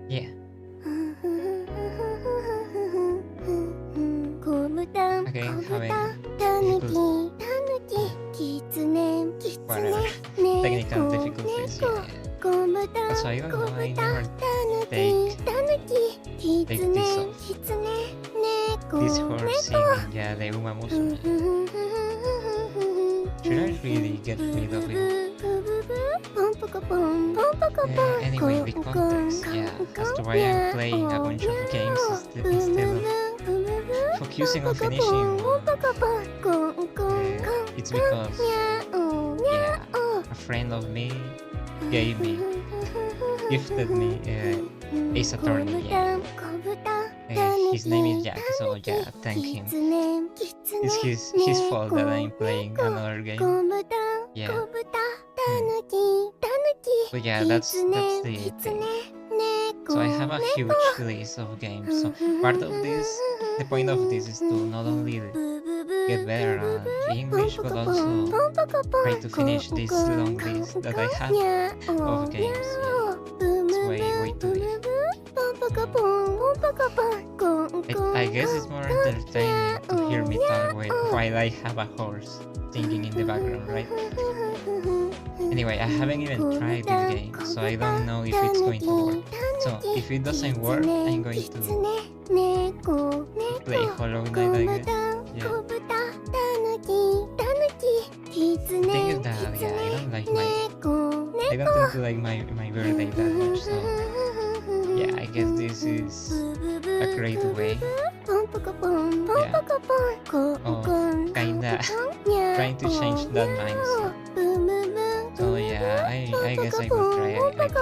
Yeah. Okay, having whatever technical difficulties. Yeah. Also, I don't know. I never take this off. This horse singing. Yeah, the umamusu. Should I really get rid of it? Anyway, the context, yeah, as to why I'm playing a bunch of games instead of focusing on finishing one. It's because, yeah, a friend of me gifted me Ace Attorney, yeah. His name is Jack, so yeah, thank him. It's his fault that I'm playing another game. Yeah. But yeah, that's the thing. So I have a huge list of games. So part of this, the point of this is to not only get better at English, but also try to finish this long list that I have of games. Yeah, it's way too big. I guess it's more entertaining to hear me talk while I have a horse singing in the background, right? Anyway, I haven't even tried this game, so I don't know if it's going to work. So if it doesn't work, I'm going to play Hollow Knight, I guess. Yeah. The thing is that, yeah, I don't tend to like my birthday that much, so yeah, I guess this is a great way, yeah, of kinda trying to change that mindset. So yeah, I guess I will try. I think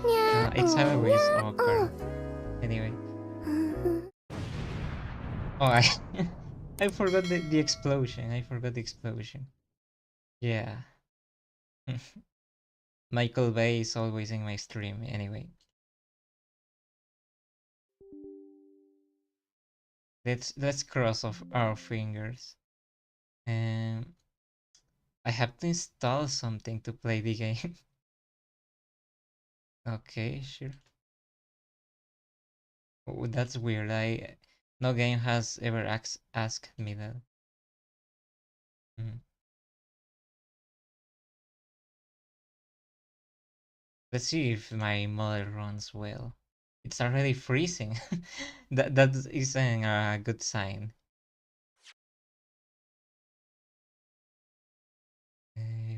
yeah. It's always awkward. Anyway. Oh, I forgot the explosion. I forgot the explosion. Yeah. Michael Bay is always in my stream. Anyway. Let's cross off our fingers. And I have to install something to play the game. Okay, sure. Oh, that's weird. No game has ever asked me that. Mm. Let's see if my mother runs well. It's already freezing. That isn't a good sign.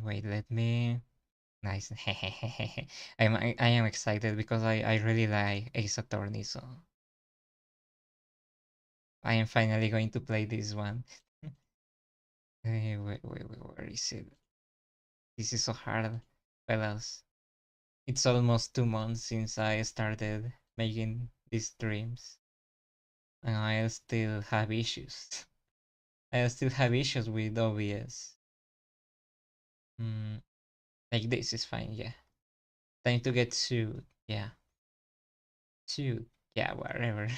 Wait, let me. Nice. I am excited because I really like Ace Attorney, so I am finally going to play this one. Wait, where is it? This is so hard, fellas. It's almost 2 months since I started making these streams, and I still have issues. I still have issues with OBS. Like this is fine, yeah. Time to get sued, yeah. Sued, yeah, whatever.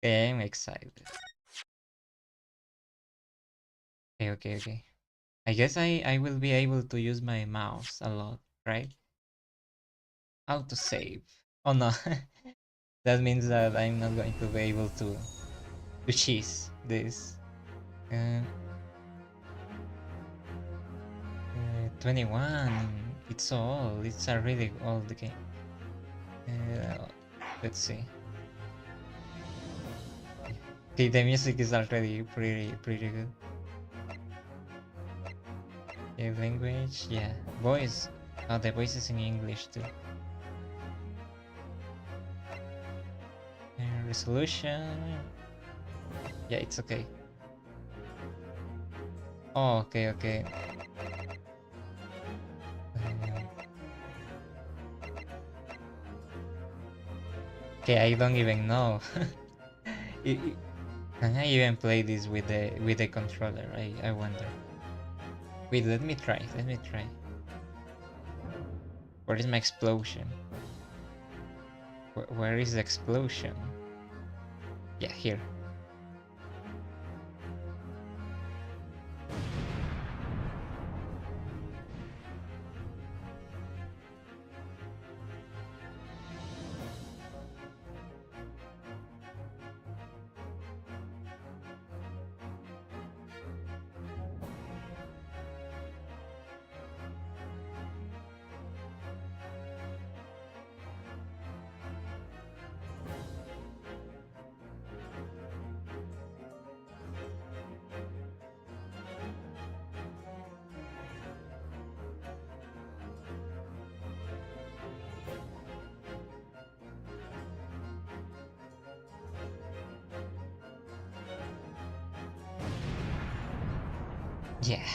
Okay, I'm excited. Okay. I guess I will be able to use my mouse a lot, right? Autosave. Oh no. That means that I'm not going to be able to cheese this. 21. It's so old. It's a really old game. Let's see. Okay, the music is already pretty good. Okay, language, yeah. Voice. Oh, the voice is in English too. Resolution. Yeah, it's okay. Oh, okay, okay. Okay, I don't even know. Can I even play this with the controller? I wonder. Wait, let me try. Let me try. Where is my explosion? Where is the explosion? Yeah, here. Yeah,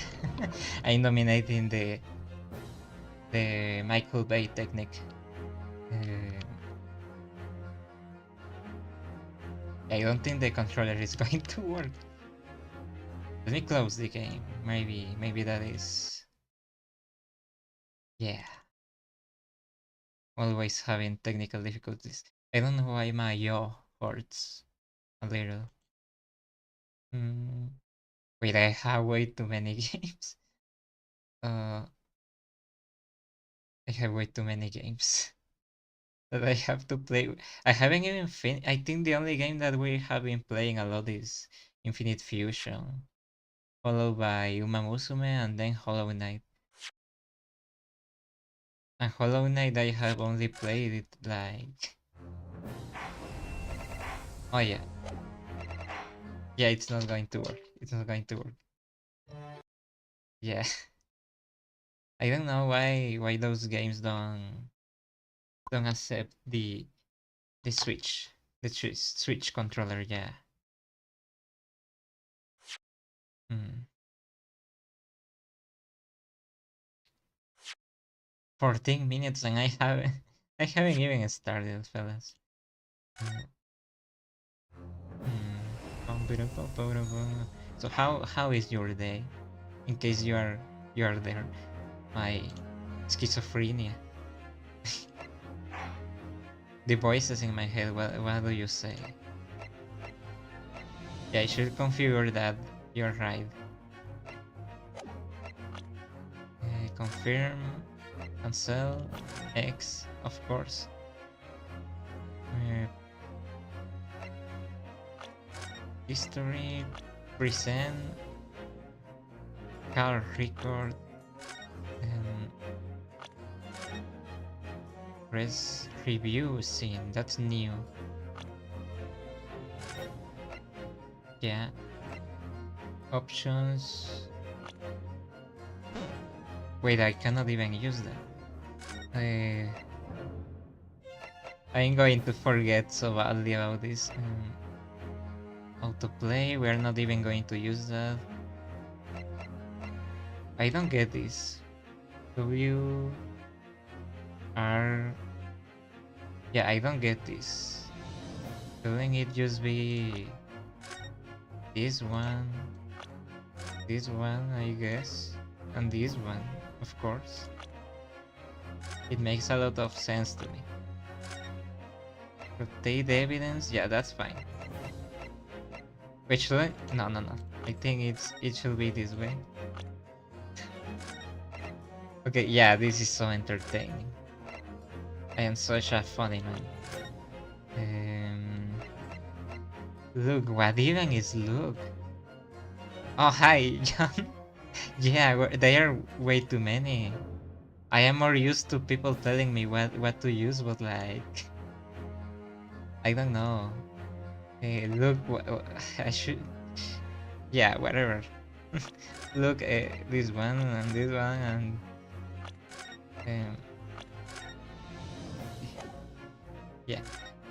I'm dominating the Michael Bay technique. I don't think the controller is going to work. Let me close the game. Maybe that is. Yeah. Always having technical difficulties. I don't know why my jaw hurts a little. Wait, I have way too many games. I have way too many games that I have to play. I haven't even finished. I think the only game that we have been playing a lot is Infinite Fusion, followed by Uma Musume and then Hollow Knight. And Hollow Knight I have only played it like... Oh yeah. Yeah, it's not going to work. It's not going to work. Yeah. I don't know why those games don't accept the Switch. The Switch controller, yeah. 14 minutes and I haven't even started, fellas. So how is your day? In case you are there, my schizophrenia. The voices in my head. What do you say? Yeah, I should configure that. You're right. Confirm, cancel, X, of course. History, present, car record, press review scene. That's new. Yeah. Options. Wait, I cannot even use that. I'm going to forget so badly about this. Autoplay, we're not even going to use that. I don't get this. W R. Yeah, I don't get this. Shouldn't it just be this one, I guess, and this one, of course. It makes a lot of sense to me. Rotate the evidence, yeah, that's fine. Wait, should I? No. I think it should be this way. Okay, yeah, this is so entertaining. I am such a funny man. Look, what even is look? Oh, hi, John. Yeah, they are way too many. I am more used to people telling me what to use, but like... I don't know. Hey, look, I should... Yeah, whatever. Look, this one and this one and um, yeah.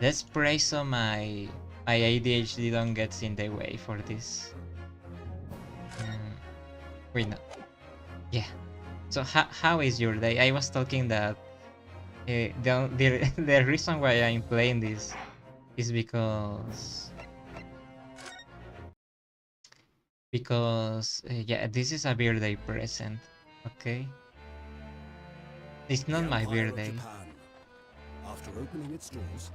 Let's pray so my ADHD don't get in the way for this. Wait, no. Yeah. So how is your day? I was talking that the reason why I'm playing this is because yeah, this is a birthday present. Okay, it's not my birthday. After opening its doors,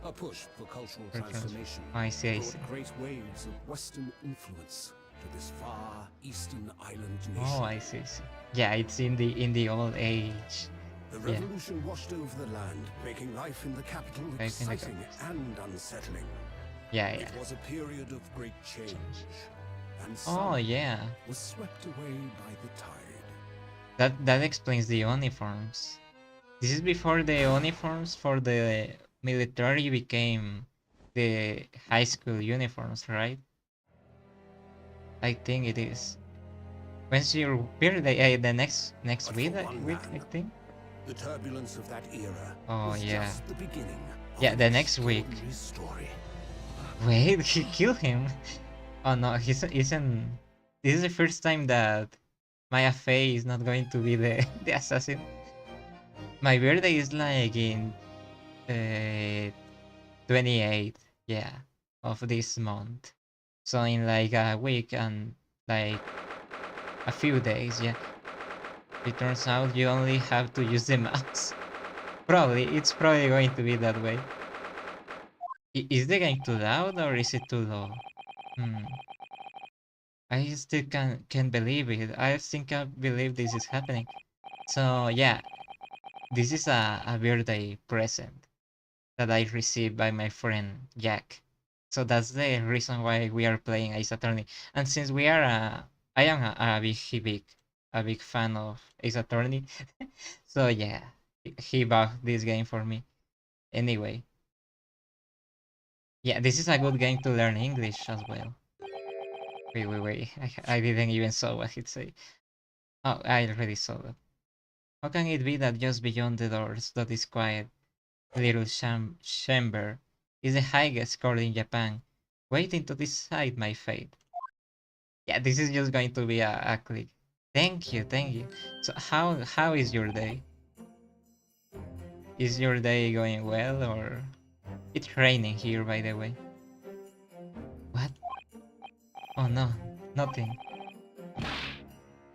a push for cultural transformation I see. brought great waves of Western influence to this far eastern island nation. Oh, I see. Yeah, it's in the old age. The revolution washed over the land, making life in the capital exciting and unsettling. Yeah. It was a period of great change, and was swept away by the tide. That explains the uniforms. This is before the uniforms for the military became the high school uniforms, right? I think it is. When's your birthday? The next week, I think. The turbulence of that era was just the beginning. The next week. Story. Wait, he killed him. Oh no, he's isn't. This is the first time that Maya Fey is not going to be the assassin. My birthday is like in 28th, of this month. So in like a week and like a few days, It turns out you only have to use the mouse. It's probably going to be that way. Is the game too loud or is it too low? I still can't believe it. I still can't believe this is happening. So yeah, this is a birthday present that I received by my friend Jack. So that's the reason why we are playing Ace Attorney. And since we are I am a big fan of Ace Attorney. So yeah, he bought this game for me. Anyway. Yeah, this is a good game to learn English as well. Wait. I didn't even saw what he'd say. Oh, I already saw that. How can it be that just beyond the doors that is quiet little chamber is the highest court in Japan, waiting to decide my fate? Yeah, this is just going to be a click. Thank you. So how is your day? Is your day going well or... It's raining here, by the way. What? Oh no, nothing.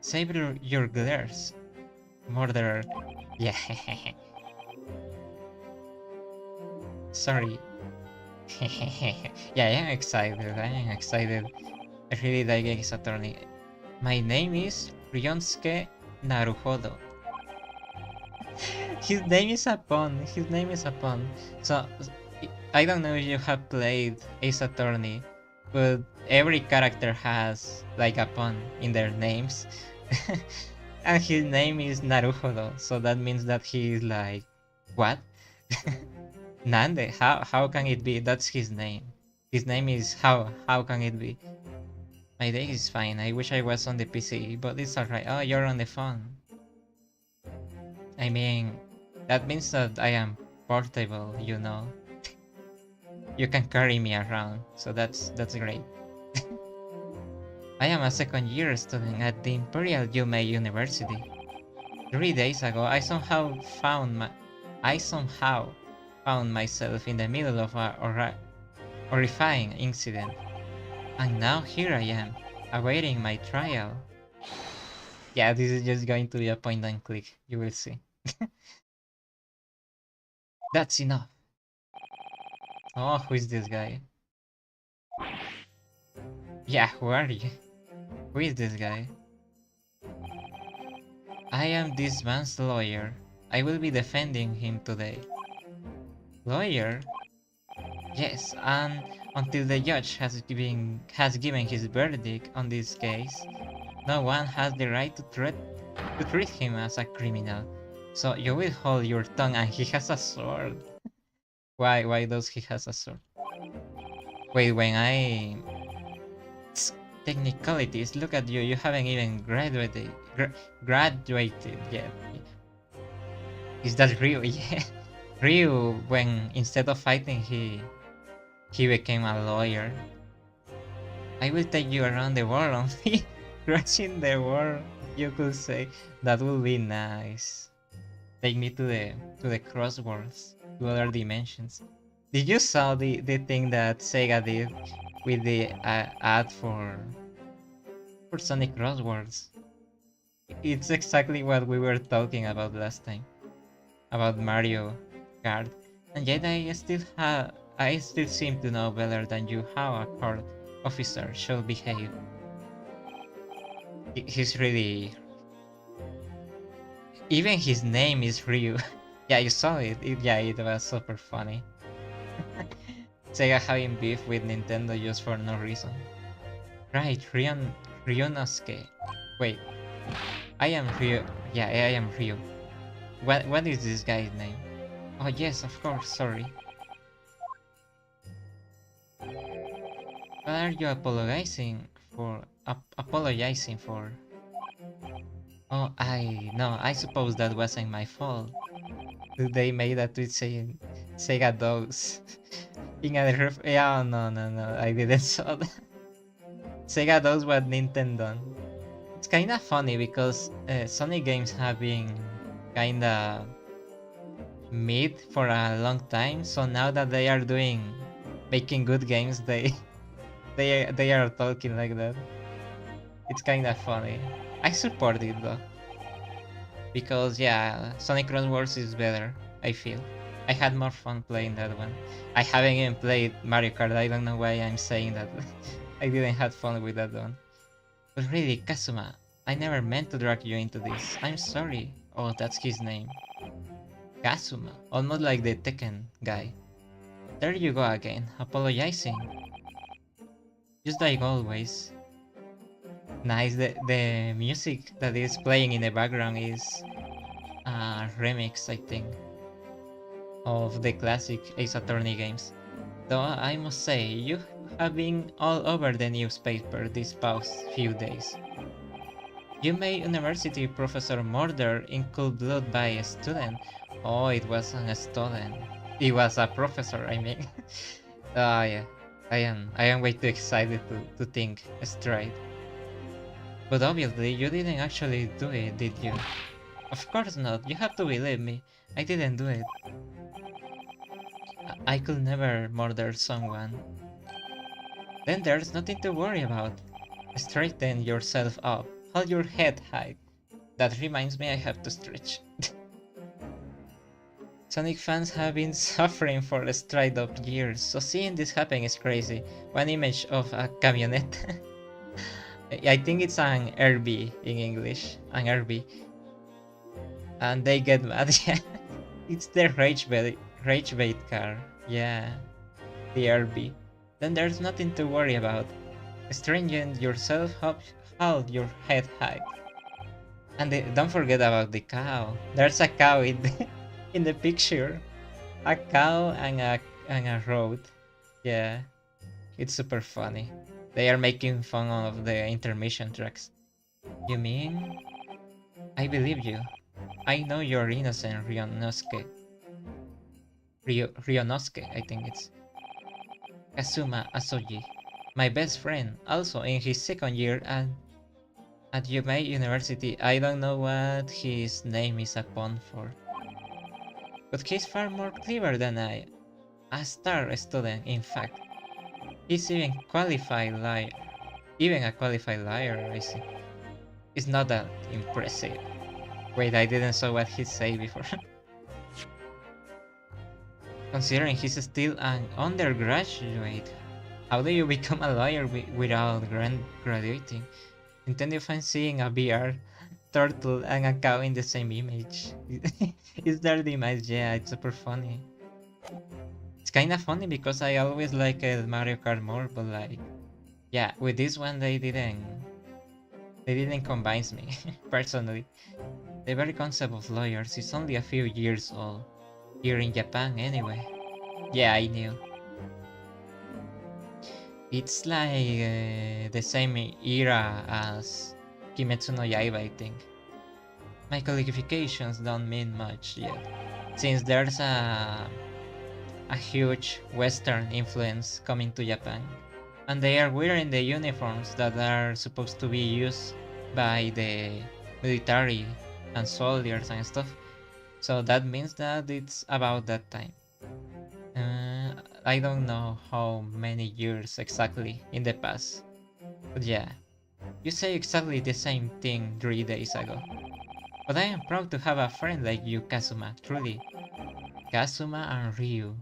Save your glares, murderer. Yeah. Sorry. Yeah, I am excited. I really like Ace Attorney. My name is Ryonsuke Naruhodo. His name is a pun. So, I don't know if you have played Ace Attorney, but every character has like a pun in their names. And his name is Naruhodo, so that means that he is like, what? Nande? How can it be? That's his name. His name is how can it be? My day is fine. I wish I was on the PC, but it's alright. Oh, you're on the phone. I mean, that means that I am portable, you know. You can carry me around, so that's great. I am a second-year student at the Imperial Yume University. 3 days ago, I somehow found myself in the middle of a horrifying incident. And now here I am, awaiting my trial. Yeah, this is just going to be a point and click, you will see. That's enough. Oh, who is this guy? Yeah, who are you? Who is this guy? I am this man's lawyer. I will be defending him today. Lawyer? Yes, and until the judge has given his verdict on this case, no one has the right to treat him as a criminal. So you will hold your tongue, and he has a sword. Why does he has a sword? Wait, when I... technicalities. Look at you. You haven't even graduated yet. Is that Ryu? Yeah. Ryu, when instead of fighting, he became a lawyer. I will take you around the world on me. Crashing the world, you could say. That would be nice. Take me to the crossworlds, to other dimensions. Did you saw the thing that Sega did with the ad for Sonic Crossworlds? It's exactly what we were talking about last time about Mario Kart, and yet I still seem to know better than you how a court officer should behave. He's really, even his name is Ryu. Yeah, you saw it. Yeah, it was super funny. Sega having beef with Nintendo just for no reason. Right, Ryonosuke. Wait, I am Ryu. Yeah, I am Ryu. What is this guy's name? Oh yes, of course. Sorry. What are you apologizing for? Apologizing for? Oh, I suppose that wasn't my fault. They made a tweet saying Sega dogs. In a yeah, no, I didn't saw that. Sega does what Nintendo. It's kinda funny because Sonic games have been kinda mid for a long time, so now that they are making good games, they are talking like that. It's kinda funny. I support it though, because yeah, Sonic Crossworlds is better. I feel I had more fun playing that one. I haven't even played Mario Kart. I don't know why I'm saying that. I didn't have fun with that one. But really, Kazuma, I never meant to drag you into this. I'm sorry. Oh, that's his name. Kazuma, almost like the Tekken guy. There you go again, apologizing. Just like always. Nice, the music that is playing in the background is a remix, I think, of the classic Ace Attorney games. Though I must say, you have been all over the newspaper these past few days. You made university professor murder in cold blood by a student. Oh, it wasn't a student. It was a professor, I mean. Oh yeah. I am way too excited to think straight. But obviously, you didn't actually do it, did you? Of course not. You have to believe me. I didn't do it. I could never murder someone. Then there's nothing to worry about. Straighten yourself up. Hold your head high. That reminds me I have to stretch. Sonic fans have been suffering for straight up years, so seeing this happen is crazy. One image of a camionette. I think it's an RB in English. An RB. And they get mad. Yeah. It's the rage bait car. Yeah. The RB. Then there's nothing to worry about. Strengthen yourself up, hold your head high. And don't forget about the cow. There's a cow in the picture. A cow and a road. Yeah. It's super funny. They are making fun of the intermission tracks. You mean? I believe you. I know you're innocent, Ryonosuke, I think it's. Kazuma Asoji. My best friend, also in his second year at Yumei University. I don't know what his name is a pun for. But he's far more clever than I. A star student, in fact. He's even a qualified liar, I see. It's not that impressive. Wait, I didn't saw what he said before. Considering he's still an undergraduate, how do you become a lawyer without graduating? Nintendo fans seeing a VR turtle and a cow in the same image. Is that the image? Yeah, it's super funny. It's kind of funny because I always liked Mario Kart more, but like, yeah, with this one they didn't convince me personally. The very concept of lawyers is only a few years old here in Japan anyway. Yeah, I knew. It's like the same era as Kimetsu no Yaiba, I think. My qualifications don't mean much yet, since there's a huge Western influence coming to Japan, and they are wearing the uniforms that are supposed to be used by the military and soldiers and stuff. So that means that it's about that time. I don't know how many years exactly in the past, but yeah, you say exactly the same thing 3 days ago. But I am proud to have a friend like you, Kazuma, truly. Kazuma and Ryu.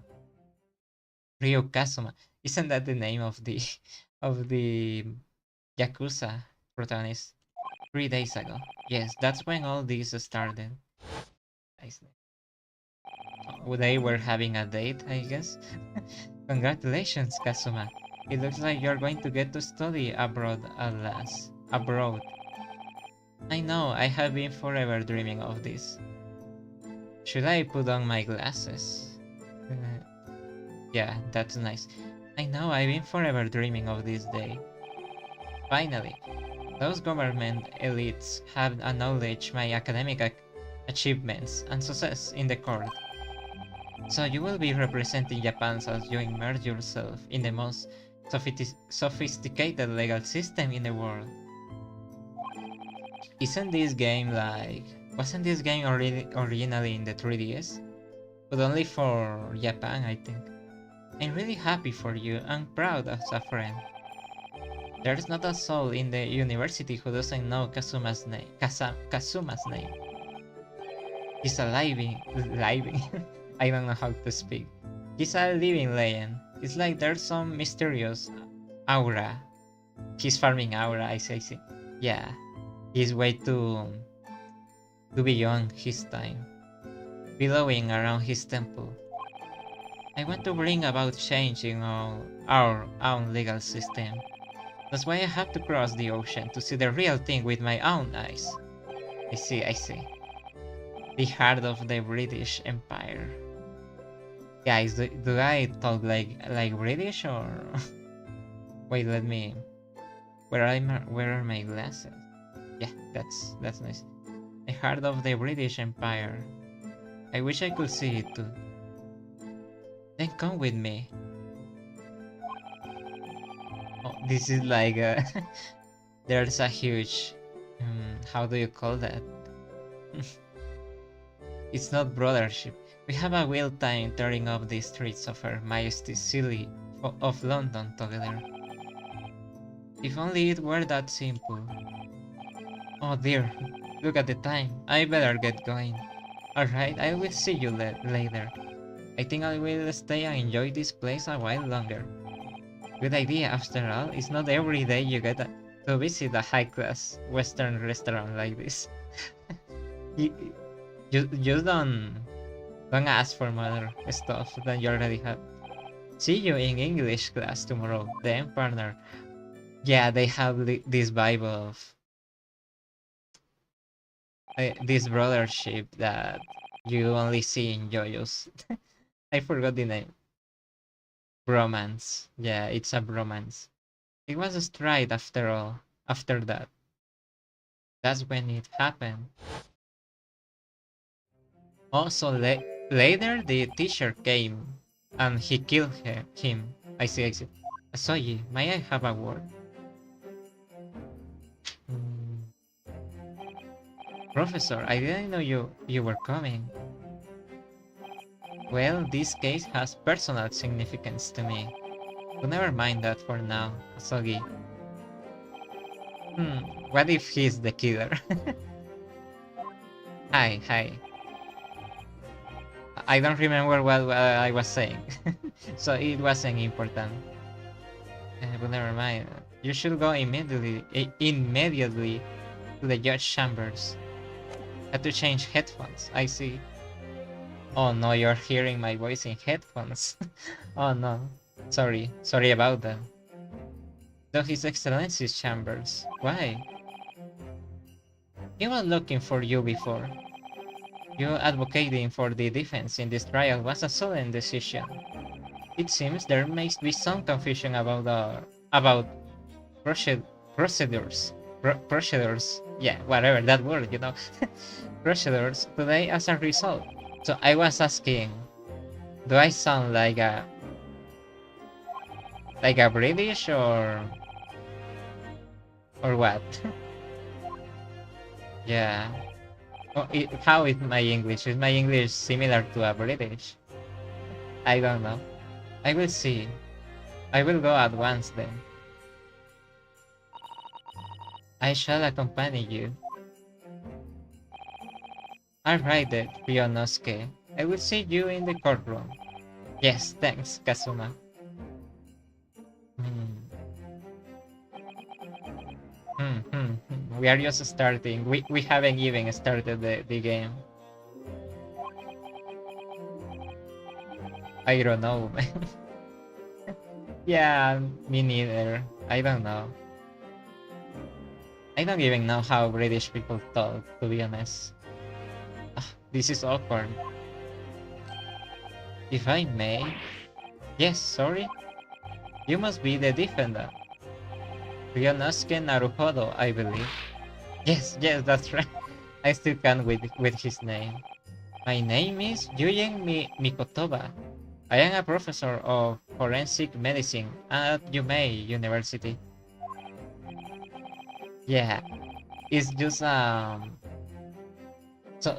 Ryo Kazuma. Isn't that the name of the of the Yakuza protagonist? 3 days ago. Yes, that's when all this started. I see. They were having a date, I guess. Congratulations, Kazuma. It looks like you're going to get to study abroad at last. Abroad. I know, I have been forever dreaming of this. Should I put on my glasses? Yeah, that's nice. I know, I've been forever dreaming of this day. Finally, those government elites have acknowledged my academic achievements and success in the court. So you will be representing Japan as you immerse yourself in the most sophisticated legal system in the world. Isn't this game like... Wasn't this game originally in the 3DS? But only for Japan, I think. I'm really happy for you and proud as a friend. There's not a soul in the university who doesn't know Kazuma's name. Kazuma's name. He's a living... I don't know how to speak. He's a living legend. It's like there's some mysterious aura. He's farming aura, I say. Yeah, he's way too beyond his time. Billowing around his temple. I want to bring about change in our own legal system. That's why I have to cross the ocean to see the real thing with my own eyes. I see. The heart of the British Empire. Guys, do I talk like British or... Wait, let me... Where are my glasses? Yeah, that's nice. The heart of the British Empire. I wish I could see it too. Then come with me. Oh, this is like a... There's a huge... how do you call that? It's not brothership. We have a wild time tearing up the streets of Her Majesty's City of London together. If only it were that simple. Oh dear, look at the time. I better get going. Alright, I will see you later. I think I will stay and enjoy this place a while longer. Good idea, after all. It's not every day you get to visit a high-class Western restaurant like this. You don't ask for more stuff than you already have. See you in English class tomorrow, then partner. Yeah, they have this vibe of this brothership that you only see in JoJo's. I forgot the name. Bromance. Yeah, it's a bromance. It was a stride after all. After that. That's when it happened. Also, later the teacher came and he killed him. I see. Asogi, may I have a word? Professor, I didn't know you were coming. Well, this case has personal significance to me. But never mind that for now, Asogi. What if he's the killer? Hi. I don't remember what I was saying, so it wasn't important. But never mind. You should go immediately to the judge chambers. Had to change headphones. I see. Oh no, you're hearing my voice in headphones. Oh no. Sorry about that. To His Excellency's chambers. Why? He was looking for you before. You advocating for the defense in this trial was a sudden decision. It seems there may be some confusion about about procedures. Procedures. Yeah, whatever that word, you know. Procedures today as a result. So I was asking, do I sound like a British or what? Yeah. Oh, how is my English? Is my English similar to a British? I don't know. I will see. I will go at once then. I shall accompany you. Alright then, Ryonosuke. I will see you in the courtroom. Yes, thanks, Kazuma. Hmm. We are just starting. We haven't even started the game. I don't know. Yeah, me neither. I don't know. I don't even know how British people talk, to be honest. Ah, this is awkward. If I may. Yes, sorry. You must be the defendant. Ryonosuke Naruhodo, I believe. Yes, that's right. I still can't with his name. My name is Yuyen Mikotoba. I am a professor of forensic medicine at Yumei University. Yeah, it's just so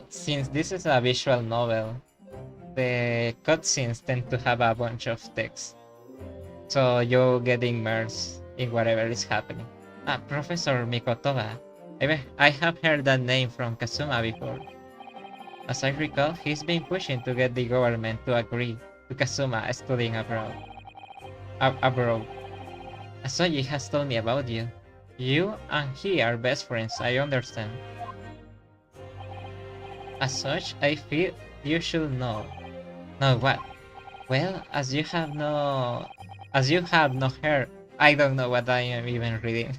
since this is a visual novel, the cutscenes tend to have a bunch of text. So you get immersed in whatever is happening. Ah, Professor Mikotoba. I have heard that name from Kazuma before. As I recall, he's been pushing to get the government to agree to Kazuma studying abroad. Abroad. Asoji has told me about you. You and he are best friends, I understand. As such, I feel you should know. Know what? Well, as you have no heard, I don't know what I am even reading.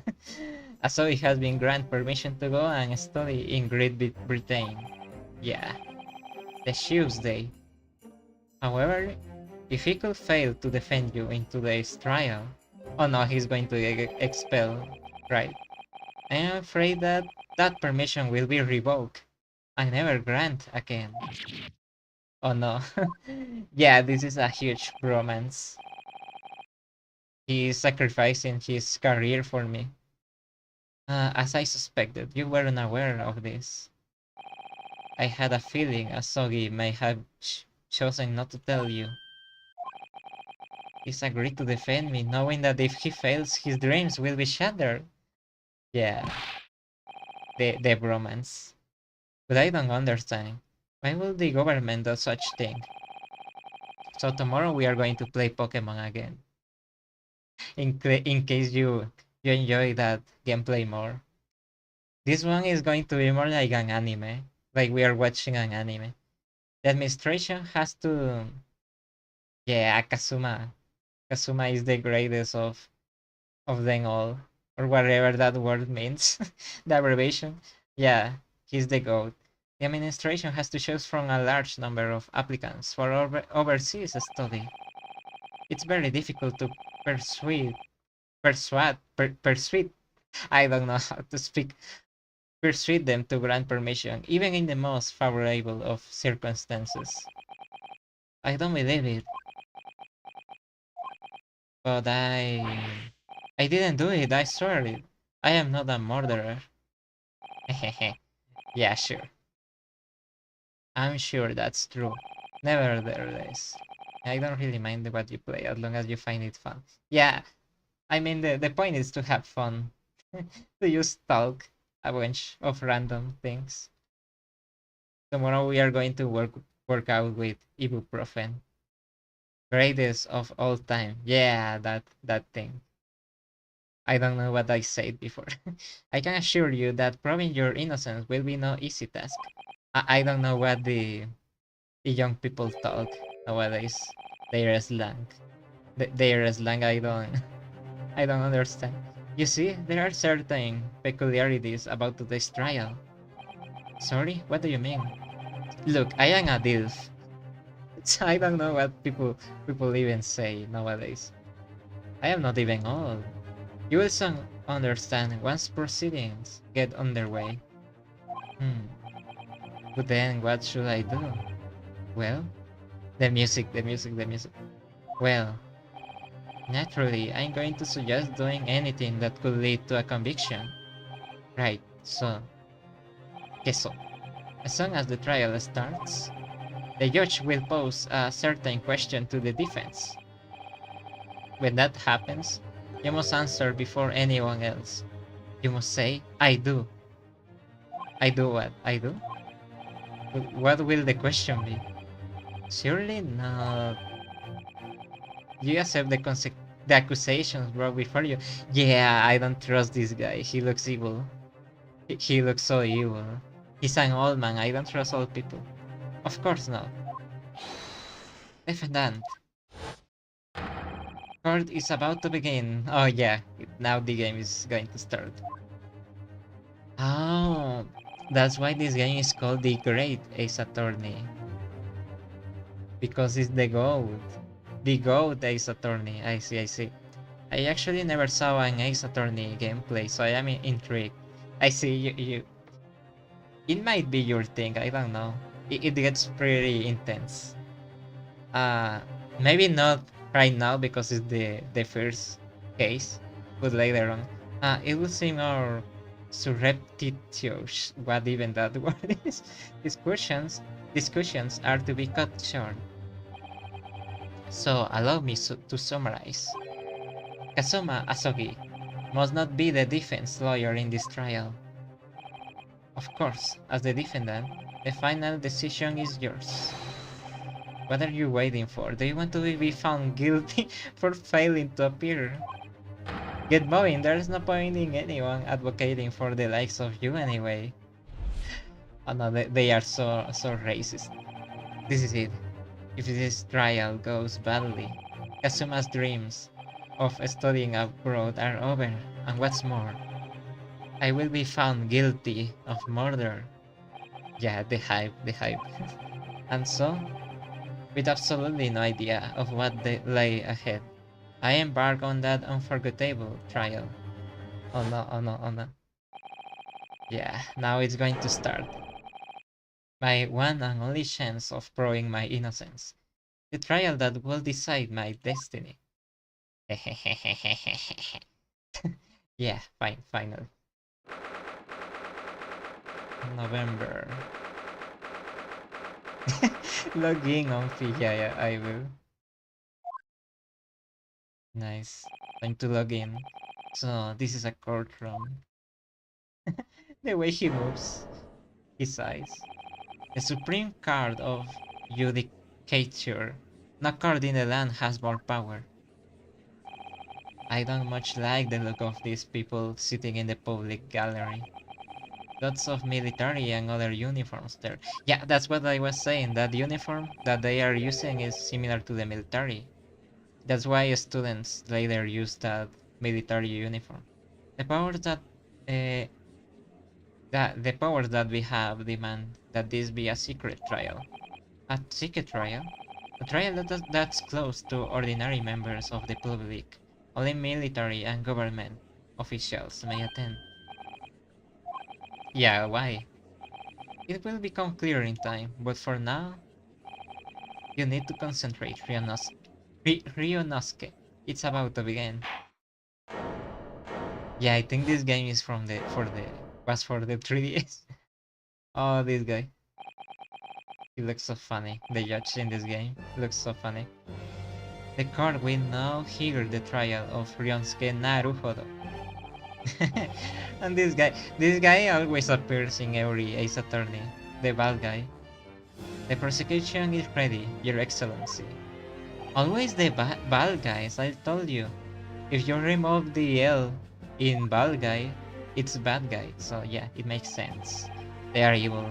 Asoji has been granted permission to go and study in Great Britain. Yeah, the Tuesday. However, if he could fail to defend you in today's trial, oh no, he's going to get expelled, right? I am afraid that that permission will be revoked and never grant again. Oh no. Yeah, this is a huge bromance. He is sacrificing his career for me. As I suspected, you weren't aware of this. I had a feeling Asogi may have chosen not to tell you. He's agreed to defend me, knowing that if he fails, his dreams will be shattered. Yeah, the bromance. But I don't understand. Why will the government do such thing? So tomorrow we are going to play Pokemon again. In case you enjoy that gameplay more. This one is going to be more like an anime. Like we are watching an anime. The administration has to. Yeah, Kazuma. Kazuma is the greatest of them all. Or whatever that word means. The abbreviation. Yeah, he's the GOAT. The administration has to choose from a large number of applicants for overseas study. It's very difficult to persuade, I don't know how to speak, persuade them to grant permission, even in the most favorable of circumstances. I don't believe it, but I didn't do it, I swear it. I am not a murderer. Yeah, sure. I'm sure that's true. Nevertheless, I don't really mind what you play as long as you find it fun. Yeah, I mean the point is to have fun. To just talk a bunch of random things. Tomorrow we are going to work out with ibuprofen. Greatest of all time. Yeah, that thing. I don't know what I said before. I can assure you that proving your innocence will be no easy task. I don't know what the young people talk nowadays. Their slang. Their slang I don't understand. You see, there are certain peculiarities about today's trial. Sorry, what do you mean? Look, I am a DILF. I don't know what people even say nowadays. I am not even old. You will soon understand once proceedings get underway. But then what should I do? Well, the music, the music, the music. Well, naturally, I'm going to suggest doing anything that could lead to a conviction. Right, so, queso. As soon as the trial starts, the judge will pose a certain question to the defense. When that happens, you must answer before anyone else. You must say, I do. I do what? I do? What will the question be? Surely not. You accept the accusations brought before you. Yeah, I don't trust this guy. He looks evil. He looks so evil. He's an old man. I don't trust old people. Of course not. Defendant. Court is about to begin. Oh yeah, now the game is going to start. Oh, that's why this game is called the Great Ace Attorney. Because it's the GOAT. The GOAT Ace Attorney. I see, I see. I actually never saw an Ace Attorney gameplay, so I am intrigued. I see you. It might be your thing, I don't know. It gets pretty intense. Maybe not right now because it's the first case, but later on. It will seem more surreptitious, what even that word is. Discussions are to be cut short. So allow me to summarize. Kazuma Asogi must not be the defense lawyer in this trial. Of course, as the defendant, the final decision is yours. What are you waiting for? Do you want to be found guilty for failing to appear? Get moving, there's no point in anyone advocating for the likes of you anyway. Oh no, they are so racist. This is it. If this trial goes badly, Kazuma's dreams of studying abroad are over, and what's more, I will be found guilty of murder. Yeah, the hype. And so, with absolutely no idea of what lay ahead, I embark on that unforgettable trial. Oh no. Yeah, now it's going to start. My one and only chance of proving my innocence. The trial that will decide my destiny. Yeah, finally. November. Logging on fee. Yeah, I will. Nice. Time to log in. So this is a courtroom. The way he moves, his eyes. The supreme card of judicature. No card in the land has more power. I don't much like the look of these people sitting in the public gallery. Lots of military and other uniforms there. Yeah, that's what I was saying. That uniform that they are using is similar to the military. That's why students later use that military uniform. The powers the powers that we have demand that this be a secret trial. A secret trial? A trial that's closed to ordinary members of the public. Only military and government officials may attend. Yeah, why? It will become clear in time, but for now, you need to concentrate, Ryonosuke. It's about to begin. Yeah, I think this game is was for the 3DS. Oh, this guy. He looks so funny. The judge in this game looks so funny. The court will now hear the trial of Ryonosuke Naruhodo. And this guy always appears in every Ace Attorney. The bad guy. The prosecution is ready, Your Excellency. Always the bad guys, I told you. If you remove the L in bad guy, it's bad guy. So yeah, it makes sense. They are evil.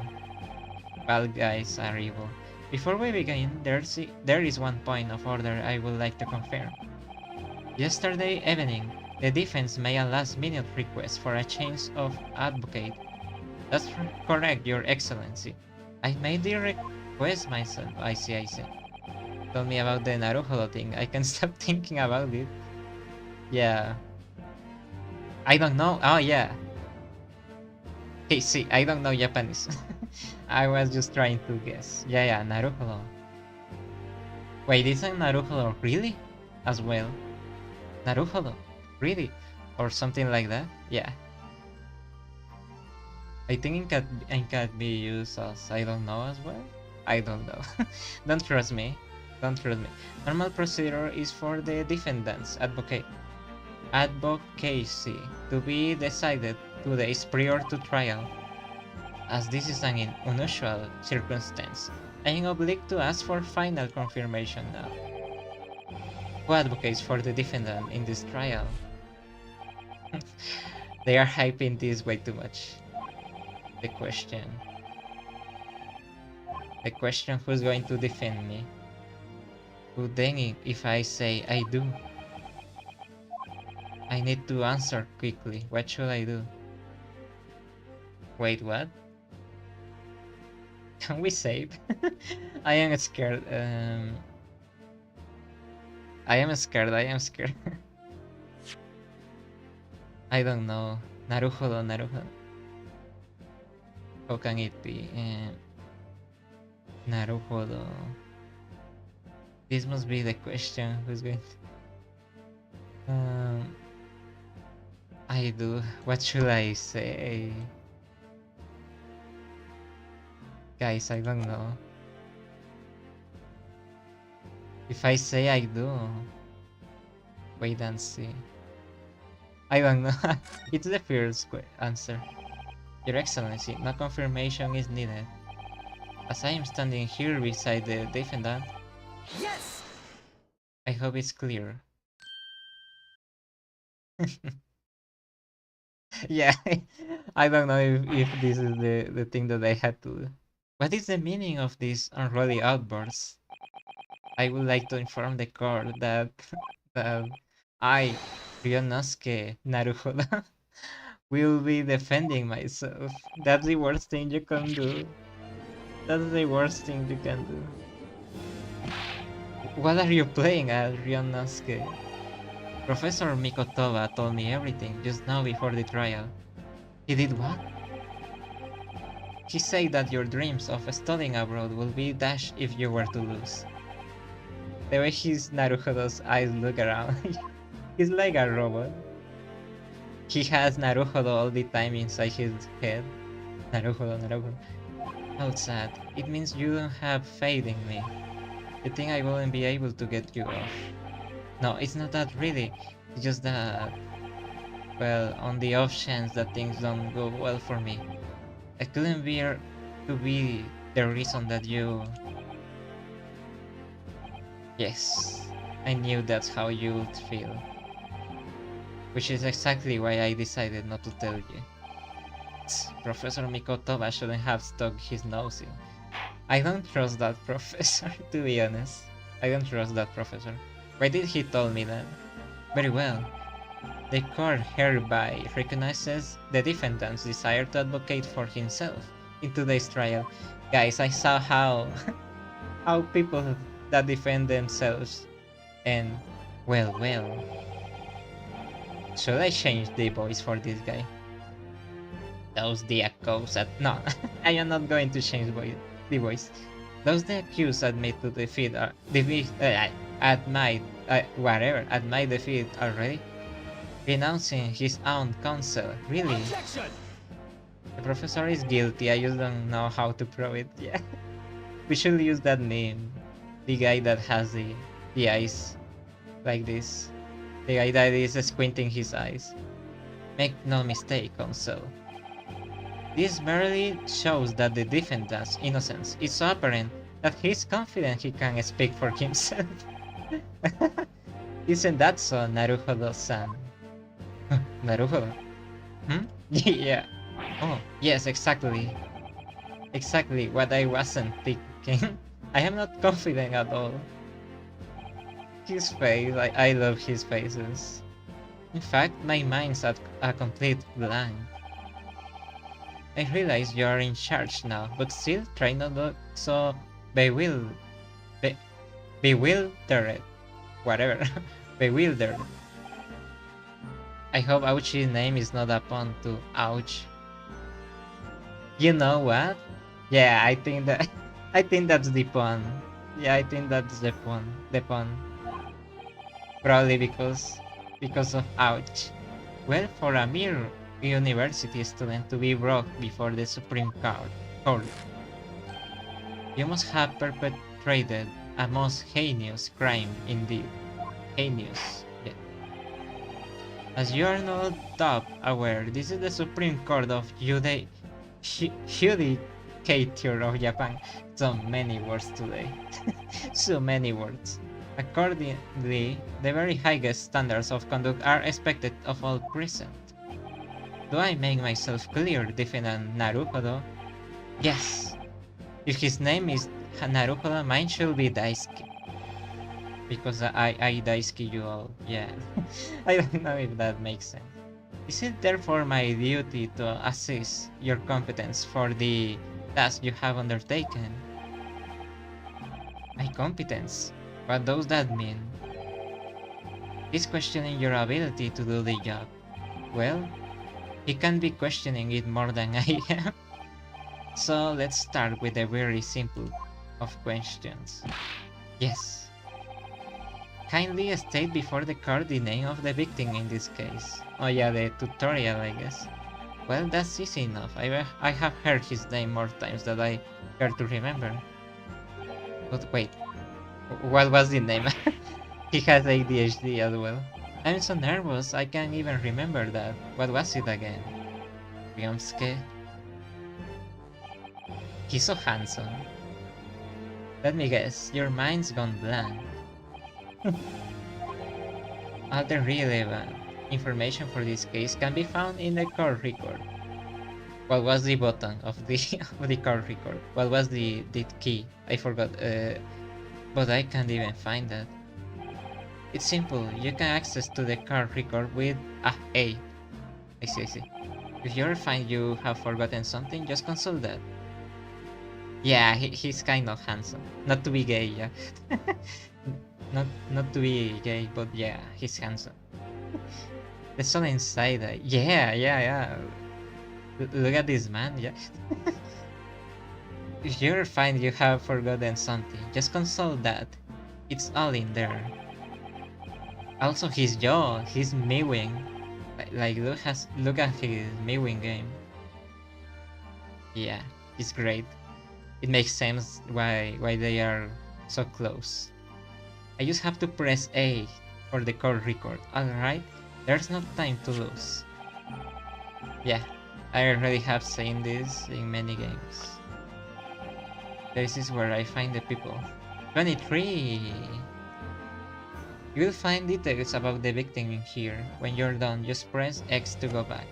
Bad guys are evil. Before we begin, there is one point of order I would like to confirm. Yesterday evening, the defense made a last-minute request for a change of advocate. That's correct, Your Excellency. I made the request myself. I see. Tell me about the Naruhodo thing. I can't stop thinking about it. Yeah. I don't know. Oh yeah. Okay, see, I don't know Japanese. I was just trying to guess. Yeah, naruhodo. Wait, isn't naruhodo really? As well. Naruhodo. Really? Or something like that? Yeah. I think it can be used as I don't know as well. I don't know. Don't trust me. Don't trust me. Normal procedure is for the defendant's advocacy to be decided 2 days prior to trial. As this is an unusual circumstance, I am obliged to ask for final confirmation now. Who advocates for the defendant in this trial? They are hyping this way too much. The question, who's going to defend me? Who then if I say I do? I need to answer quickly. What should I do? Wait, what? Can we save? I am scared. I am scared. I don't know. Naruhodo. How can it be? Naruhodo. This must be the question. Who's going to... I do. What should I say? Guys, I don't know. If I say I do... Wait and see. I don't know. It's the first answer. Your Excellency, no confirmation is needed. As I am standing here beside the defendant, Yes! I hope it's clear. Yeah, I don't know if this is the thing that I had to do. What is the meaning of this unruly outburst? I would like to inform the court that I, Ryonosuke Naruhodo, will be defending myself. That's the worst thing you can do. That's the worst thing you can do. What are you playing at, Ryonosuke? Professor Mikotoba told me everything just now before the trial. He did what? He said that your dreams of studying abroad will be dashed if you were to lose. The way his Naruhodo's eyes look around, he's like a robot. He has Naruhodo all the time inside his head. Naruhodo. How sad. It means you don't have faith in me. You think I wouldn't be able to get you off. No, it's not that really. It's just that... Well, on the off chance that things don't go well for me, I couldn't bear to be the reason that you... Yes, I knew that's how you would feel. Which is exactly why I decided not to tell you. Professor Mikotoba shouldn't have stuck his nose in. I don't trust that professor, to be honest. I don't trust that professor. Why did he tell me that? Very well. The court hereby recognizes the defendant's desire to advocate for himself in today's trial. Guys, I saw how people that defend themselves and well. Should I change the voice for this guy? Those the accused no, I am not going to change the voice. Those the accused admit to defeat admit defeat already, renouncing his own counsel. Really? Objection! The professor is guilty. I just don't know how to prove it. Yeah, we should use that name. The guy that has the eyes like this. The guy that is squinting his eyes. Make no mistake, counsel. This merely shows that the defendant's innocence is so apparent that he is confident he can speak for himself. Isn't that so, Naruhodo-san? Naruhodo? Yeah. Oh, yes, exactly. Exactly what I wasn't thinking. I am not confident at all. His face, I love his faces. In fact, my mind's at a complete blank. I realize you are in charge now, but still try not to look so bewildered. Whatever. Bewildered. I hope Ouchie's name is not a pun to ouch. You know what? Yeah, I think that I think that's the pun. Yeah, I think that's the pun. The pun. Probably because of ouch. Well, for a mere university student to be brought before the Supreme Court, you must have perpetrated a most heinous crime indeed. Heinous. Yeah. As you are no doubt aware, this is the Supreme Court of Judicature of Japan. So many words today. So many words. Accordingly, the very highest standards of conduct are expected of all present. Do I make myself clear, Defendant Naruhodo? Yes. If his name is Naruhodo, mine should be Daisuke. Because I Daisuke you all. Yeah. I don't know if that makes sense. Is it therefore my duty to assess your competence for the task you have undertaken? My competence? What does that mean? He's questioning your ability to do the job. Well, he can be questioning it more than I am. So let's start with a very simple of questions. Yes. Kindly state before the court the name of the victim in this case. Oh yeah, the tutorial, I guess. Well, that's easy enough. I have heard his name more times than I care to remember. But wait, what was the name? He has ADHD as well. I'm so nervous, I can't even remember that. What was it again? Ryomsuke? He's so handsome. Let me guess, your mind's gone blank. All the relevant information for this case can be found in the court record. What was the button of the of the court record? What was the key? I forgot, but I can't even find that. It's simple, you can access to the court record with A. I see. If you ever find you have forgotten something, just consult that. Yeah, he's kind of handsome. Not to be gay, yeah. not to be gay, but yeah, he's handsome. The sun inside, yeah. Look at this man, yeah. If you ever find you have forgotten something, just consult that. It's all in there. Also, his jaw, his mewing. Like look at his mewing game. Yeah, it's great. It makes sense why they are so close. I just have to press A for the call record. Alright, there's no time to lose. Yeah, I already have seen this in many games. This is where I find the people. 23! You will find details about the victim in here. When you're done, just press X to go back.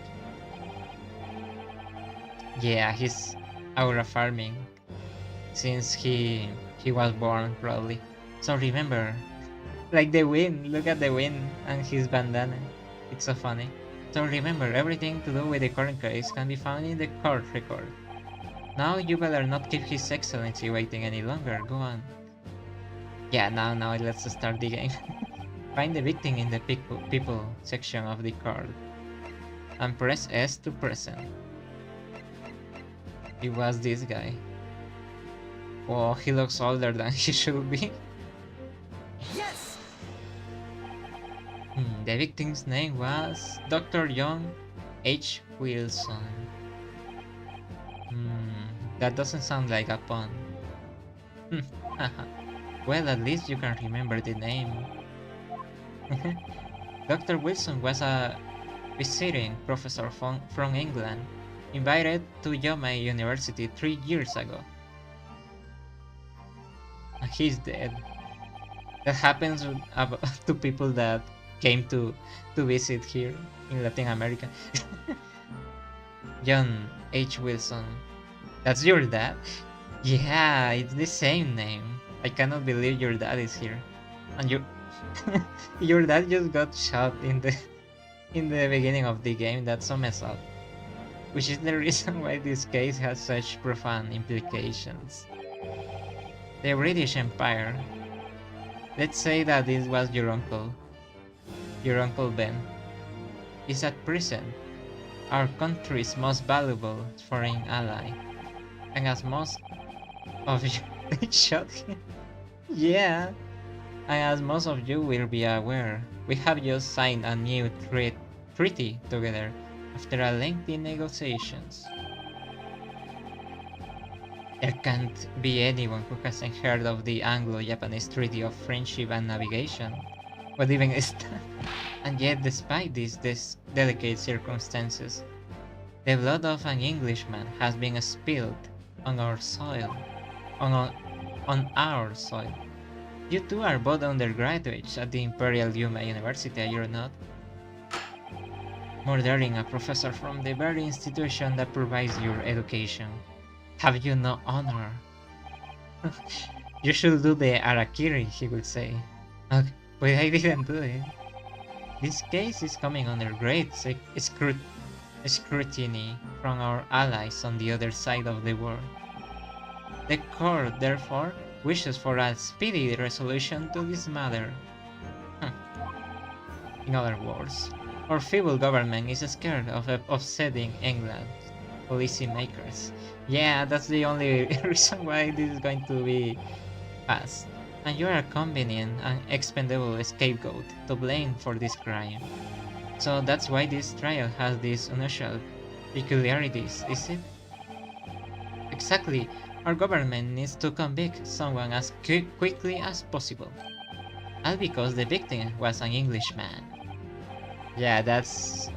Yeah, he's aura farming. Since he was born, probably. So remember, like the wind, look at the wind and his bandana. It's so funny. So remember, everything to do with the current case can be found in the court record. Now you better not keep His Excellency waiting any longer, go on. Yeah, now let's start the game. Find the victim in the people section of the card. And press S to present. It was this guy. Oh, he looks older than he should be. Yes! The victim's name was Dr. John H. Wilson. That doesn't sound like a pun. Well, at least you can remember the name. Dr. Wilson was a visiting professor from England, invited to Yomei University 3 years ago. He's dead. That happens to people that came to visit here in Latin America. John H. Wilson. That's your dad? Yeah, it's the same name. I cannot believe your dad is here. And your dad just got shot in the beginning of the game. That's so messed up. Which is the reason why this case has such profound implications. The British Empire. Let's say that this was your uncle Ben. is at present our country's most valuable foreign ally, and as most of you shot him. Yeah, and as most of you will be aware, we have just signed a new treaty together after a lengthy negotiations. There can't be anyone who hasn't heard of the Anglo-Japanese Treaty of Friendship and Navigation, but even and yet despite these delicate circumstances, the blood of an Englishman has been spilled on our soil, on our soil. You two are both undergraduates at the Imperial Yuma University, are you not? Murdering a professor from the very institution that provides your education. Have you no honor? You should do the Arakiri, he would say. Okay, but I didn't do it. This case is coming under great scrutiny from our allies on the other side of the world. The court, therefore, wishes for a speedy resolution to this matter. In other words, our feeble government is scared of upsetting England's policymakers. Yeah, that's the only reason why this is going to be passed. And you are a convenient and expendable scapegoat to blame for this crime. So that's why this trial has these unusual peculiarities, is it? Exactly. Our government needs to convict someone as quickly as possible. All because the victim was an Englishman. Yeah, that's...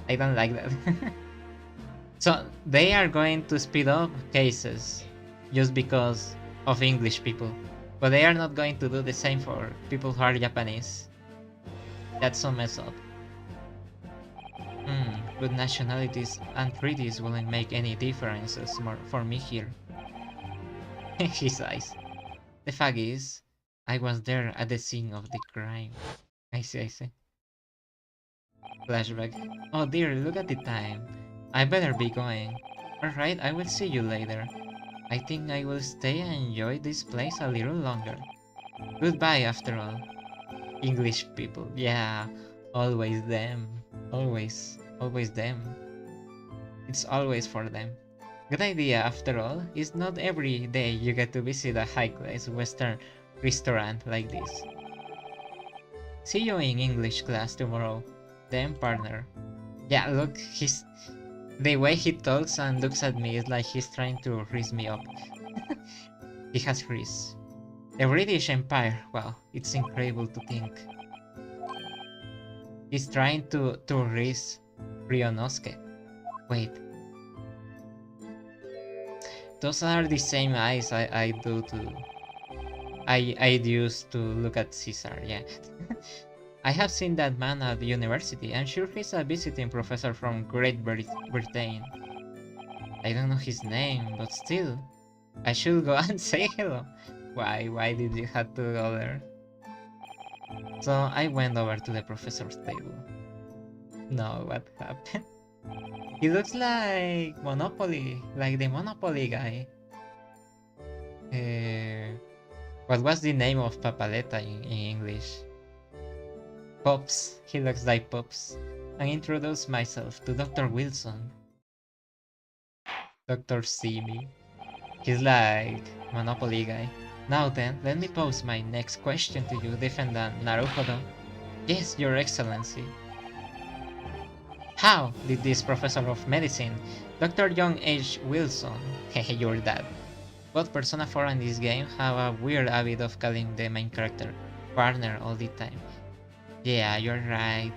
I don't like that. So they are going to speed up cases just because of English people. But they are not going to do the same for people who are Japanese. That's so messed up. But nationalities and treaties wouldn't make any differences for me here. He sighs. The fact is, I was there at the scene of the crime. I see. Flashback. Oh dear, look at the time. I better be going. Alright, I will see you later. I think I will stay and enjoy this place a little longer. Goodbye after all. English people, yeah, always them. Always them. It's always for them. Good idea after all, it's not every day you get to visit a high-class Western restaurant like this. See you in English class tomorrow. Then partner. Yeah, look, the way he talks and looks at me is like he's trying to raise me up. He has Greece. The British Empire, well, it's incredible to think. He's trying to raise Ryonosuke. Wait. Those are the same eyes I used to look at Caesar, yeah. I have seen that man at the university. I'm sure he's a visiting professor from Great Britain. I don't know his name, but still, I should go and say hello. Why did you have to go there? So I went over to the professor's table. No, what happened? He looks like Monopoly, like the Monopoly guy. What was the name of Papaleta in English? Pops, he looks like Pops. I introduced myself to Dr. Wilson. Dr. Simi. He's like Monopoly guy. Now then, let me pose my next question to you, Defendant Naruhodo. Yes, Your Excellency. How did this Professor of Medicine, Dr. John H. Wilson, hehe, your dad, both Persona 4 and this game have a weird habit of calling the main character partner all the time. Yeah, you're right.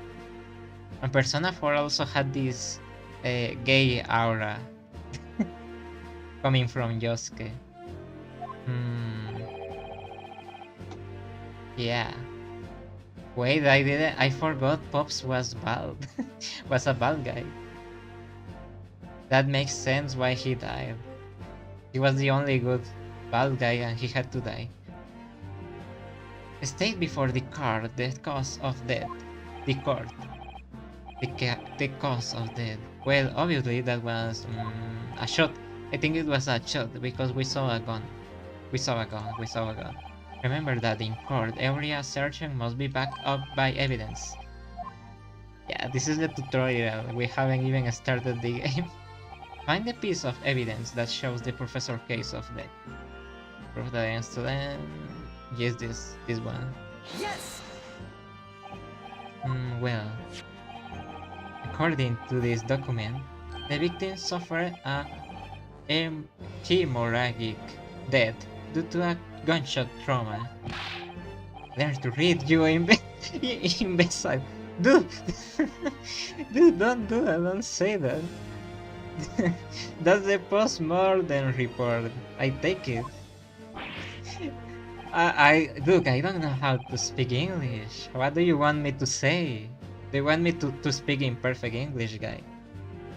And Persona 4 also had this gay aura coming from Yosuke. Yeah. Wait, I forgot Pops was bald. Was a bald guy. That makes sense why he died. He was the only good bald guy and he had to die. State before the court the cause of death. The court. The cause of death. Well, obviously that was a shot. I think it was a shot because we saw a gun. We saw a gun. Remember that in court, every assertion must be backed up by evidence. Yeah, this is the tutorial. We haven't even started the game. Find the piece of evidence that shows the professor case of death. Proof that I am student. Yes, this one. Yes! Well, according to this document, the victim suffered a hemorrhagic death due to a gunshot trauma. Learn to read, you imbecile. Dude! Dude, don't do that, don't say that. That's the post-mortem report. I take it. Look, I don't know how to speak English. What do you want me to say? Do you want me to speak in perfect English, guy?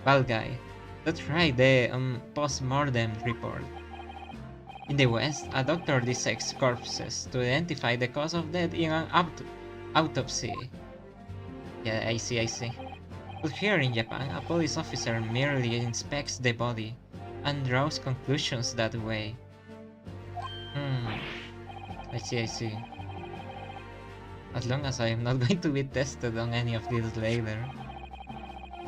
Bad guy. That's right, the post-mortem report. In the West, a doctor dissects corpses to identify the cause of death in an autopsy. Yeah, I see. But here in Japan, a police officer merely inspects the body and draws conclusions that way. I see. As long as I am not going to be tested on any of these later.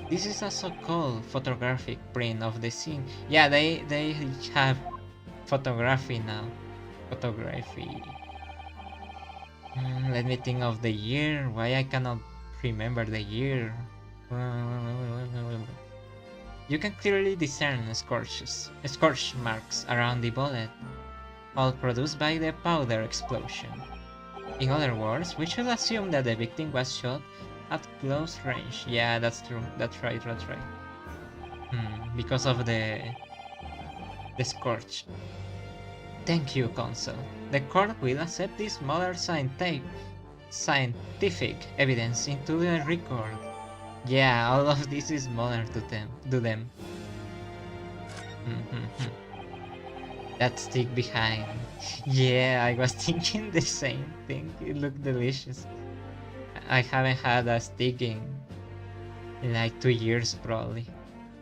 This is a so-called photographic print of the scene. Yeah, they have photography now. Photography. Let me think of the year. Why I cannot remember the year? You can clearly discern scorch marks around the bullet, all produced by the powder explosion. In other words, we should assume that the victim was shot at close range. Yeah, that's true. That's right. Because of the scorch. Thank you, Counsel. The court will accept this modern scientific evidence into the record. Yeah, all of this is modern to them. That stick behind. Yeah, I was thinking the same thing. It looked delicious. I haven't had a stick in like 2 years probably.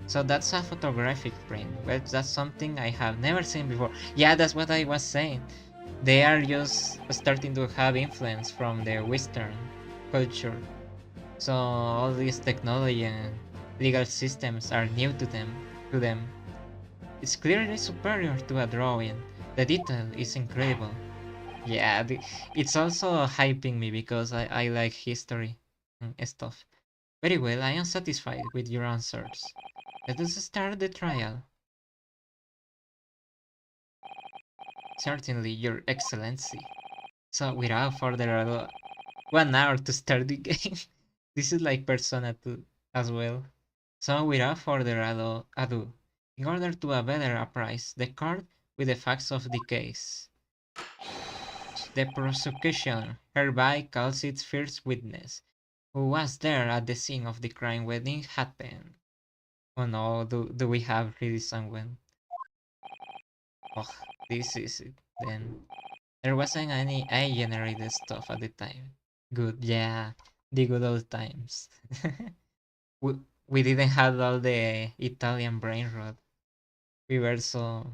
So that's a photographic print. Well, that's something I have never seen before. Yeah, that's what I was saying. They are just starting to have influence from the Western culture. So all this technology and legal systems are new to them. It's clearly superior to a drawing. The detail is incredible. Yeah, it's also hyping me because I like history and stuff. Very well, I am satisfied with your answers. Let us start the trial. Certainly, Your Excellency. So without further ado, 1 hour to start the game. This is like Persona 2 as well. So without further ado, in order to better apprise the court with the facts of the case, the prosecution hereby calls its first witness, who was there at the scene of the crime when it happened. Oh no, do we have really someone? Oh, this is it then. There wasn't any AI-generated stuff at the time. Good, yeah, the good old times. we, we didn't have all the Italian brain rot. We were so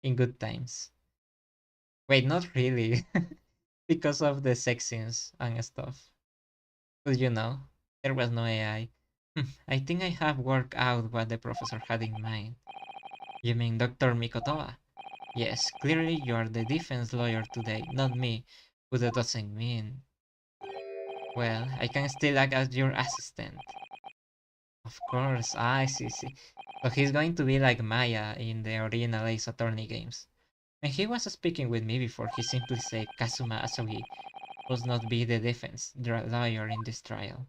in good times. Wait, not really. Because of the sex scenes and stuff. But there was no AI. I think I have worked out what the professor had in mind. You mean Dr. Mikotoa? Yes, clearly you are the defense lawyer today, not me, but that doesn't mean... Well, I can still act as your assistant. Of course, I see. So he's going to be like Maya in the original Ace Attorney games. When he was speaking with me before, he simply said Kazuma Asogi must not be the defense lawyer in this trial.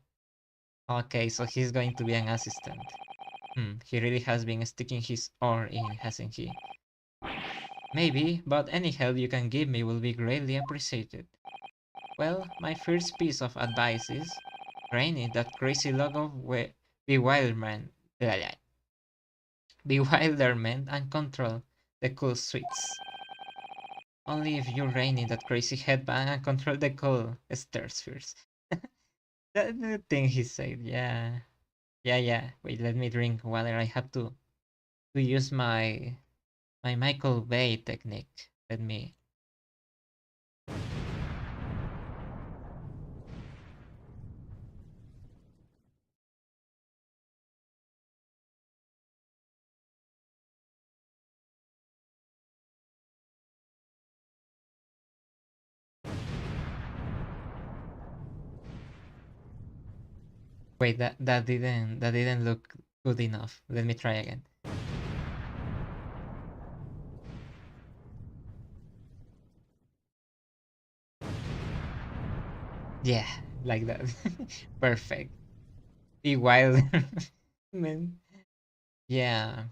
Okay, so he's going to be an assistant. He really has been sticking his oar in, hasn't he? Maybe, but any help you can give me will be greatly appreciated. Well, my first piece of advice is rein that crazy log of bewilderment, bewilderment and control the cool sweets. Only if you rein in that crazy headband and control the cool stairs first. That's the thing he said, yeah. Yeah. Wait, let me drink water. I have to use my Michael Bay technique. Let me... Wait, that didn't look good enough. Let me try again. Yeah, like that. Perfect. Be wilder. Man. Yeah.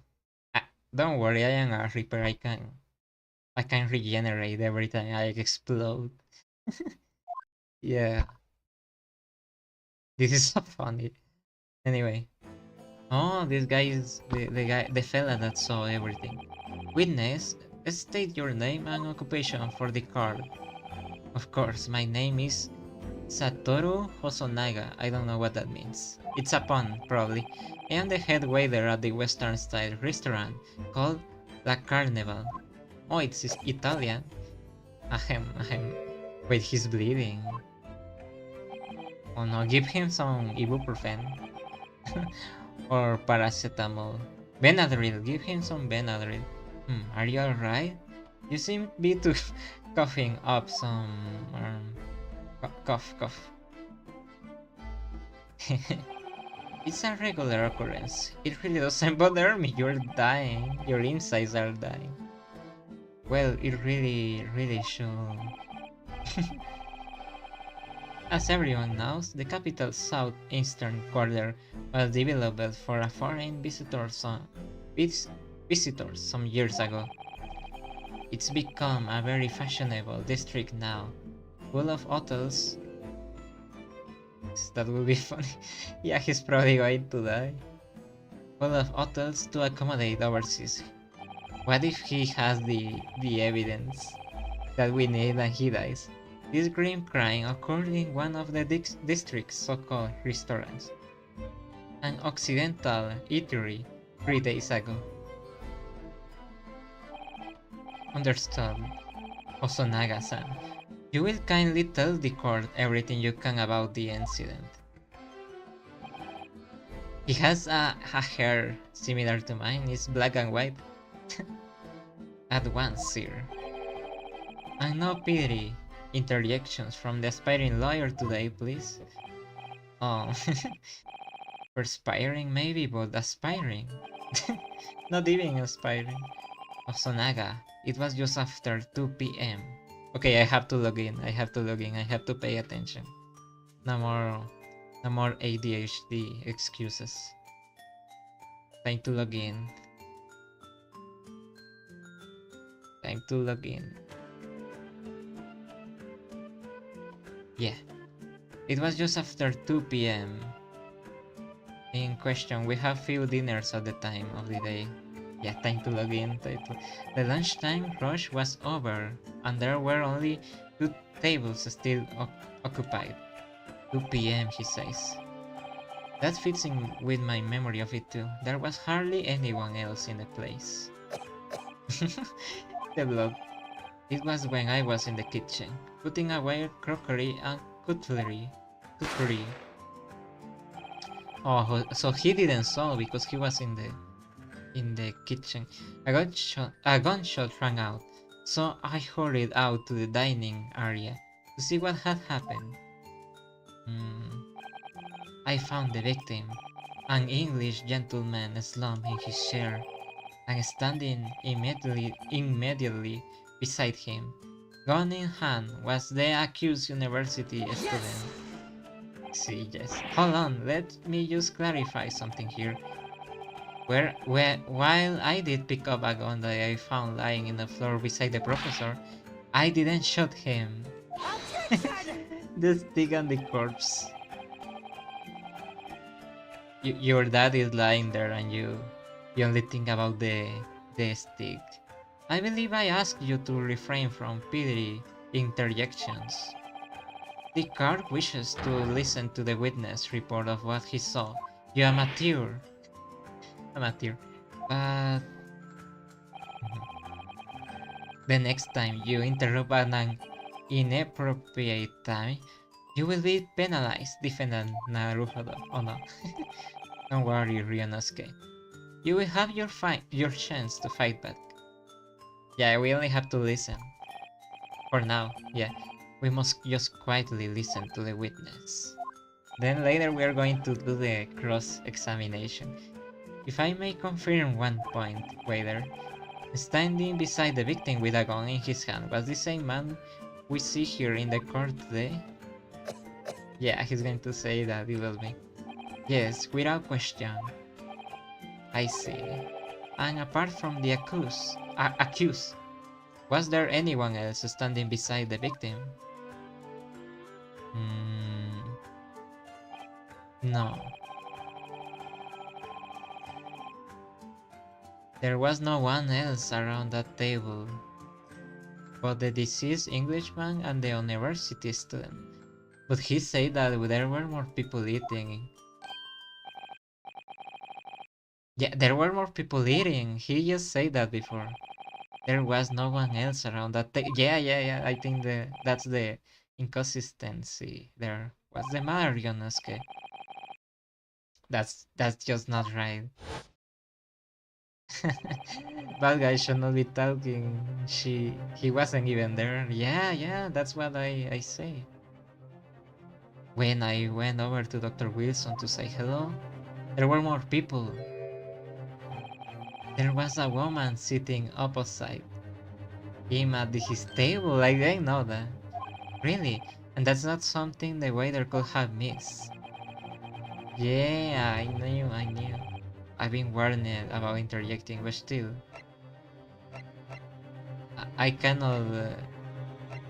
I, don't worry, I am a reaper. I can regenerate every time I explode. Yeah. This is so funny. Anyway. Oh, this guy is the fella that saw everything. Witness, state your name and occupation for the card. Of course, my name is Satoru Hosonaga. I don't know what that means. It's a pun, probably. I am the head waiter at the Western style restaurant called La Carnival. Oh, it's Italian. Ahem. Wait, he's bleeding. Oh no, give him some ibuprofen. Or paracetamol. Benadryl, give him some Benadryl. Are you alright? You seem to be coughing up some cough. It's a regular occurrence. It really doesn't bother me. You're dying. Your insides are dying. Well, it really should. As everyone knows, the capital's southeastern quarter was developed for a foreign visitors some years ago. It's become a very fashionable district now, full of hotels. That would be funny. Yeah, he's probably going to die. Full of hotels to accommodate overseas. What if he has the evidence that we need and he dies? This grim crime occurred in one of the district's so-called restaurants, an occidental eatery, 3 days ago. Understood, Hosonaga-san. You will kindly tell the court everything you can about the incident. He has a hair similar to mine. It's black and white. At once, sir. And no pity. Interjections from the aspiring lawyer today, please. Oh, perspiring maybe, but aspiring. Not even aspiring. Hosonaga, it was just after 2 p.m. Okay, I have to log in. I have to pay attention. No more ADHD excuses. Time to log in. Yeah, it was just after 2 p.m. In question, we have few dinners at the time of the day. Yeah, time to log in. The lunchtime rush was over, and there were only 2 tables still occupied. 2 p.m., he says. That fits in with my memory of it too. There was hardly anyone else in the place. The blood. It was when I was in the kitchen, putting away crockery and cutlery. Oh, so he didn't saw because he was in the kitchen. A gunshot rang out, so I hurried out to the dining area to see what had happened. I found the victim, an English gentleman slumped in his chair, and standing immediately beside him, gun in hand, was the accused university student. See, yes. Hold on, let me just clarify something here. While I did pick up a gun that I found lying in the floor beside the professor, I didn't shoot him. The stick on the corpse. Your dad is lying there and you only think about the stick. I believe I asked you to refrain from petty interjections. The court wishes to listen to the witness report of what he saw. You amateur. But the next time you interrupt at an inappropriate time, you will be penalized, defendant Naruhodo. Oh no. Don't worry, Ryunosuke. You will have your chance to fight back. Yeah, we only have to listen. For now, yeah. We must just quietly listen to the witness. Then later we are going to do the cross-examination. If I may confirm one point, waiter. Standing beside the victim with a gun in his hand was the same man we see here in the court today? Yeah, he's going to say that it was me. Yes, without question. I see. And apart from the accused, was there anyone else standing beside the victim? No. There was no one else around that table but the deceased Englishman and the university student. But he said that there were more people eating. Yeah, there were more people eating. He just said that before. There was no one else around that table. Yeah. I think that's the inconsistency there. What's the matter, Yonosuke? That's just not right. Bad guy should not be talking. He wasn't even there. Yeah, that's what I say. When I went over to Dr. Wilson to say hello, there were more people. There was a woman sitting opposite him at his table. I didn't know that. Really? And that's not something the waiter could have missed. Yeah, I knew. I've been warned about interjecting, but still. I cannot...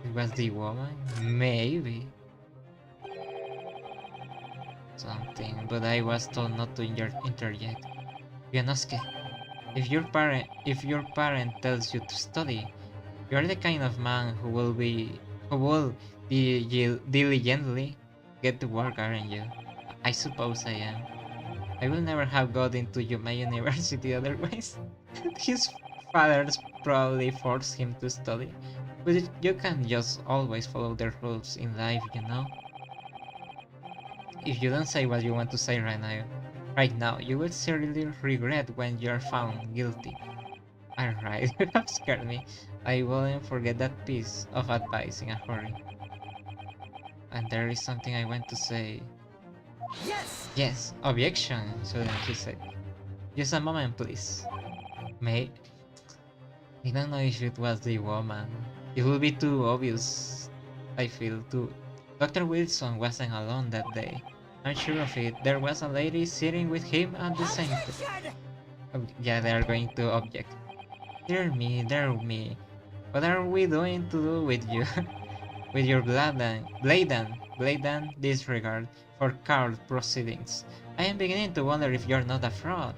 it was the woman? Maybe. Something, but I was told not to interject. Yonosuke, if your parent tells you to study, you're the kind of man who will diligently get to work, aren't you? I suppose I am. I will never have got into my university otherwise. His fathers probably forced him to study, but you can just always follow the rules in life, you know? If you don't say what you want to say right now, you will seriously regret when you are found guilty. Alright, you have scared me. I won't forget that piece of advice in a hurry. And there is something I want to say. Yes, objection, suddenly he said. Just a moment, please. May... I don't know if it was the woman. It would be too obvious, I feel, too. Dr. Wilson wasn't alone that day. I'm sure of it. There was a lady sitting with him at the same time. Oh, yeah, they are going to object. Dear me. What are we going to do with you? With your blatant disregard for court proceedings. I am beginning to wonder if you're not a fraud.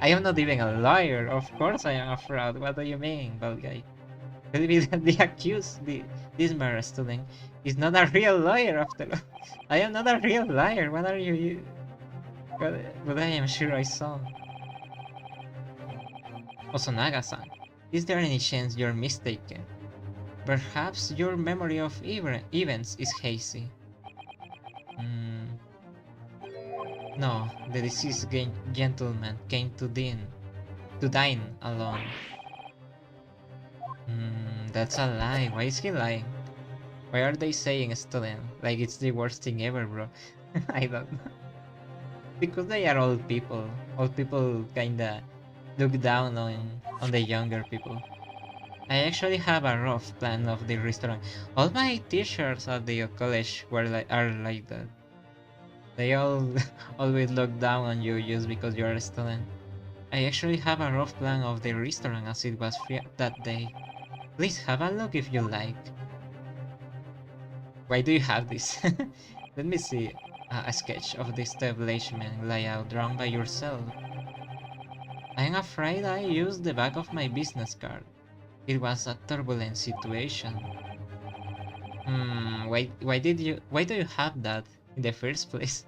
I am not even a lawyer. Of course I am a fraud. What do you mean, bad guy? Could it be that the accused, this murder student, is not a real lawyer after all? I am not a real liar. What are you? But I am sure I saw. Osonaga-san, is there any chance you're mistaken? Perhaps your memory of events is hazy. No, the deceased gentleman came to dine alone. That's a lie. Why is he lying? Why are they saying student? Like it's the worst thing ever, bro. I don't know. Because they are old people. Old people kinda look down on the younger people. I actually have a rough plan of the restaurant. All my teachers at the college are like that. They all always look down on you just because you're a student. I actually have a rough plan of the restaurant as it was free that day. Please have a look if you like. Why do you have this? Let me see a sketch of the establishment layout drawn by yourself. I'm afraid I used the back of my business card. It was a turbulent situation. Why do you have that in the first place?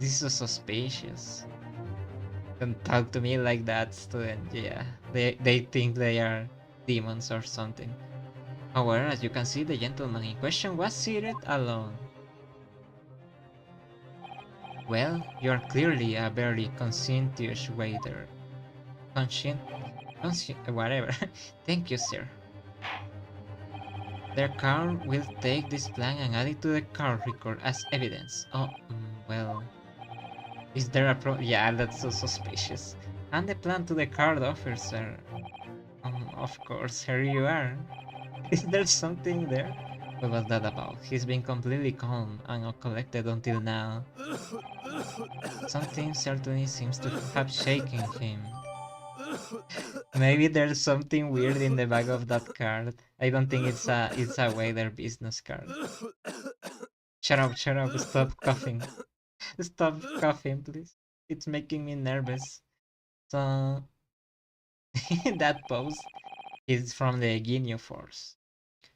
This is so suspicious. Don't talk to me like that, student. Yeah, they think they are demons or something. However, as you can see, the gentleman in question was seated alone. Well, you are clearly a very conscientious waiter. Whatever. Thank you, sir. Their car will take this plan and add it to the car record as evidence. Oh, well, is there a Yeah, that's so suspicious. And the plan to the card officer. Of course, here you are. Is there something there? What was that about? He's been completely calm and collected until now. Something certainly seems to have shaken him. Maybe there's something weird in the back of that card. I don't think it's a Wader business card. Shut up, stop coughing. Stop coughing, please. It's making me nervous. So that pose is from the Genio Force.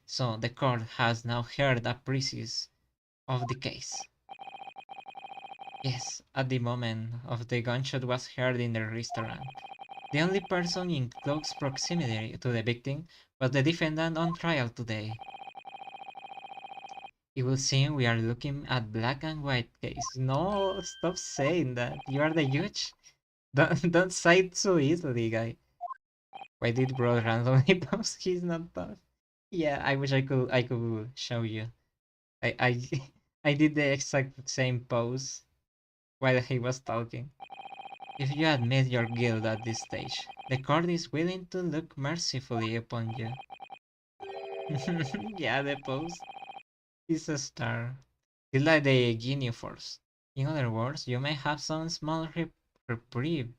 So the court has now heard a pieces of the case. Yes, at the moment of the gunshot was heard in the restaurant. The only person in close proximity to the victim was the defendant on trial today. It will seem we are looking at black and white case. No, stop saying that. You are the judge. Don't say it so easily, guy. Why did bro randomly post? He's not tough. Yeah, I wish I could show you. I I did the exact same pose while he was talking. If you admit your guilt at this stage, the court is willing to look mercifully upon you. Yeah, the pose is a star. It's like the Guinea Force. In other words, you may have some small reprieve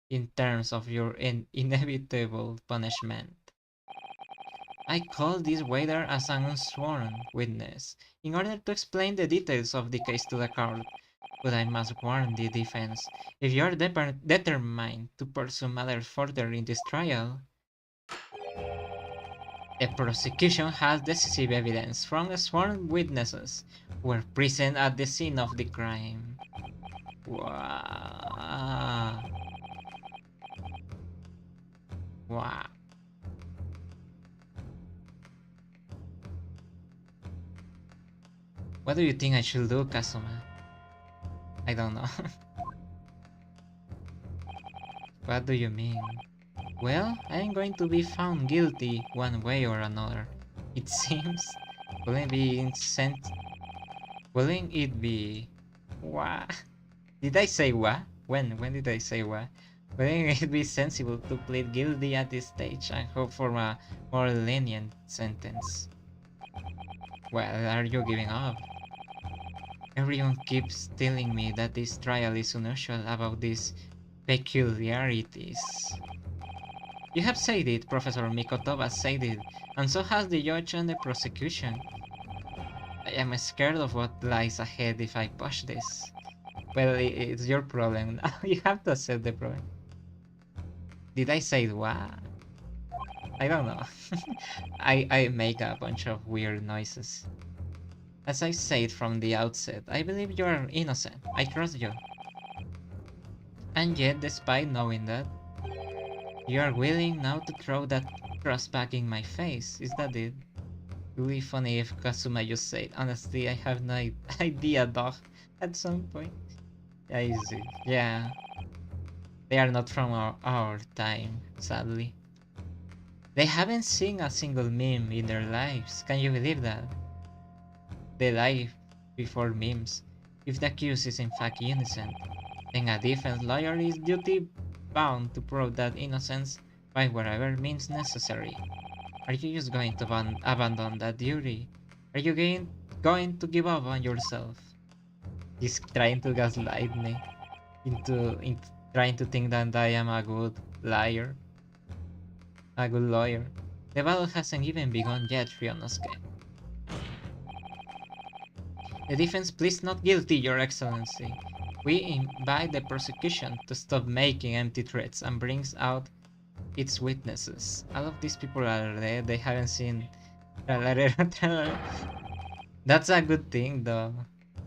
in terms of your inevitable punishment. I call this waiter as an unsworn witness in order to explain the details of the case to the court. But I must warn the defense, if you are determined to pursue matters further in this trial, the prosecution has decisive evidence from the sworn witnesses who were present at the scene of the crime. Wow. Wow. What do you think I should do, Kazuma? I don't know. What do you mean? Well, I'm going to be found guilty one way or another. It seems. Wouldn't be sent. Wouldn't it be? What? Did I say what? When did I say what? Wouldn't it be sensible to plead guilty at this stage and hope for a more lenient sentence? Well, are you giving up? Everyone keeps telling me that this trial is unusual about these peculiarities. You have said it, Professor Mikotoba said it, and so has the judge and the prosecution. I am scared of what lies ahead if I push this. Well, it's your problem now. You have to accept the problem. Did I say what? I don't know. I make a bunch of weird noises. As I said from the outset, I believe you are innocent. I trust you. And yet, despite knowing that, you are willing now to throw that trust back in my face. Is that it? It would be funny if Kazuma just said, honestly, I have no idea, dog, at some point. I see. Yeah. They are not from our time, sadly. They haven't seen a single meme in their lives. Can you believe that? The life before memes. If the accused is in fact innocent, then a defense lawyer is duty bound to prove that innocence by whatever means necessary. Are you just going to abandon that duty? Are you going to give up on yourself? He's trying to gaslight me into trying to think that I am a good liar. A good lawyer. The battle hasn't even begun yet, Ryonosuke. The defense pleads not guilty, Your Excellency. We invite the prosecution to stop making empty threats and brings out its witnesses. All of these people are dead, they haven't seen... That's a good thing, though.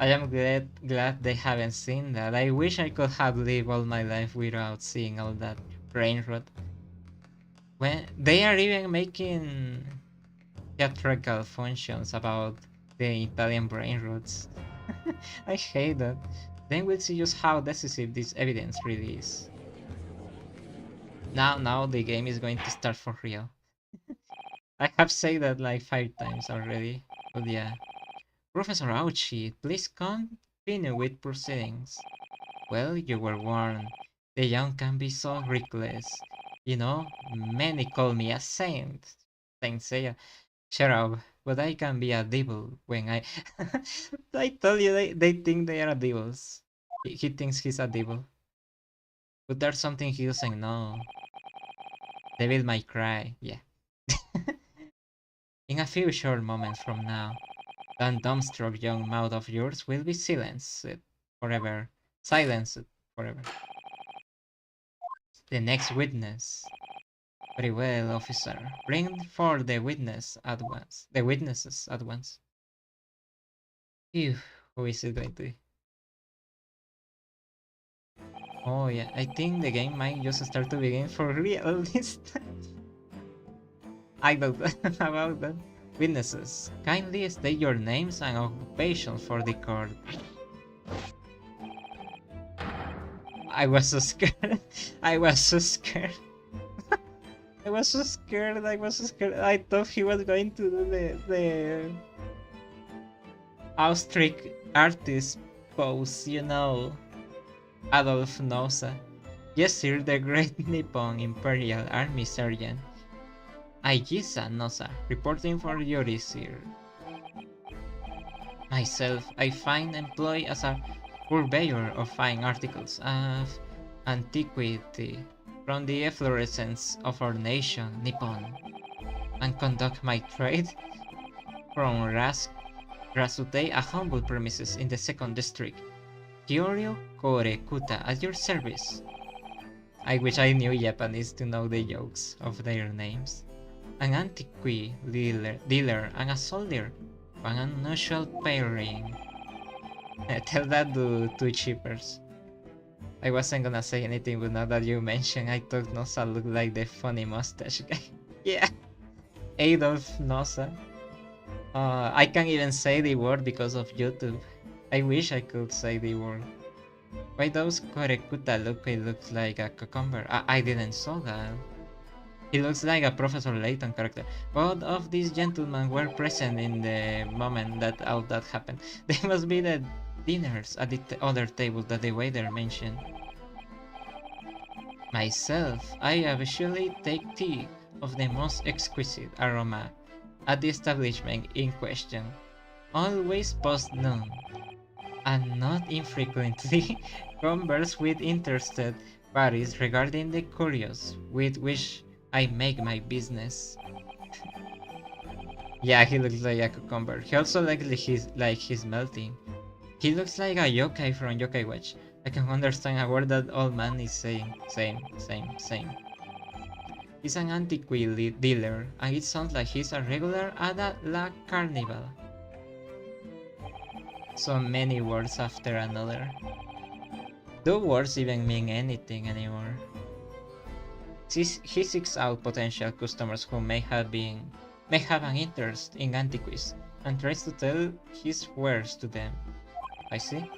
I am glad they haven't seen that. I wish I could have lived all my life without seeing all that brain rot. When they are even making theatrical functions about the Italian brain rots. I hate that. Then we'll see just how decisive this evidence really is. Now the game is going to start for real. I have said that like 5 times already. But yeah. Professor Ouchie, please continue with proceedings. Well, you were warned. The young can be so reckless. You know, many call me a saint. Saint Seiya. Shut up. But I can be a devil when I... I told you they think they are devils. He thinks he's a devil. But there's something he doesn't know. Devil might cry. Yeah. In a few short moments from now, that dumbstruck young mouth of yours will be silenced forever. Silenced forever. The next witness. Very well, officer. Bring forth the witness at once. The witnesses at once. Phew, who is it going to be? Oh yeah, I think the game might just start to begin for real this time. I don't know about that. Witnesses, kindly state your names and occupations for the court. I was so scared. I was so scared. I was so scared. I was so scared. I thought he was going to do the Austric artist pose, you know. Adolf Nosa. Yes, sir, the great Nippon Imperial Army Sergeant. Aigisa Nosa, reporting for duty, sir. Myself, I find employed as a purveyor of fine articles of antiquity from the efflorescence of our nation, Nippon, and conduct my trade from Rasute, a humble premises in the 2nd district. Kyoryo Korekuta at your service. I wish I knew Japanese to know the jokes of their names. An antiquity dealer and a soldier. An unusual pairing. Tell that to cheapers. I wasn't gonna say anything, but now that you mention, I thought Nosa looked like the funny mustache guy. Yeah, Adolf Nosa. I can't even say the word because of YouTube. I wish I could say the word. Why does Korekuta look like a cucumber? I didn't saw that. He looks like a Professor Layton character. Both of these gentlemen were present in the moment that all that happened. They must be the dinners at the other table that the waiter mentioned. Myself, I usually take tea of the most exquisite aroma at the establishment in question. Always post noon, and not infrequently converse with interested parties regarding the curious with which I make my business. Yeah, he looks like a cucumber. He also looks like he's melting. He looks like a yokai from Yokai Watch. I can understand a word that old man is saying. Same. He's an antiquity dealer, and it sounds like he's a regular at a La Carnival. So many words after another. Do words even mean anything anymore? He seeks out potential customers who may have an interest in antiquities and tries to tell his wares to them. I see.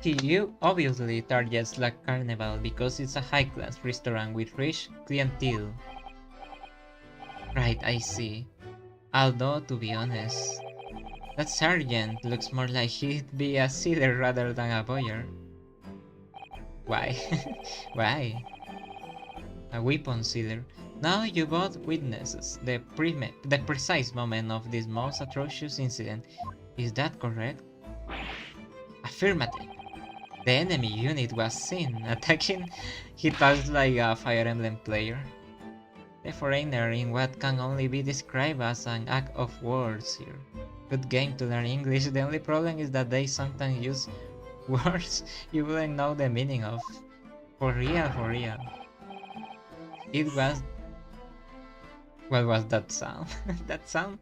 He obviously targets La Carnival because it's a high-class restaurant with rich clientele. Right, I see. Although, to be honest, that sergeant looks more like he'd be a sealer rather than a boyer. Why? Why? A weapon sealer. Now you both witnesses the precise moment of this most atrocious incident. Is that correct? Affirmative. The enemy unit was seen attacking. He talks like a Fire Emblem player. The foreigner in what can only be described as an act of words here. Good game to learn English. The only problem is that they sometimes use words you wouldn't know the meaning of. For real, for real. It was... What was that sound? That sound?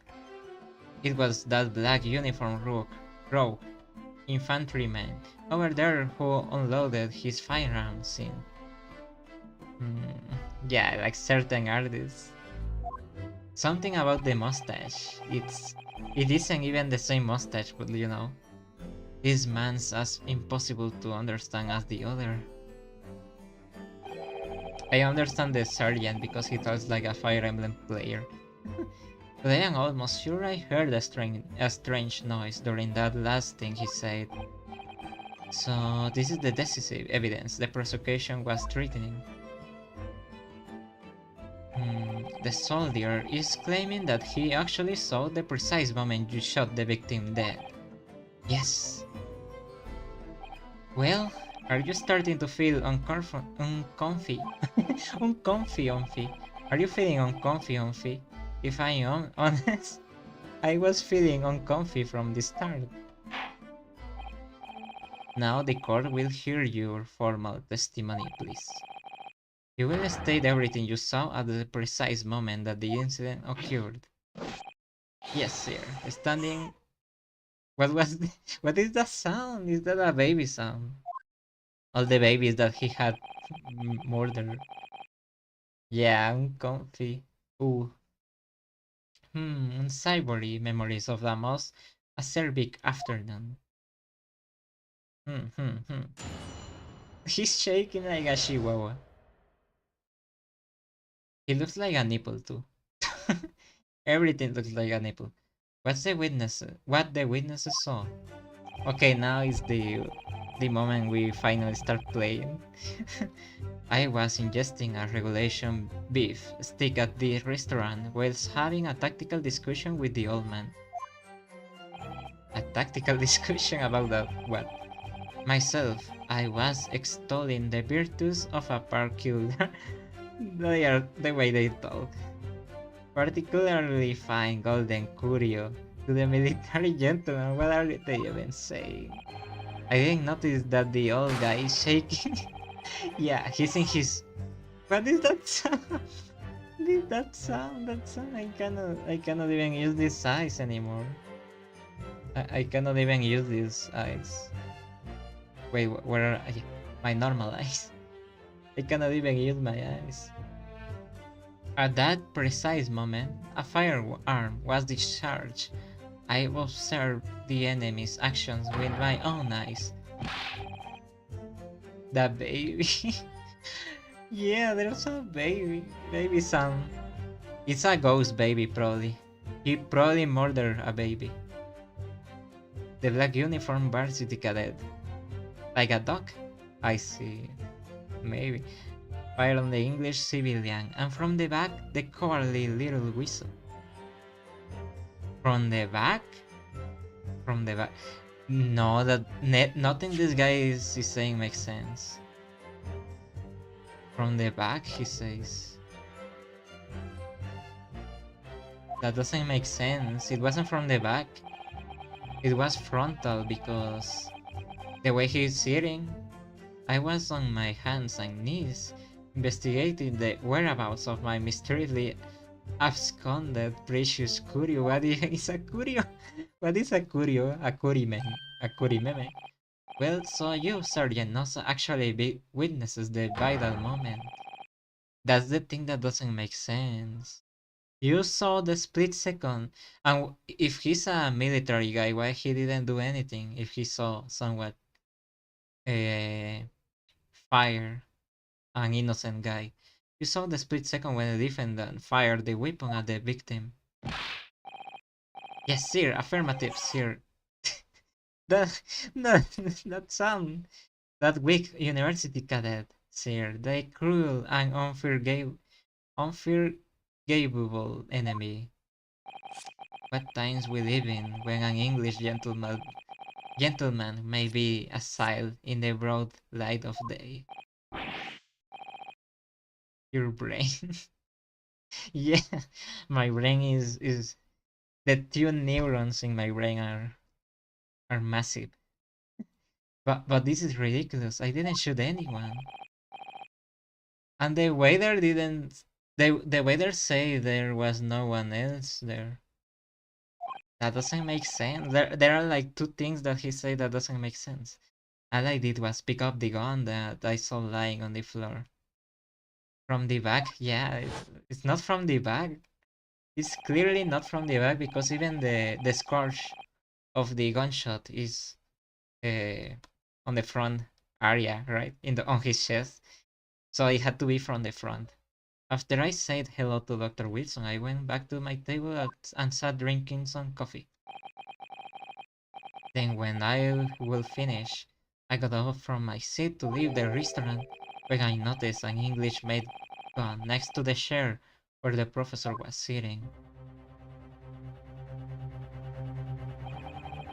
It was that black uniform rogue infantryman over there who unloaded his firearms in. Yeah, like certain artists. Something about the mustache. It isn't even the same mustache, but you know. This man's as impossible to understand as the other. I understand the sergeant because he talks like a Fire Emblem player. But I am almost sure I heard a strange noise during that last thing he said. So this is the decisive evidence the prosecution was threatening. The soldier is claiming that he actually saw the precise moment you shot the victim dead. Yes. Well, are you starting to feel uncomfy? uncomfy. Are you feeling uncomfy? If I am honest, I was feeling uncomfy from the start. Now the court will hear your formal testimony, please. You will state everything you saw at the precise moment that the incident occurred. Yes, sir. Standing. What was? What is that sound? Is that a baby sound? All the babies that he had murdered. Yeah, uncomfy. Ooh. Unsavory memories of the most acerbic afternoon. He's shaking like a chihuahua. He looks like a nipple too. Everything looks like a nipple. What the witnesses saw. Okay, now is the moment we finally start playing. I was ingesting a regulation beef stick at the restaurant whilst having a tactical discussion with the old man. A tactical discussion about what? Myself, I was extolling the virtues of a parkour. They are the way they talk. Particularly fine golden curio to the military gentleman. What are they even saying? I didn't notice that the old guy is shaking. Yeah, he's in his. What is that sound? That sound. I cannot even use this eyes anymore. I cannot even use these eyes. Wait, where are my normal eyes? I cannot even use my eyes. At that precise moment, a firearm was discharged. I observed the enemy's actions with my own eyes. That baby. Yeah, there's a baby. Baby son. It's a ghost baby, probably. He probably murdered a baby. The black uniform varsity cadet. Like a dog? I see. Maybe. Fire on the English civilian, and from the back, the cowardly little whistle. From the back? From the back. No, nothing this guy is saying makes sense. From the back, he says. That doesn't make sense. It wasn't from the back. It was frontal because the way he's sitting, I was on my hands and knees investigating the whereabouts of my mysteriously absconded precious curio. What is a curio? What is a curio? A curimeme. A curimeme. Well, so you, Sergeant Nosa, actually witnesses the vital moment. That's the thing that doesn't make sense. You saw the split second, and if he's a military guy, why he didn't do anything if he saw somewhat fire an innocent guy? You saw the split second when the defendant fired the weapon at the victim. Yes, sir. Affirmative, sir. that that weak university cadet, sir. The cruel and unforgivable enemy. What times we live in when an English gentleman may be assailed in the broad light of day. Your brain. Yeah, my brain is the two neurons in my brain are massive. But this is ridiculous. I didn't shoot anyone. And the waiter didn't the waiter say there was no one else there. That doesn't make sense. There are like two things that he said that doesn't make sense. All I did was pick up the gun that I saw lying on the floor. From the back? Yeah, it's not from the back. It's clearly not from the back because even the scorch of the gunshot is on the front area, right? On his chest. so I had to be from the front. After I said hello to Dr. Wilson, I went back to my table and sat drinking some coffee. Then when I will finish, I got up from my seat to leave the restaurant when I noticed an English maid gone next to the chair where the professor was sitting.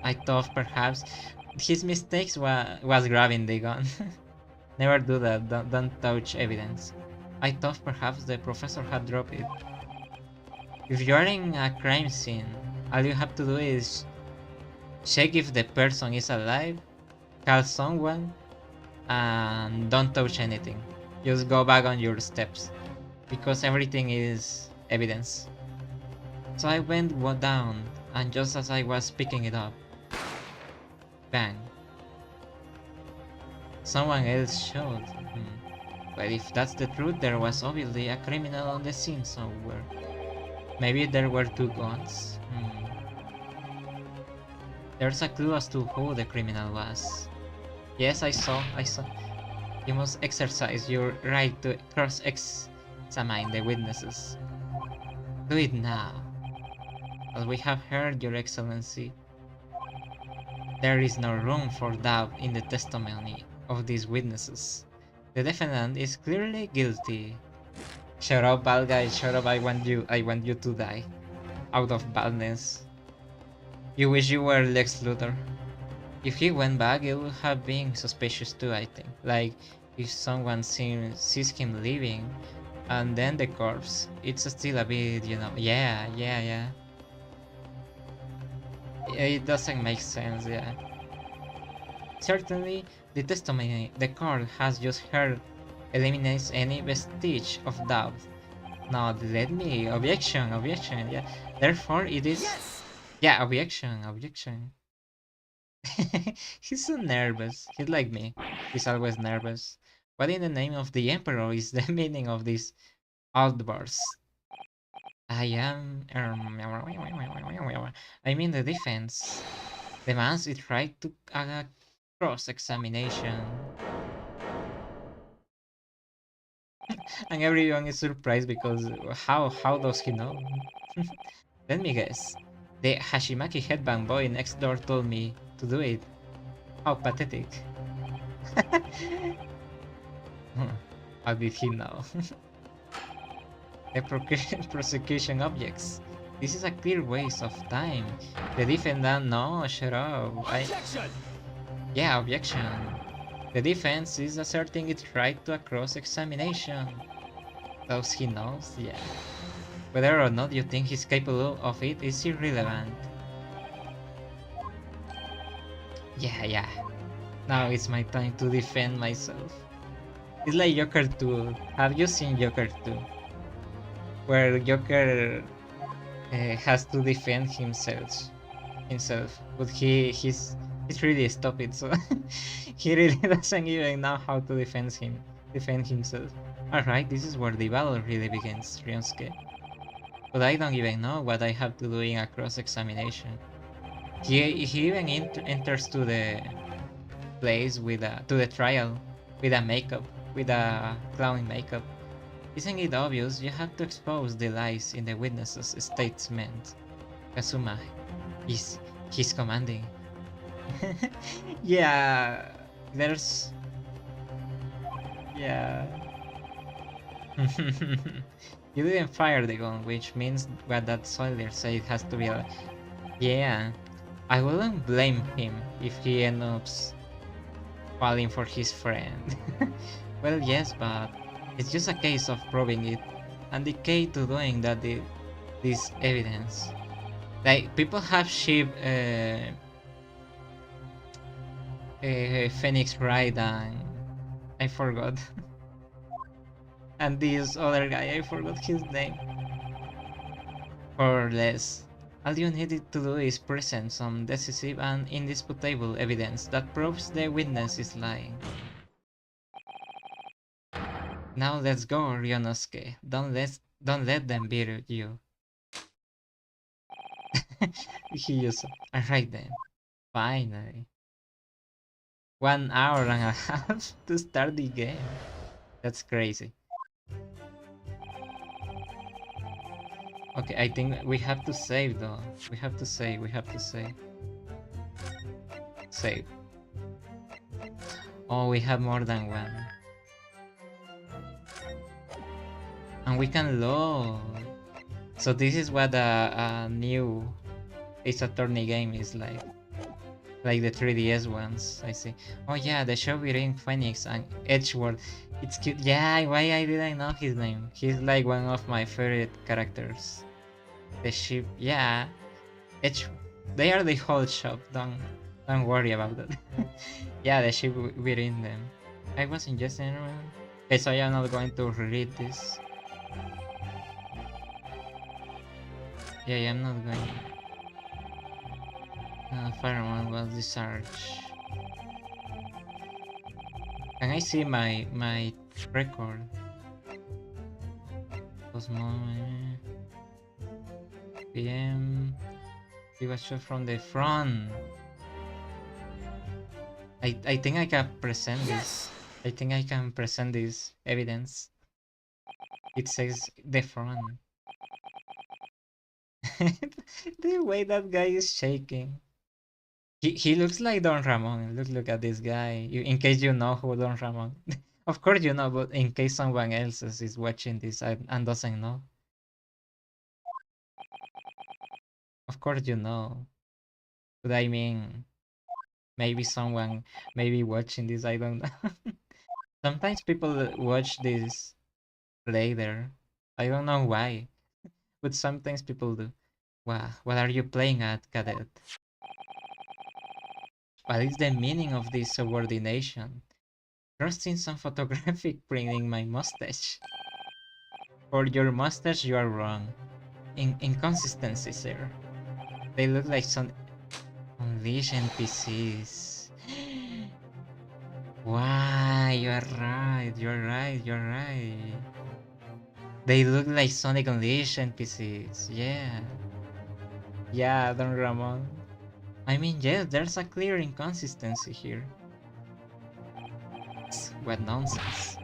I thought perhaps his mistake was grabbing the gun. Never do that, don't touch evidence. I thought perhaps the professor had dropped it. If you're in a crime scene, all you have to do is check if the person is alive, call someone, and don't touch anything. Just go back on your steps, because everything is evidence. So I went down, and just as I was picking it up, bang. Someone else shot. But if that's the truth, there was obviously a criminal on the scene somewhere. Maybe there were two guns. There's a clue as to who the criminal was. Yes, I saw. You must exercise your right to cross-examine the witnesses. Do it now. As we have heard, Your Excellency, there is no room for doubt in the testimony of these witnesses. The defendant is clearly guilty. Shut up, bad guy, shut up, I want you to die. Out of badness. You wish you were Lex Luthor. If he went back, it would have been suspicious too, I think. Like, if someone sees him leaving, and then the corpse, it's still a bit, you know, yeah. It doesn't make sense, yeah. Certainly, the testimony the court has just heard eliminates any vestige of doubt. Now, let me... Objection, yeah. Therefore, it is... Yes! Yeah, objection. He's so nervous. He's like me. He's always nervous. What in the name of the Emperor is the meaning of this outburst? I am... I mean the defense. Demands its right to a cross-examination. And everyone is surprised because how does he know? Let me guess. The Hashimaki headband boy next door told me to do it. How pathetic. How did he know? The prosecution objects. This is a clear waste of time. The defendant... No, shut up. Objection! Yeah, objection. The defense is asserting its right to a cross-examination. Does he knows? Yeah. Whether or not you think he's capable of it is irrelevant. Yeah. Now it's my time to defend myself. It's like Joker 2. Have you seen Joker 2? Where Joker has to defend himself. But he's really stupid, so he really doesn't even know how to defend himself. Alright, this is where the battle really begins, Ryunosuke. But I don't even know what I have to do in a cross-examination. He even enters to the place to the trial with a clown makeup. Isn't it obvious? You have to expose the lies in the witnesses' statement. Kazuma, he's commanding. Yeah, there's... Yeah. You didn't fire the gun, which means what that soldier said it has to be a... Yeah, I wouldn't blame him if he ends up falling for his friend. Well, yes, but it's just a case of proving it, and the key to doing that is this evidence. Like, people have shipped Phoenix Wright and I forgot. And this other guy, I forgot his name. Or less. All you needed to do is present some decisive and indisputable evidence that proves the witness is lying. Now let's go, Ryunosuke. Don't let them beat you. He just... Alright then. Finally. 1 hour and a half to start the game. That's crazy. Okay, I think we have to save though. We have to save. Save. Oh, we have more than one. And we can load. So this is what a new Ace Attorney game is like. Like the 3DS ones, I see. Oh yeah, the show between Phoenix and Edgeworth. It's cute. Yeah, why I didn't know his name? He's like one of my favorite characters. The ship, yeah. They are the whole shop. Don't worry about that. Yeah, the ship within them. I was ingesting. Okay, so I'm not going to read this. Yeah, I'm not going. Fireman was discharged. Can I see my record? PM. He was shot from the front. I think I can present this. I think I can present this evidence. It says the front. The way that guy is shaking. He looks like Don Ramon. Look at this guy. In case you know who Don Ramon. Of course you know, but in case someone else is watching this and doesn't know. Of course you know. But I mean, maybe someone may be watching this, I don't know. Sometimes people watch this later. I don't know why. But sometimes people do. Wow, what are you playing at, Cadet? What is the meaning of this subordination? Trusting some photographic print in my mustache. For your mustache, you are wrong. Inconsistency, sir. They look like some unleashed NPCs. Why? You're right. They look like Sonic Unleashed NPCs. Yeah, Don Ramon. I mean, yes, there's a clear inconsistency here. What nonsense.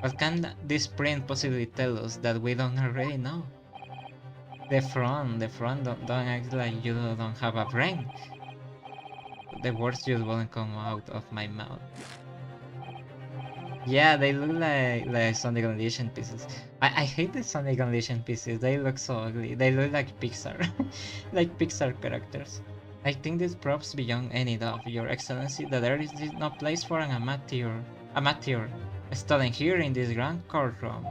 What can this print possibly tell us that we don't already know? The front don't act like you don't have a brain. The words just won't come out of my mouth. Yeah, they look like Sonic Unleashed pieces. I hate the Sonic Unleashed pieces. They look so ugly. They look like Pixar, like Pixar characters. I think this proves beyond any doubt, Your Excellency, that there is no place for an amateur studying here in this grand courtroom.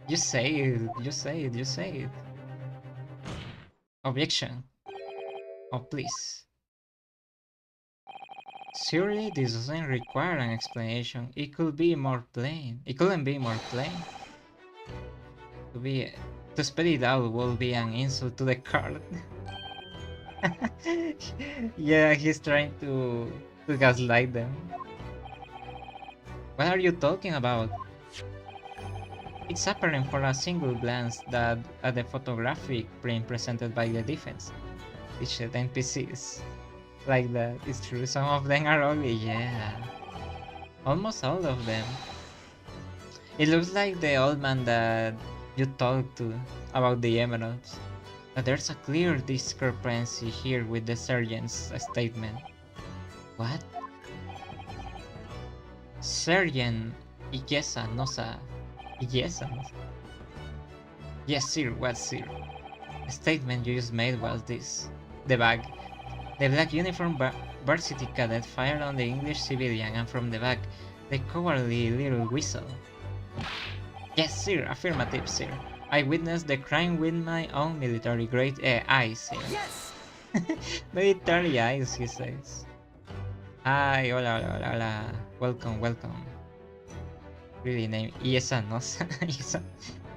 You say it. Objection. Oh, please. Surely this doesn't require an explanation. It couldn't be more plain. To spell it out will be an insult to the card. Yeah, he's trying to gaslight them. What are you talking about? It's apparent for a single glance that at the photographic print presented by the defense, it's the NPCs. Like that, it's true. Some of them are ugly, yeah. Almost all of them. It looks like the old man that you talked to about the emeralds. But there's a clear discrepancy here with the sergeant's statement. What? Sergeant Igesa Nosa. Igesa Nosa? Yes, sir, what, sir? The statement you just made was this. The bag. The black uniform varsity cadet fired on the English civilian, and from the back, the cowardly little whistle. Yes, sir, affirmative, sir. I witnessed the crime with my own military-grade eyes, sir. Yes! Military eyes, he says. Hi, hola. Welcome. Really name Iesa Nosa.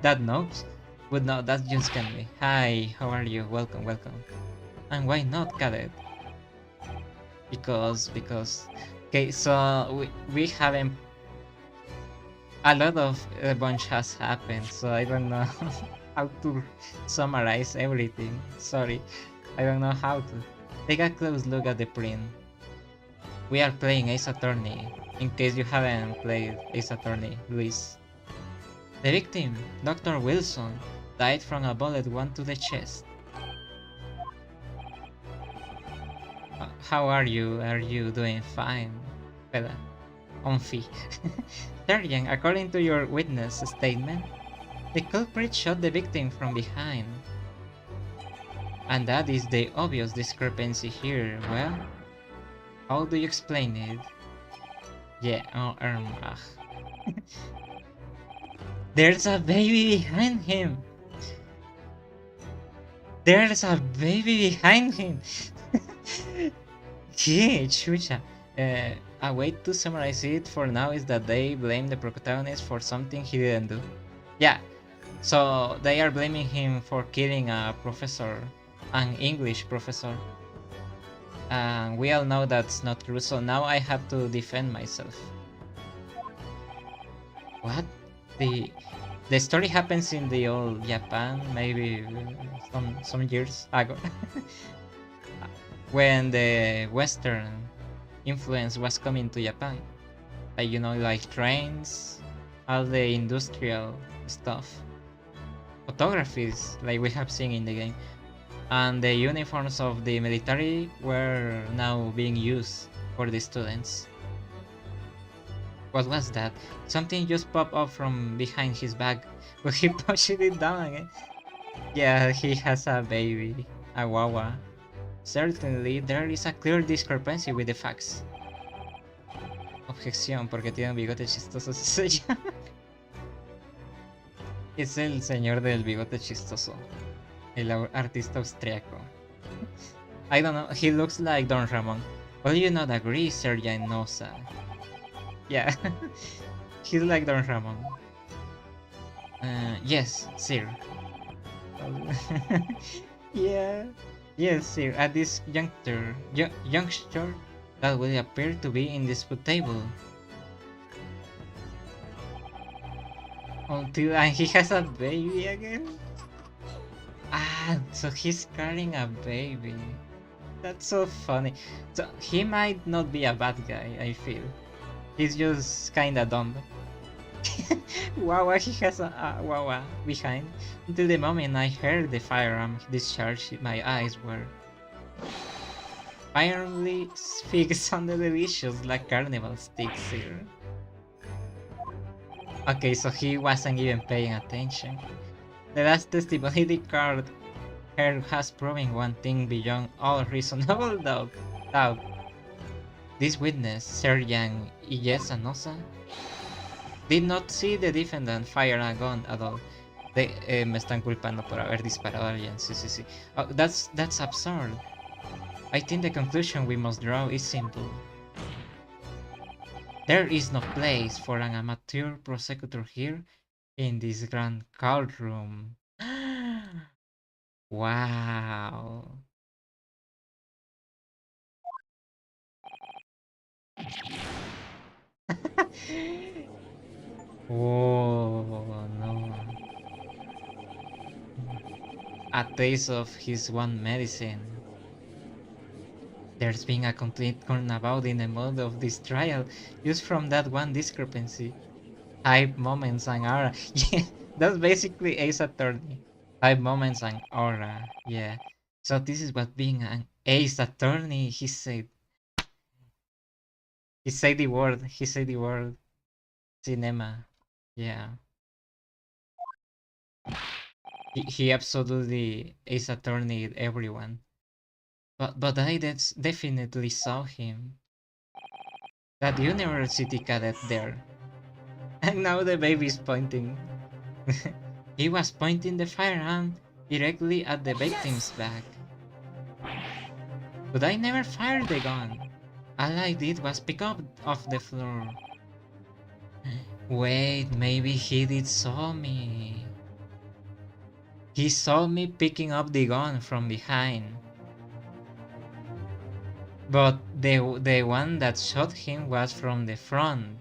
That knows? But no, that's just can be. Hi, how are you? Welcome. And why not, cadet? Because okay, so we haven't, a lot of a bunch has happened, so I don't know how to summarize everything. Sorry, I don't know how to. Take a close look at the print. We are playing Ace Attorney. in case you haven't played Ace Attorney, Luis. The victim, Dr. Wilson, died from a bullet wound to the chest. How are you? Are you doing fine, fella? Onfi. Sergeant, according to your witness statement, the culprit shot the victim from behind. And that is the obvious discrepancy here. Well, how do you explain it? Yeah, There's a baby behind him! There's a baby behind him! Yeah, chucha. A way to summarize it for now is that they blame the protagonist for something he didn't do. Yeah, so they are blaming him for killing a professor, an English professor. And we all know that's not true, so now I have to defend myself. What? The story happens in the old Japan, maybe some years ago, when the Western influence was coming to Japan. Like, you know, like trains, all the industrial stuff, photographies like we have seen in the game, and the uniforms of the military were now being used for the students. What was that? Something just popped up from behind his back, but he pushed it down again. Yeah, he has a baby, a wawa. Certainly, there is a clear discrepancy with the facts. Objeción, porque tiene un bigote chistoso, se llama. Es el señor del bigote chistoso, el artista austriaco. I don't know, he looks like Don Ramon. Will you not agree, Sergeant Nosa? Yeah, he's like Don Ramon. Yes, sir. Yeah. Yes, sir. At this youngster, that will appear to be indisputable. Until and he has a baby again. Ah, so he's carrying a baby. That's so funny. So he might not be a bad guy. I feel he's just kinda dumb. Wow, he has a wawa behind. Until the moment I heard the firearm discharge, my eyes were firmly fixed on the delicious like carnival sticks here. Okay, so he wasn't even paying attention. The last testimony card here has proven one thing beyond all reasonable doubt. This witness, Sergeant Iyesanosa, did not see the defendant fire a gun at all. Me están culpando por haber disparado a alguien. Sí. Oh, that's absurd. I think the conclusion we must draw is simple. There is no place for an amateur prosecutor here in this grand courtroom. Wow. Oh no. A taste of his one medicine. There's been a complete turnabout in the mode of this trial, just from that one discrepancy. Hype moments and aura. Yeah, that's basically Ace Attorney. Hype moments and aura. Yeah. So this is what being an Ace Attorney, he said. He said the word. Cinema. Yeah. He absolutely Ace Attorney everyone. But I definitely saw him. That university cadet there. And now the baby's pointing. He was pointing the firearm directly at the victim's back. But I never fired the gun. All I did was pick up off the floor. Wait, maybe he did saw me. He saw me picking up the gun from behind. But the one that shot him was from the front.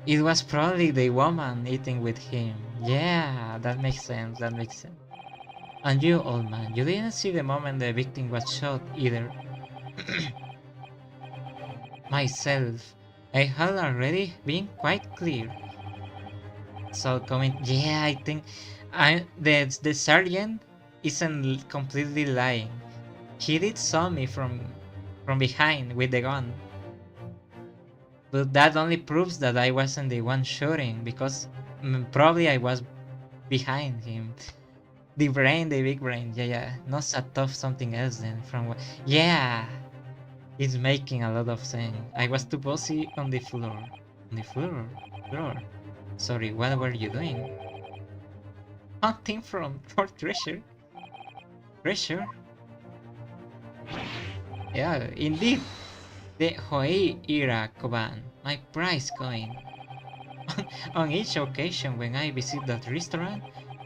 It was probably the woman eating with him. Yeah, that makes sense. And you, old man, you didn't see the moment the victim was shot either. Myself, I had already been quite clear. So comment, yeah, I think the sergeant isn't completely lying. He did saw me from behind with the gun. But that only proves that I wasn't the one shooting, because probably I was behind him. The brain, the big brain, yeah. Not set off something else then from what, yeah. It's making a lot of sense. I was too busy on the floor. On the floor. Sorry, what were you doing? Hunting for treasure. Treasure? Yeah, indeed. The Hoei era Koban, my prize coin. On each occasion when I visit that restaurant,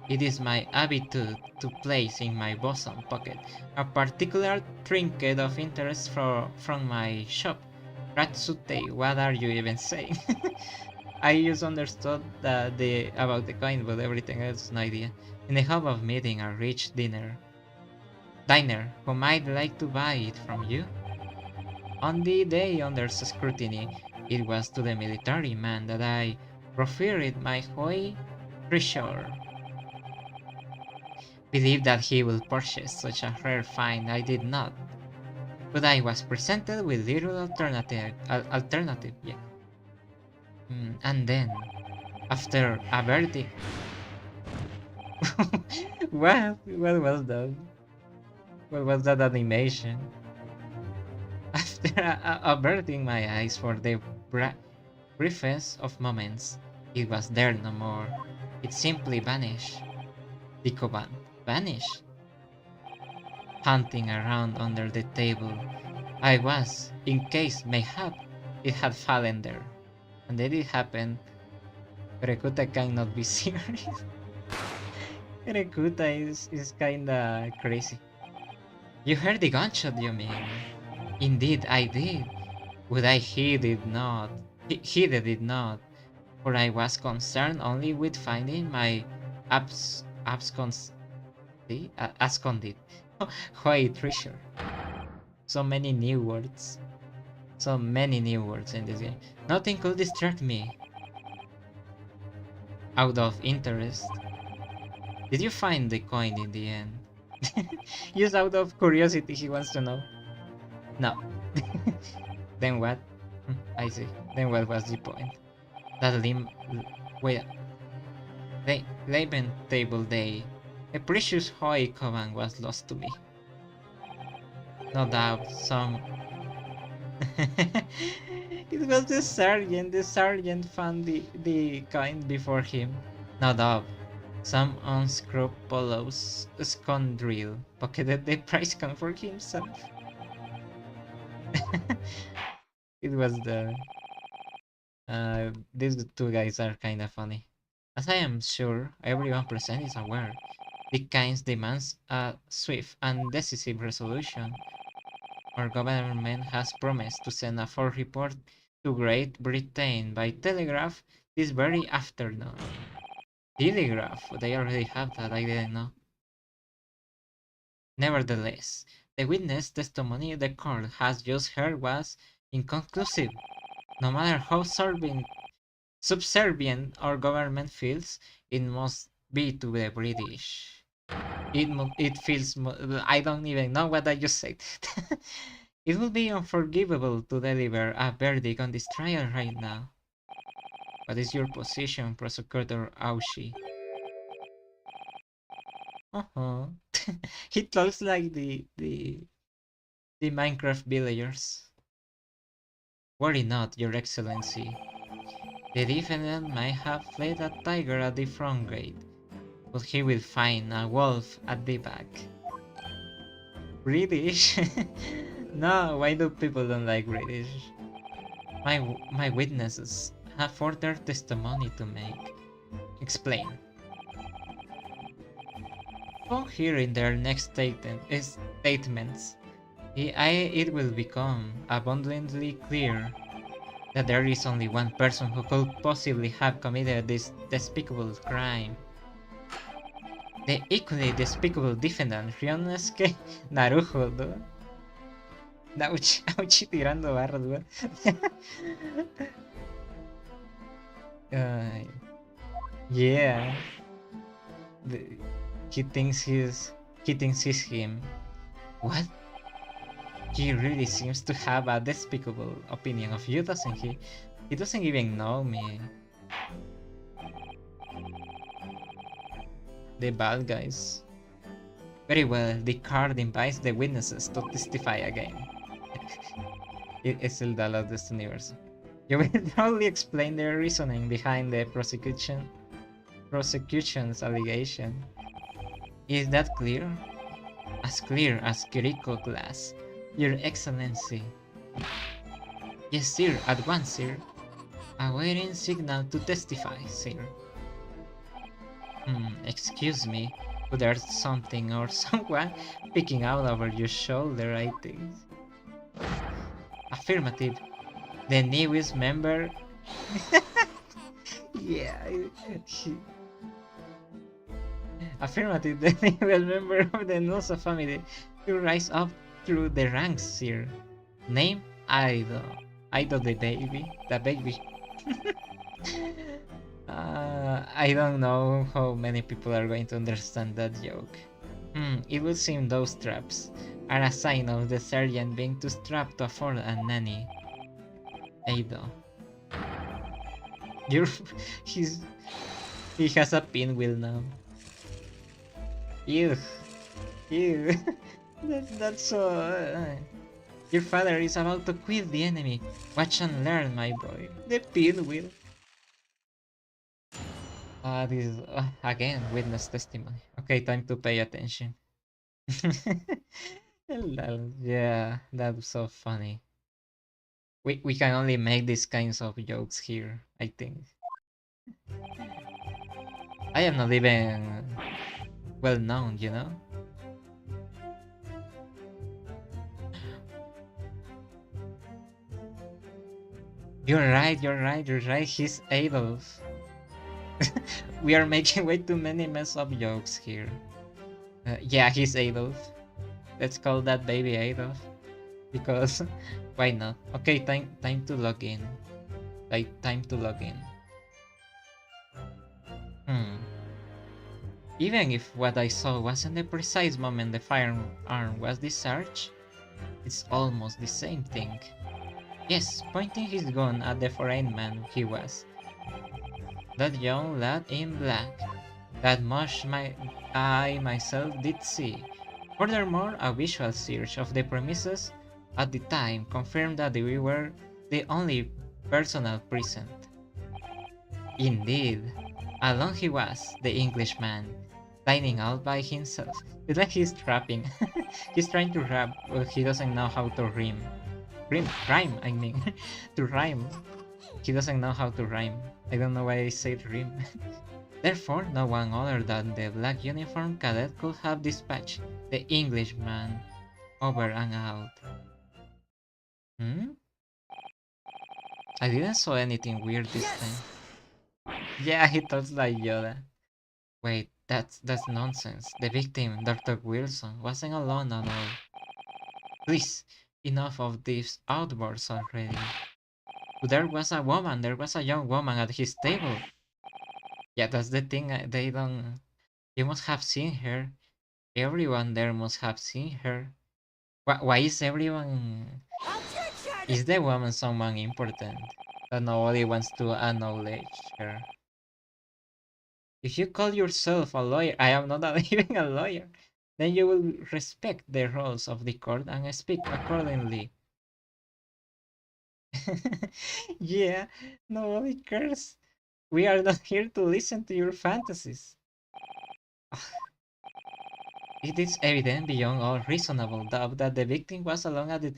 it is my habitude to place in my bosom pocket a particular trinket of interest from my shop. Ratsute, what are you even saying? I just understood about the coin, but everything else, no idea. In the hope of meeting a rich diner who might like to buy it from you. On the day under scrutiny, it was to the military man that I proffered my hoi treasure. Believe that he will purchase such a rare find. I did not, but I was presented with little alternative, yeah. And then, after a verdict, what was that? What was that animation? After averting my eyes for the briefest of moments, it was there no more. It simply vanished. The command vanished. Hunting around under the table, I was, in case mayhap it had fallen there. And then it happened. Rekuta cannot be serious. Rekuta is kinda crazy. You heard the gunshot, you mean? Indeed, I did. But I heeded it not, for I was concerned only with finding my absconded white treasure. So many new words. So many new words in this game. Nothing could distract me. Out of interest. Did you find the coin in the end? Just out of curiosity, he wants to know. No. Then what? I see. Then what was the point? That wait. The Laban table day. A precious Hoi command was lost to me. No doubt some it was the sergeant. The sergeant found the coin before him. No doubt. Some unscrupulous scoundrel pocketed the prize coin for himself. It was the these two guys are kinda funny. As I am sure everyone present is aware, the case demands a swift and decisive resolution. Our government has promised to send a full report to Great Britain by telegraph this very afternoon. Telegraph? They already have that, I didn't know. Nevertheless, the witness testimony the court has just heard was inconclusive. No matter how subservient our government feels, it must be to the British. It feels, I don't even know what I just said. It would be unforgivable to deliver a verdict on this trial right now. What is your position, Prosecutor Aushi? He talks like the Minecraft villagers. Worry not, Your Excellency. The defendant might have fled a tiger at the front gate, but he will find a wolf at the back. British? No, why do people don't like British? My witnesses have further testimony to make. Explain. Upon hearing their next statements, it will become abundantly clear that there is only one person who could possibly have committed this despicable crime. The equally despicable defendant, Ryonosuke Naruhodo. Ouch, ouch, tirando barras, güey. Uh, yeah. The, he thinks he's him. What? He really seems to have a despicable opinion of you, doesn't he? He doesn't even know me. The bad guys. Very well, the card invites the witnesses to testify again. Es el Dallas de este universo. You will probably explain the reasoning behind the prosecution's allegation. Is that clear? As clear as Kiriko glass, Your Excellency. Yes, sir, at once, sir. Awaiting signal to testify, sir. Excuse me, but there's something or someone peeking out over your shoulder, I think. Affirmative. The newest member. Yeah. Affirmative. The newest member of the Nusa family to rise up through the ranks, sir. Name Aido. Aido the baby. The baby. I don't know how many people are going to understand that joke. It would seem those traps are a sign of the sergeant being too strapped to afford a nanny. Aido. You're he has a pinwheel now. Ew. Ew. That's so Your father is about to quit the enemy. Watch and learn, my boy. The pinwheel. This is, again, witness testimony. Okay, time to pay attention. Yeah, that's so funny. We can only make these kinds of jokes here, I think. I am not even well known, you know? You're right, he's Adolf. We are making way too many mess up jokes here. Yeah, he's Adolf. Let's call that baby Adolf. Because why not? Okay, time to log in. Time to log in. Even if what I saw wasn't the precise moment the firearm was discharged, it's almost the same thing. Yes, pointing his gun at the foreign man he was. That young lad in black. That much I myself did see. Furthermore, a visual search of the premises at the time confirmed that we were the only personnel present. Indeed, alone he was, the Englishman, dining out by himself. It's like he's trapping. He's trying to rap, but he doesn't know how to rhyme. Rhyme, I mean. To rhyme. He doesn't know how to rhyme. I don't know why I said rhyme. Therefore, no one other than the black uniformed cadet could have dispatched the Englishman over and out. I didn't saw anything weird this time. Yeah, he talks like Yoda. Wait, that's nonsense. The victim, Dr. Wilson, wasn't alone at all. Please, enough of these outbursts already. There was a woman, there was a young woman at his table. Yeah, that's the thing, they don't... You must have seen her. Everyone there must have seen her. Why is everyone... Is the woman someone important that nobody wants to acknowledge her? If you call yourself a lawyer, I am not even a lawyer, then you will respect the rules of the court and speak accordingly. Yeah, nobody cares. We are not here to listen to your fantasies. It is evident beyond all reasonable doubt that the victim was alone at it.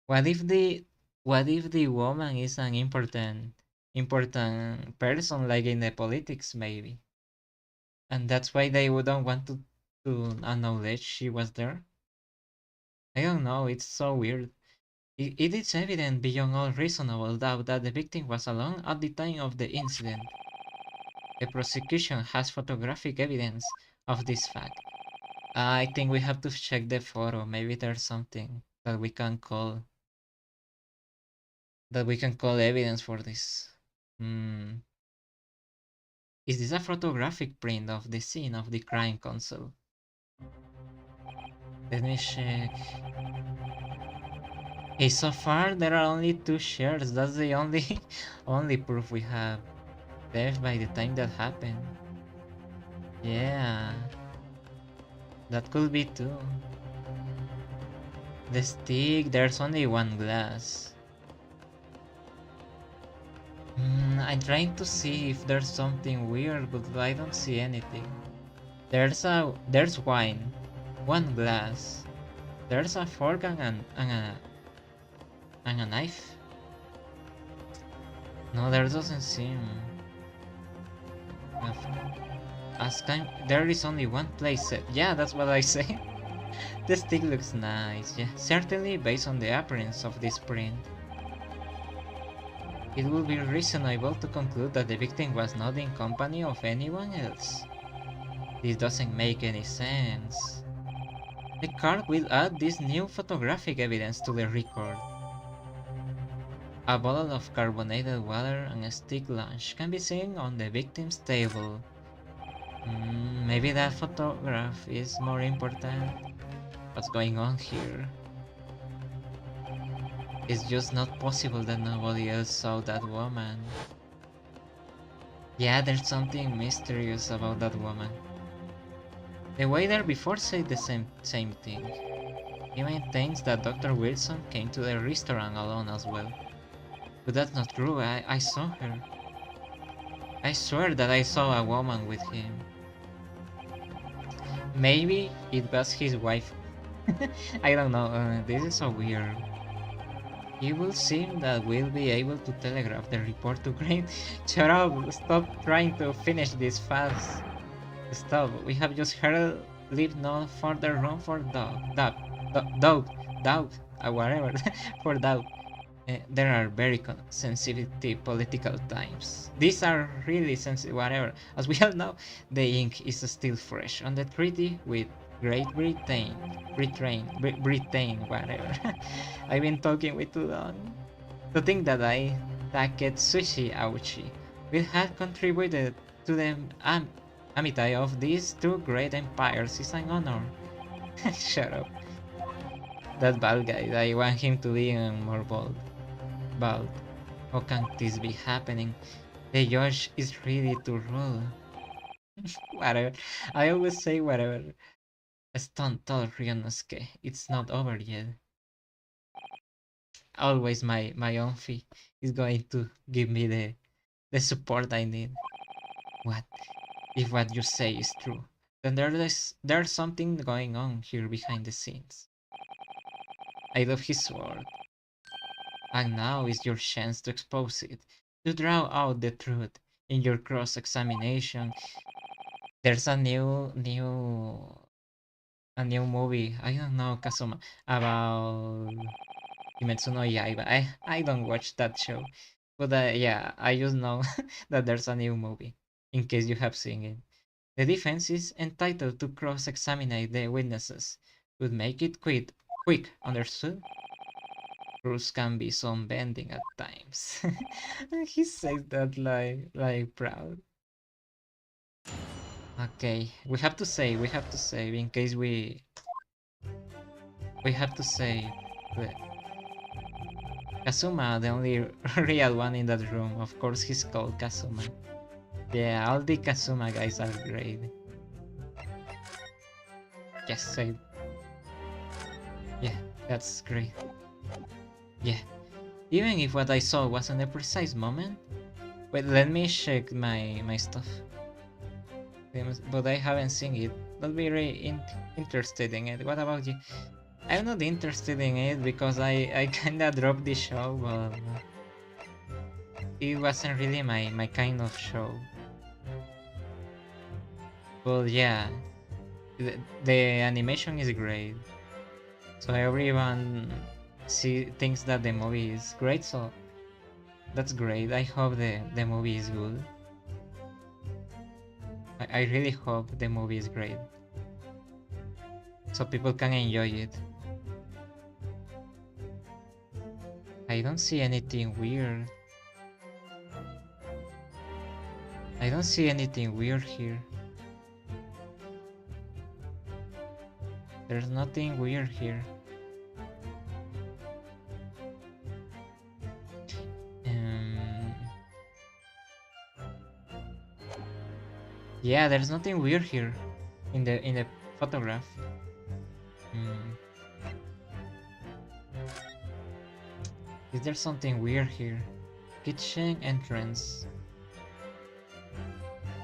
What if the woman is an important person, like in the politics maybe, and that's why they wouldn't want to acknowledge she was there? I don't know. It's so weird. It is evident beyond all reasonable doubt that the victim was alone at the time of the incident. The prosecution has photographic evidence of this fact. I think we have to check the photo. Maybe there's something that we can call evidence for this. Is this a photographic print of the scene of the crime console? Let me check. Okay, so far there are only 2 shares. That's the only only proof we have left by the time that happened. Yeah, that could be too. The stick, there's only 1 glass. I'm trying to see if there's something weird, but I don't see anything. There's wine, 1 glass. There's a fork and a knife. No, there doesn't seem. There is only 1 place set. Yeah, that's what I say. The stick looks nice. Yeah, certainly based on the appearance of this print. It would be reasonable to conclude that the victim was not in company of anyone else. This doesn't make any sense. The card will add this new photographic evidence to the record. A bottle of carbonated water and a stick lunch can be seen on the victim's table. Maybe that photograph is more important. What's going on here? It's just not possible that nobody else saw that woman. Yeah, there's something mysterious about that woman. The waiter before said the same thing. He maintains that Dr. Wilson came to the restaurant alone as well. But that's not true, I saw her. I swear that I saw a woman with him. Maybe it was his wife. I don't know, this is so weird. It will seem that we'll be able to telegraph the report to Green. Shut up, stop trying to finish this fast. Stop, we have just heard leave no further room for doubt, whatever, for doubt. There are very sensitive political times. These are really sensitive, whatever. As we all know, the ink is still fresh on the treaty with Great Britain, whatever. I've been talking way too long. To think that I Taketsuchi Auchi will have contributed to the amity of these 2 great empires is an honor. Shut up. That bald guy, I want him to be more bald. How can this be happening? The judge is ready to rule. Whatever. I always say whatever. Stone told Ryunosuke, it's not over yet. Always my own fee is going to give me the support I need. What? If what you say is true, then there's something going on here behind the scenes. I love his sword. And now is your chance to expose it, to draw out the truth in your cross-examination. There's a new movie, I don't know, Kazuma, about Kimetsu no Yaiba. I don't watch that show, but yeah, I just know that there's a new movie, in case you have seen it. The defense is entitled to cross-examine the witnesses, but make it quick, understood? Rules can be so bending at times. He says that like proud. Okay, we have to save in case we have to save the Kazuma, the only real one in that room. Of course he's called Kazuma. Yeah, all the Kazuma guys are great. Yes, save. Yeah, that's great. Yeah, even if what I saw wasn't a precise moment. Wait, let me check my stuff. But I haven't seen it. Not very interested in it. What about you? I'm not interested in it because I kinda dropped the show, but it wasn't really my kind of show. But yeah, the animation is great. So everyone thinks that the movie is great, so that's great. I hope the movie is good. I really hope the movie is great, so people can enjoy it. I don't see anything weird. I don't see anything weird here. There's nothing weird here. Yeah, there's nothing weird here in the photograph. Is there something weird here? Kitchen entrance.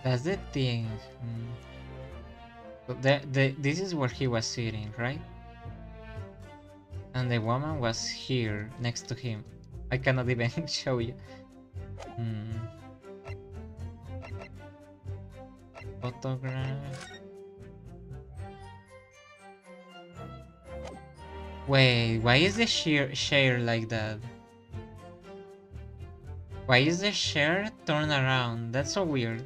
That's the thing. So this is where he was sitting, right? And the woman was here next to him. I cannot even show you. Photograph. Wait, why is the chair like that? Why is the chair turned around? That's so weird.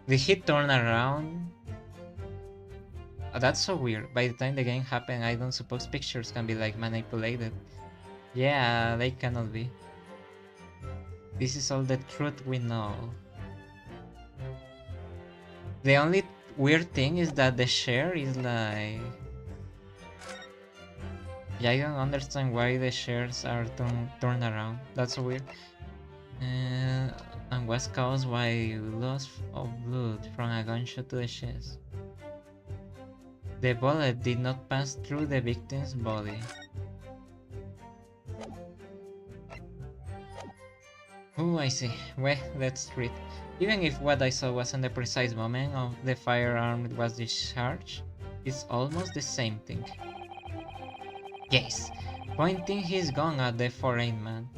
Did he turn around? Oh, that's so weird. By the time the game happened, I don't suppose pictures can be like manipulated. Yeah, they cannot be. This is all the truth we know. The only weird thing is that the chair is like... Yeah, I don't understand why the chairs are turned around. That's so weird. And was caused by loss of blood from a gunshot to the chest. The bullet did not pass through the victim's body. Oh, I see. Well, let's read. Even if what I saw wasn't the precise moment of the firearm was discharged, it's almost the same thing. Yes, pointing his gun at the foreign man.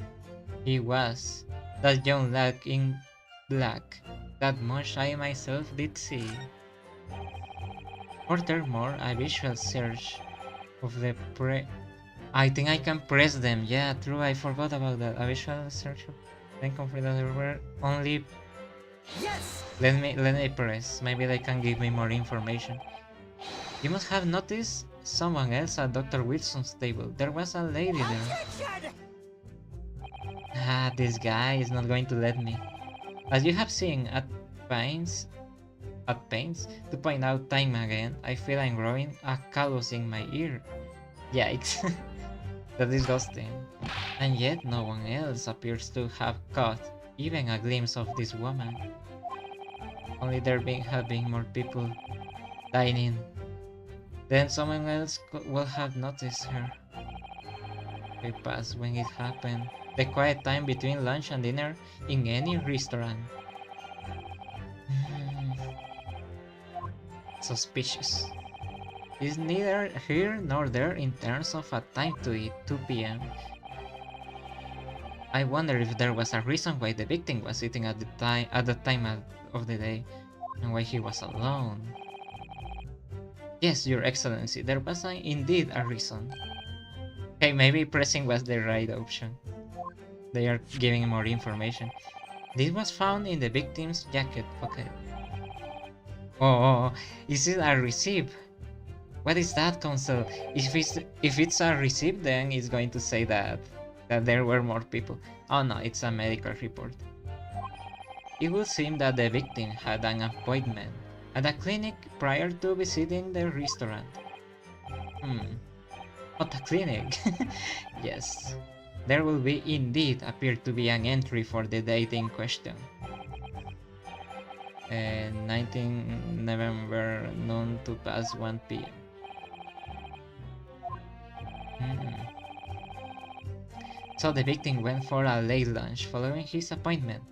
He was that young lad in black. That much I myself did see. Furthermore, a visual search of the I think I can press them. Yeah, true, I forgot about that. A visual search. Then confirm that there were only... Yes! Let me press. Maybe they can give me more information. You must have noticed someone else at Dr. Wilson's table. There was a lady there. Ah, this guy is not going to let me. As you have seen at pains to point out time again, I feel I'm growing a callus in my ear. Yikes. That's disgusting. And yet no one else appears to have caught even a glimpse of this woman. Only there have been more people dining. Then someone else will have noticed her. We passed when it happened. The quiet time between lunch and dinner in any restaurant. Suspicious. It's neither here nor there in terms of a time to eat, 2 p.m. I wonder if there was a reason why the victim was eating at the time of the day, and why he was alone. Yes, Your Excellency, there was indeed a reason. Hey, maybe pressing was the right option. They are giving more information. This was found in the victim's jacket pocket. Oh, is it a receipt? What is that, Counsel? If it's a receipt, then it's going to say that there were more people. Oh no, it's a medical report. It would seem that the victim had an appointment at a clinic prior to visiting the restaurant. What a clinic? Yes. There will be indeed appear to be an entry for the date in question. 19 November, noon to past 1 p.m. So the victim went for a late lunch following his appointment.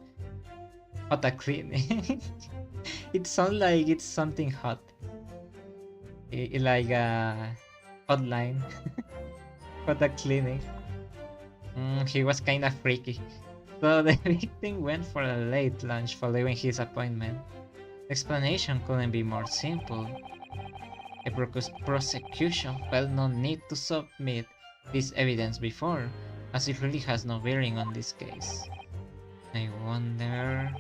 What a clinic. It sounds like it's something hot. Like a hotline. What a clinic. He was kinda freaky. So the victim went for a late lunch following his appointment. The explanation couldn't be more simple. The prosecution felt no need to submit this evidence before, as it really has no bearing on this case. I wonder...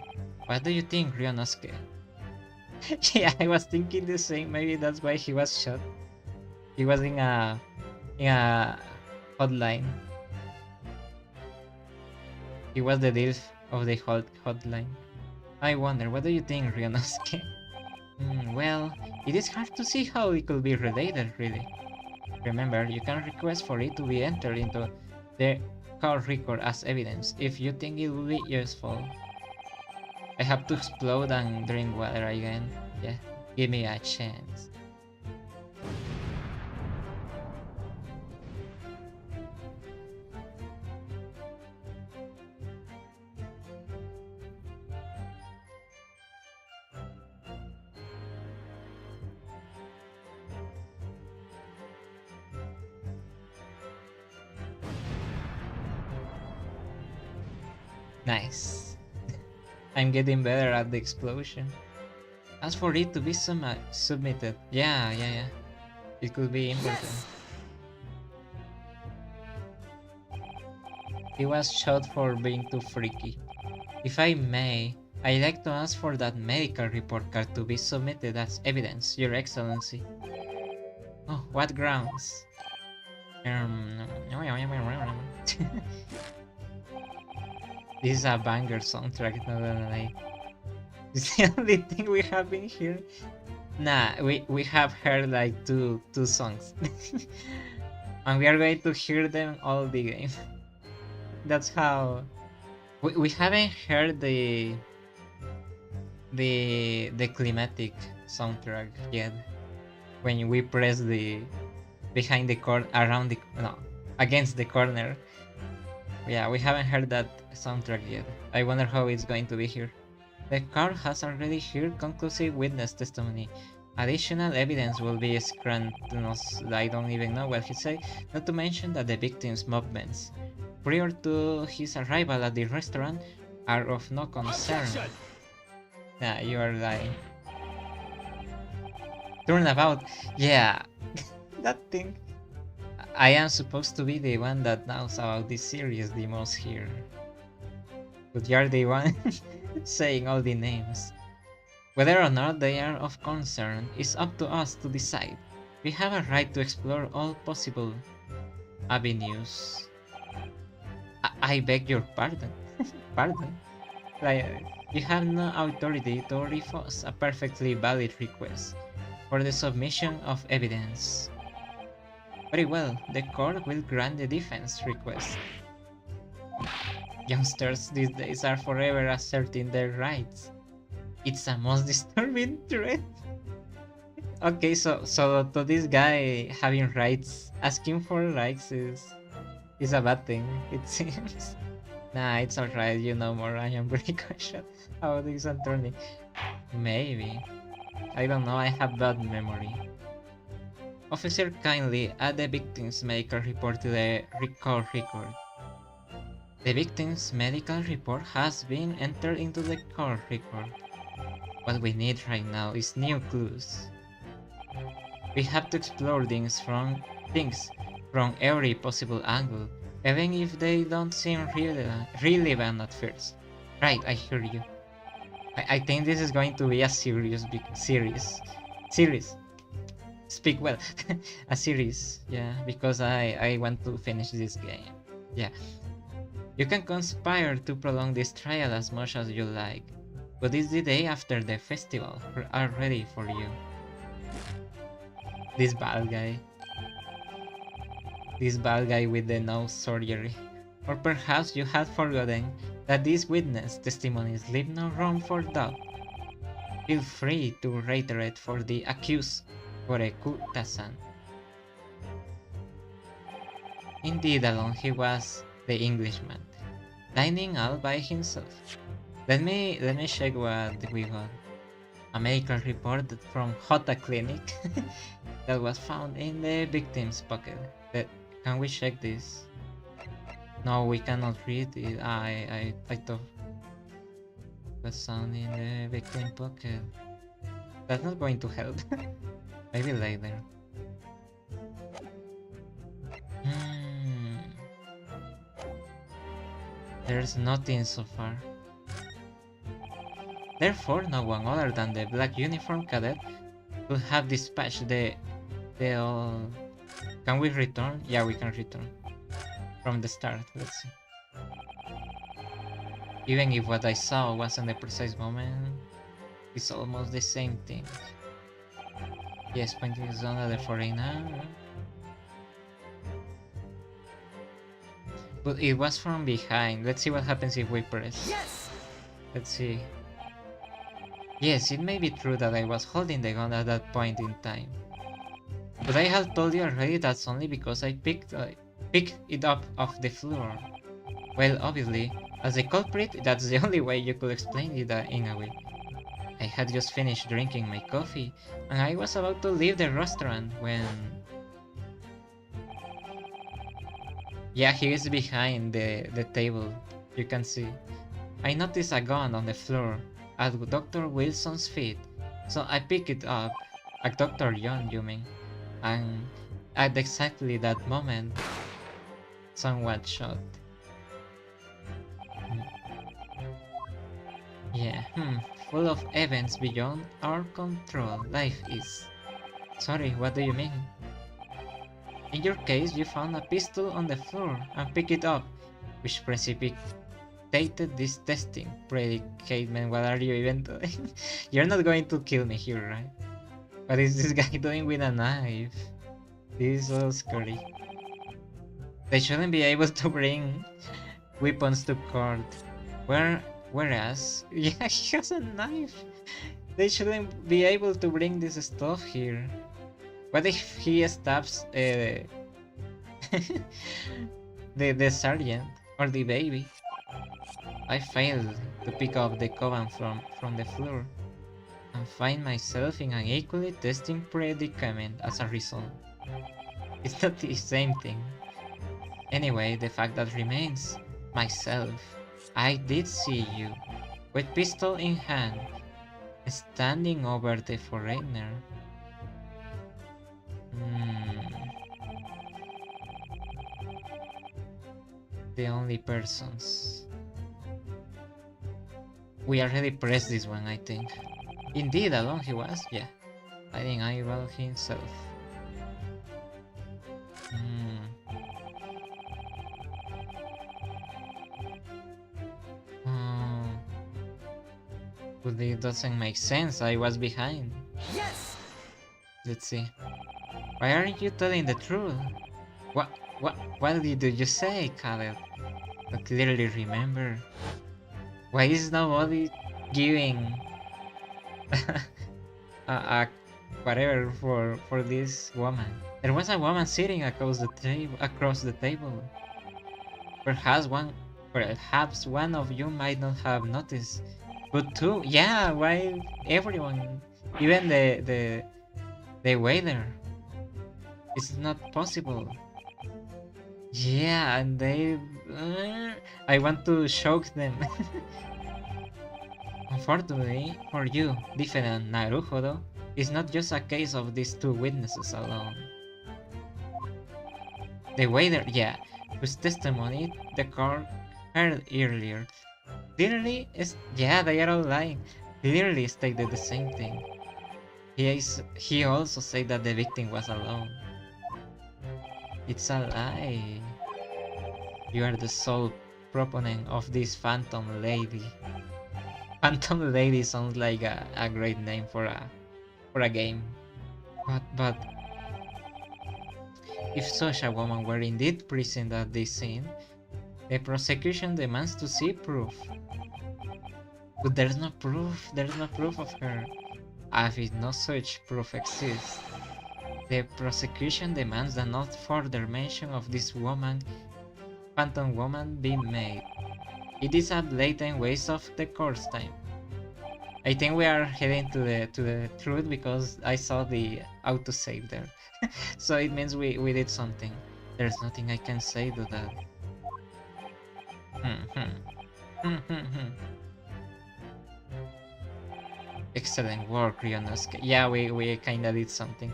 What do you think, Ryunosuke? Yeah, I was thinking the same. Maybe that's why he was shot. He was in a hotline. He was the deal of the hotline. I wonder, what do you think, Ryonosuke? Well, it is hard to see how it could be related, really. Remember, you can request for it to be entered into the call record as evidence if you think it will be useful. I have to explode and drink water again. Yeah, give me a chance. Nice. I'm getting better at the explosion. As for it to be submitted, yeah, it could be important. He was shot for being too freaky. If I may, I'd like to ask for that medical report card to be submitted as evidence, Your Excellency. Oh, what grounds? This is a banger soundtrack, not gonna lie. It's the only thing we have been hearing. Nah, we have heard like two songs. And we are going to hear them all the game. That's how we haven't heard the climatic soundtrack yet. When we press the behind the corner, around the no, against the corner. Yeah, we haven't heard that soundtrack yet. I wonder how it's going to be here. The court has already heard conclusive witness testimony. Additional evidence will be scrutinized. I don't even know what he said. Not to mention that the victim's movements prior to his arrival at the restaurant are of no concern. Yeah, you are lying. Turnabout. Yeah, that thing. I am supposed to be the one that knows about this series the most here. But you're the one saying all the names. Whether or not they are of concern is up to us to decide. We have a right to explore all possible avenues. I beg your pardon. Pardon? Like, you have no authority to refuse a perfectly valid request for the submission of evidence. Very well, the court will grant the defense request. Youngsters these days are forever asserting their rights. It's a most disturbing threat. Okay, so to this guy having rights, asking for rights is a bad thing, it seems. Nah, it's alright, you know more. I am very cautious about this attorney. Maybe. I don't know, I have bad memory. Officer, kindly add the victim's medical report to the record. The victim's medical report has been entered into the court record. What we need right now is new clues. We have to explore things from every possible angle, even if they don't seem relevant at first. Right, I hear you. I think this is going to be a serious series. Speak well. A series, yeah, because I want to finish this game. Yeah. You can conspire to prolong this trial as much as you like, but it's the day after the festival are ready for you. This bad guy with the nose surgery. Or perhaps you had forgotten that these witness testimonies leave no room for doubt. Feel free to reiterate for the accused, Korekuta-san. Indeed, alone he was the Englishman, dining out by himself. Let me check what we got. A medical report from Hota Clinic that was found in the victim's pocket. Can we check this? No, we cannot read it. I thought was found in the victim pocket. That's not going to help. Maybe later. There's nothing so far. Therefore, no one other than the black uniform cadet could have dispatched the Can we return? Yeah, we can return. From the start, let's see. Even if what I saw wasn't the precise moment, it's almost the same thing. Yes, pointing is on the foreigner. But it was from behind. Let's see what happens if we press. Yes! Let's see. Yes, it may be true that I was holding the gun at that point in time. But I have told you already that's only because I picked it up off the floor. Well, obviously, as a culprit, that's the only way you could explain it in a way. I had just finished drinking my coffee, and I was about to leave the restaurant when... Yeah, he is behind the table, you can see. I noticed a gun on the floor at Dr. Wilson's feet, so I picked it up, at Dr. Young, you mean, and at exactly that moment, someone shot. Yeah, full of events beyond our control, life is. Sorry, what do you mean? In your case, you found a pistol on the floor and picked it up, which precipitated this testing. Predicament, what are you even doing? You're not going to kill me here, right? What is this guy doing with a knife? This is so scary. They shouldn't be able to bring weapons to court. Whereas, yeah, he has a knife. They shouldn't be able to bring this stuff here. What if he stabs the sergeant or the baby? I failed to pick up the coven from the floor and find myself in an equally testing predicament as a result. It's not the same thing. Anyway, the fact that remains, myself, I did see you, with pistol in hand, standing over the foreigner. The only persons. We already pressed this one, I think. Indeed, alone he was, yeah. Fighting Eyeball himself. But it doesn't make sense, I was behind. Yes! Let's see. Why aren't you telling the truth? What did you say, Caleb? I clearly remember. Why is nobody giving a whatever for this woman? There was a woman sitting across the table. Perhaps one of you might not have noticed. But two, yeah, why everyone, even the waiter? It's not possible. Yeah, and they... I want to shock them. Unfortunately for you, different Naruhodo, it's not just a case of these two witnesses alone. The waiter, yeah, whose testimony the court heard earlier, clearly yeah, they are all lying. Clearly stated the same thing. He also said that the victim was alone. It's a lie. You are the sole proponent of this Phantom Lady. Phantom Lady sounds like a great name for a game. But if such a woman were indeed present at this scene, the prosecution demands to see proof. But there's no proof of her. As if no such proof exists, the prosecution demands that no further mention of this woman, Phantom Woman, be made. It is a blatant waste of the court's time. I think we are heading to the truth because I saw the autosave there. So it means we did something. There's nothing I can say to that. Excellent work, Ryonosuke. Yeah, we kinda did something.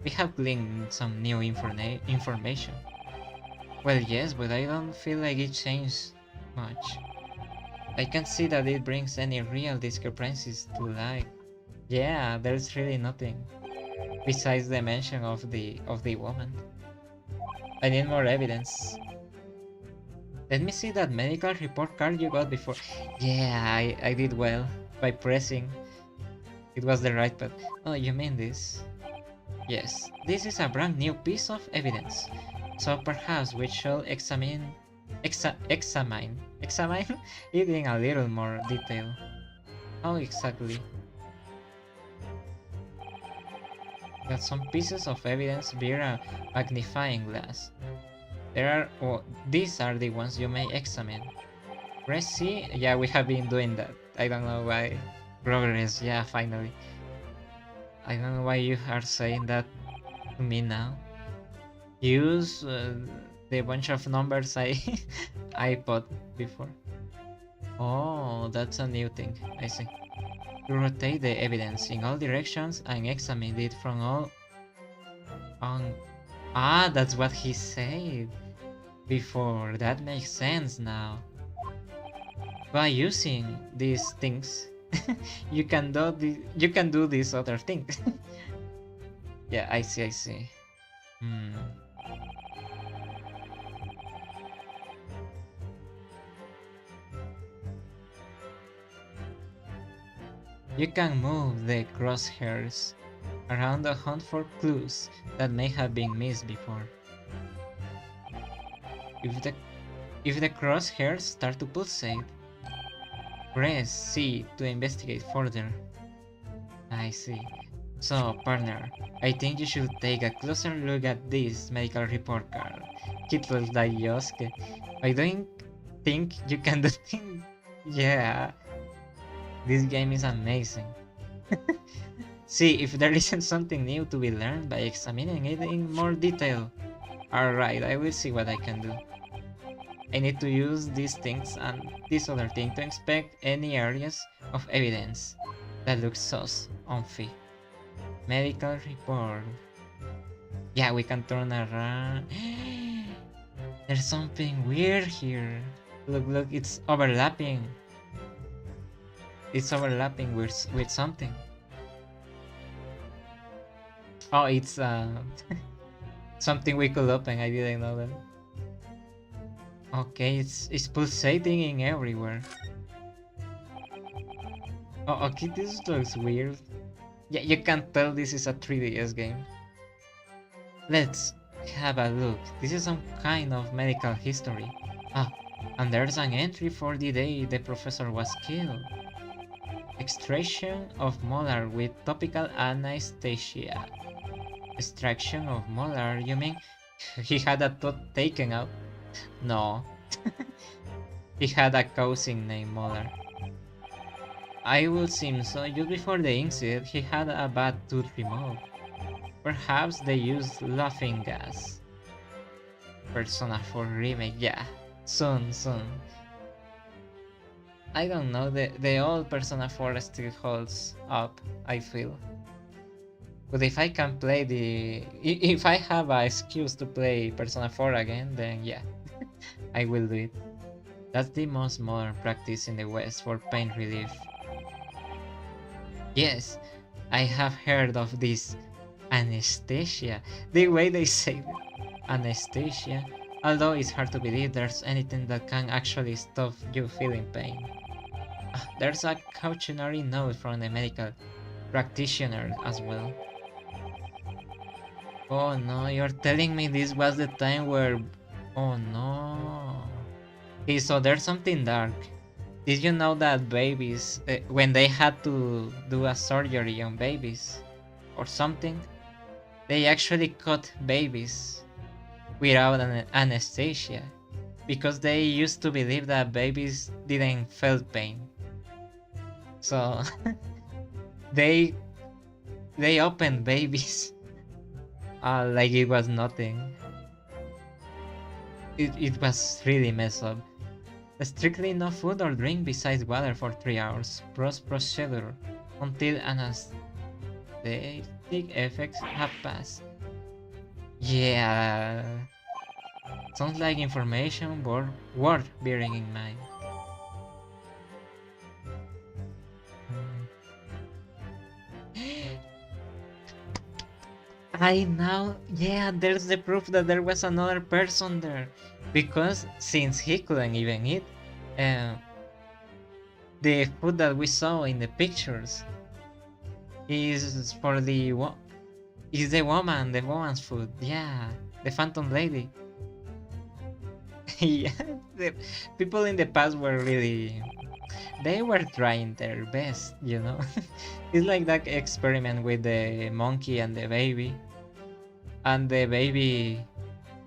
We have gleaned some new information. Well, yes, but I don't feel like it changed much. I can't see that it brings any real discrepancies to light. Yeah, there's really nothing besides the mention of the woman. I need more evidence. Let me see that medical report card you got before. Yeah, I did well by pressing. It was the right path. Oh, you mean this? Yes, this is a brand new piece of evidence. So perhaps we should examine it in a little more detail. How exactly? That some pieces of evidence bear a magnifying glass. These are the ones you may examine. Press C? Yeah, we have been doing that. I don't know why. Progress, yeah, finally. I don't know why you are saying that to me now. Use the bunch of numbers I I put before. Oh, that's a new thing. I see. To rotate the evidence in all directions and examine it from all on. Ah, that's what he said before. That makes sense now. By using these things, you can do these other things. Yeah, I see, I see. You can move the crosshairs around the hunt for clues that may have been missed before. If the crosshairs start to pulsate, press C to investigate further. I see. So, partner, I think you should take a closer look at this medical report card. It looks like Yosuke. I don't think you can do things. Yeah, this game is amazing. See if there isn't something new to be learned by examining it in more detail. Alright, I will see what I can do. I need to use these things and this other thing to inspect any areas of evidence that look sus on fee. Medical report. Yeah, we can turn around. There's something weird here. Look, it's overlapping. It's overlapping with something. Oh, it's something we could open. I didn't know that. Okay, it's pulsating in everywhere. Oh, okay, this looks weird. Yeah, you can tell this is a 3DS game. Let's have a look. This is some kind of medical history. Ah, and there's an entry for the day the professor was killed. Extraction of molar with topical anesthesia. Extraction of molar? You mean he had a tooth taken out? No. He had a cousin named Molar. I would seem so. Just before the incident, he had a bad tooth removed. Perhaps they used laughing gas. Persona 4 remake, yeah. Soon. I don't know, the old Persona 4 still holds up, I feel. But if I can play if I have an excuse to play Persona 4 again, then yeah, I will do it. That's the most modern practice in the West for pain relief. Yes, I have heard of this anesthesia. The way they say it, anesthesia. Although it's hard to believe there's anything that can actually stop you feeling pain. There's a cautionary note from the medical practitioner as well. Oh no, you're telling me this was the time where... Oh no. Okay, so there's something dark. Did you know that babies, when they had to do a surgery on babies or something, they actually cut babies without an anesthesia because they used to believe that babies didn't feel pain. So they opened babies like it was nothing. It was really messed up. Strictly no food or drink besides water for 3 hours. Procedure until anesthetic effects have passed. Yeah, sounds like information worth bearing in mind. I know, yeah, there's the proof that there was another person there. because since he couldn't even eat, uh, the food that we saw in the pictures is for is the woman's food. Yeah, the Phantom Lady. Yeah, the people in the past were really, they were trying their best, you know. It's like that experiment with the monkey and the baby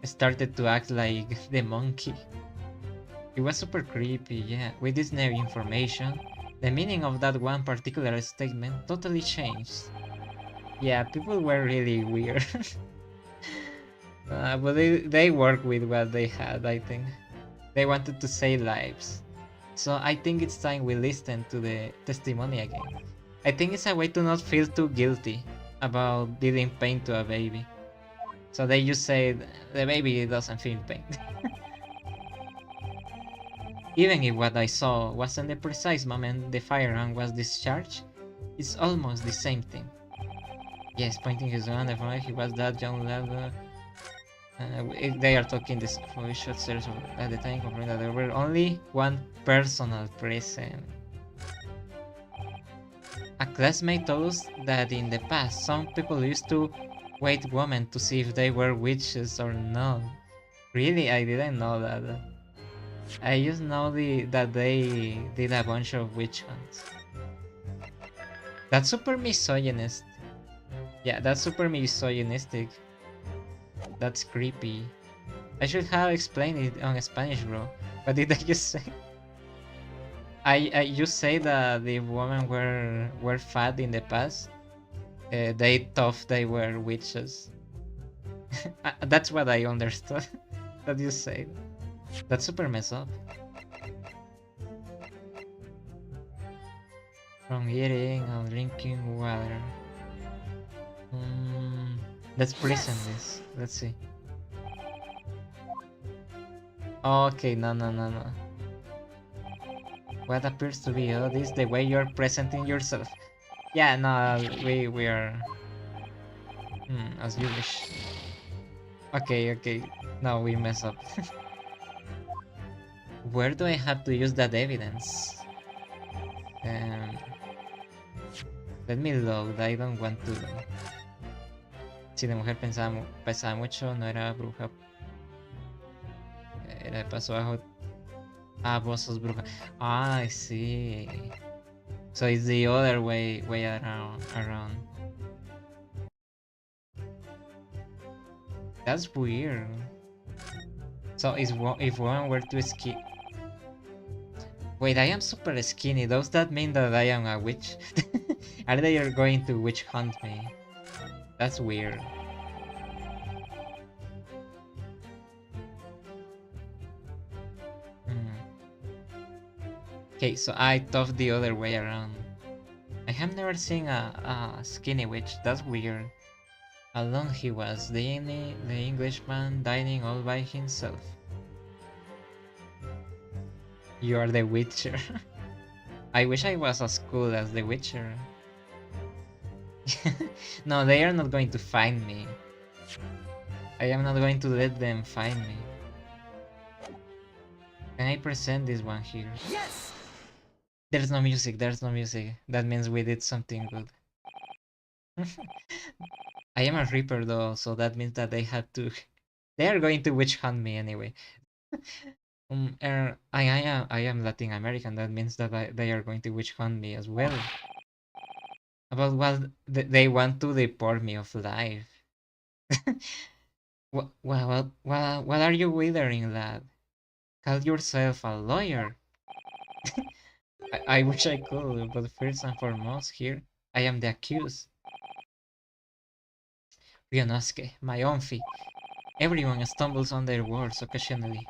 started to act like the monkey. It was super creepy, yeah. With this new information, the meaning of that one particular statement totally changed. Yeah, people were really weird. But they worked with what they had, I think. They wanted to save lives. So I think it's time we listen to the testimony again. I think it's a way to not feel too guilty about dealing pain to a baby. So they just said the baby doesn't feel pain. Even if what I saw wasn't the precise moment the firearm was discharged, it's almost the same thing. Yes, pointing his gun, he was that young lad. They are talking this short series at the time, confirming that there were only one personal present. A classmate told us that in the past, some people used to wait women to see if they were witches or not. Really, I didn't know that. I just know that they did a bunch of witch hunts. That's super misogynist. Yeah, that's super misogynistic. That's creepy. I should have explained it on Spanish, bro. What did I just say? I just say that the women were fat in the past. They thought they were witches. That's what I understood. That you say. That's super messed up. From eating or drinking water. Let's present this. Let's see. Okay, no. What appears to be odd is the way you're presenting yourself. Yeah, no, we are as you wish. Okay. No, we mess up. Where do I have to use that evidence? Um, Let me load. I don't want to. Si la mujer pesaba mucho, no era bruja. Era de paso bajo. Ah, vos sos bruja. Ah, I see. So it's the other way around. That's weird. So if one were to skip. Wait, I am super skinny. Does that mean that I am a witch? Are they going to witch hunt me? That's weird. Okay, so I thought the other way around. I have never seen a skinny witch. That's weird. How long he was, the Englishman dining all by himself. You are the Witcher. I wish I was as cool as the Witcher. No, they are not going to find me. I am not going to let them find me. Can I present this one here? Yes! There's no music. That means we did something good. I am a Reaper though, so that means that they have to. They are going to witch hunt me anyway. I am Latin American. That means that they are going to witch hunt me as well. About what they want to deport me of life. What are you withering, lad? Call yourself a lawyer. I wish I could, but first and foremost, here I am the accused. Ryonosuke, my Onfi. Everyone stumbles on their words occasionally.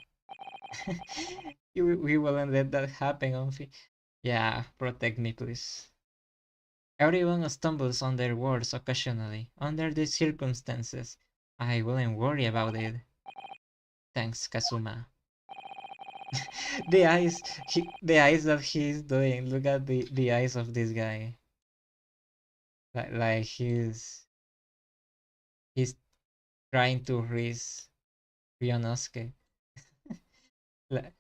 We won't let that happen, Onfi. Yeah, protect me, please. Everyone stumbles on their words occasionally, under these circumstances. I wouldn't worry about it. Thanks, Kazuma. The eyes that he's doing. Look at the eyes of this guy. Like he's trying to raise Ryonosuke. Like,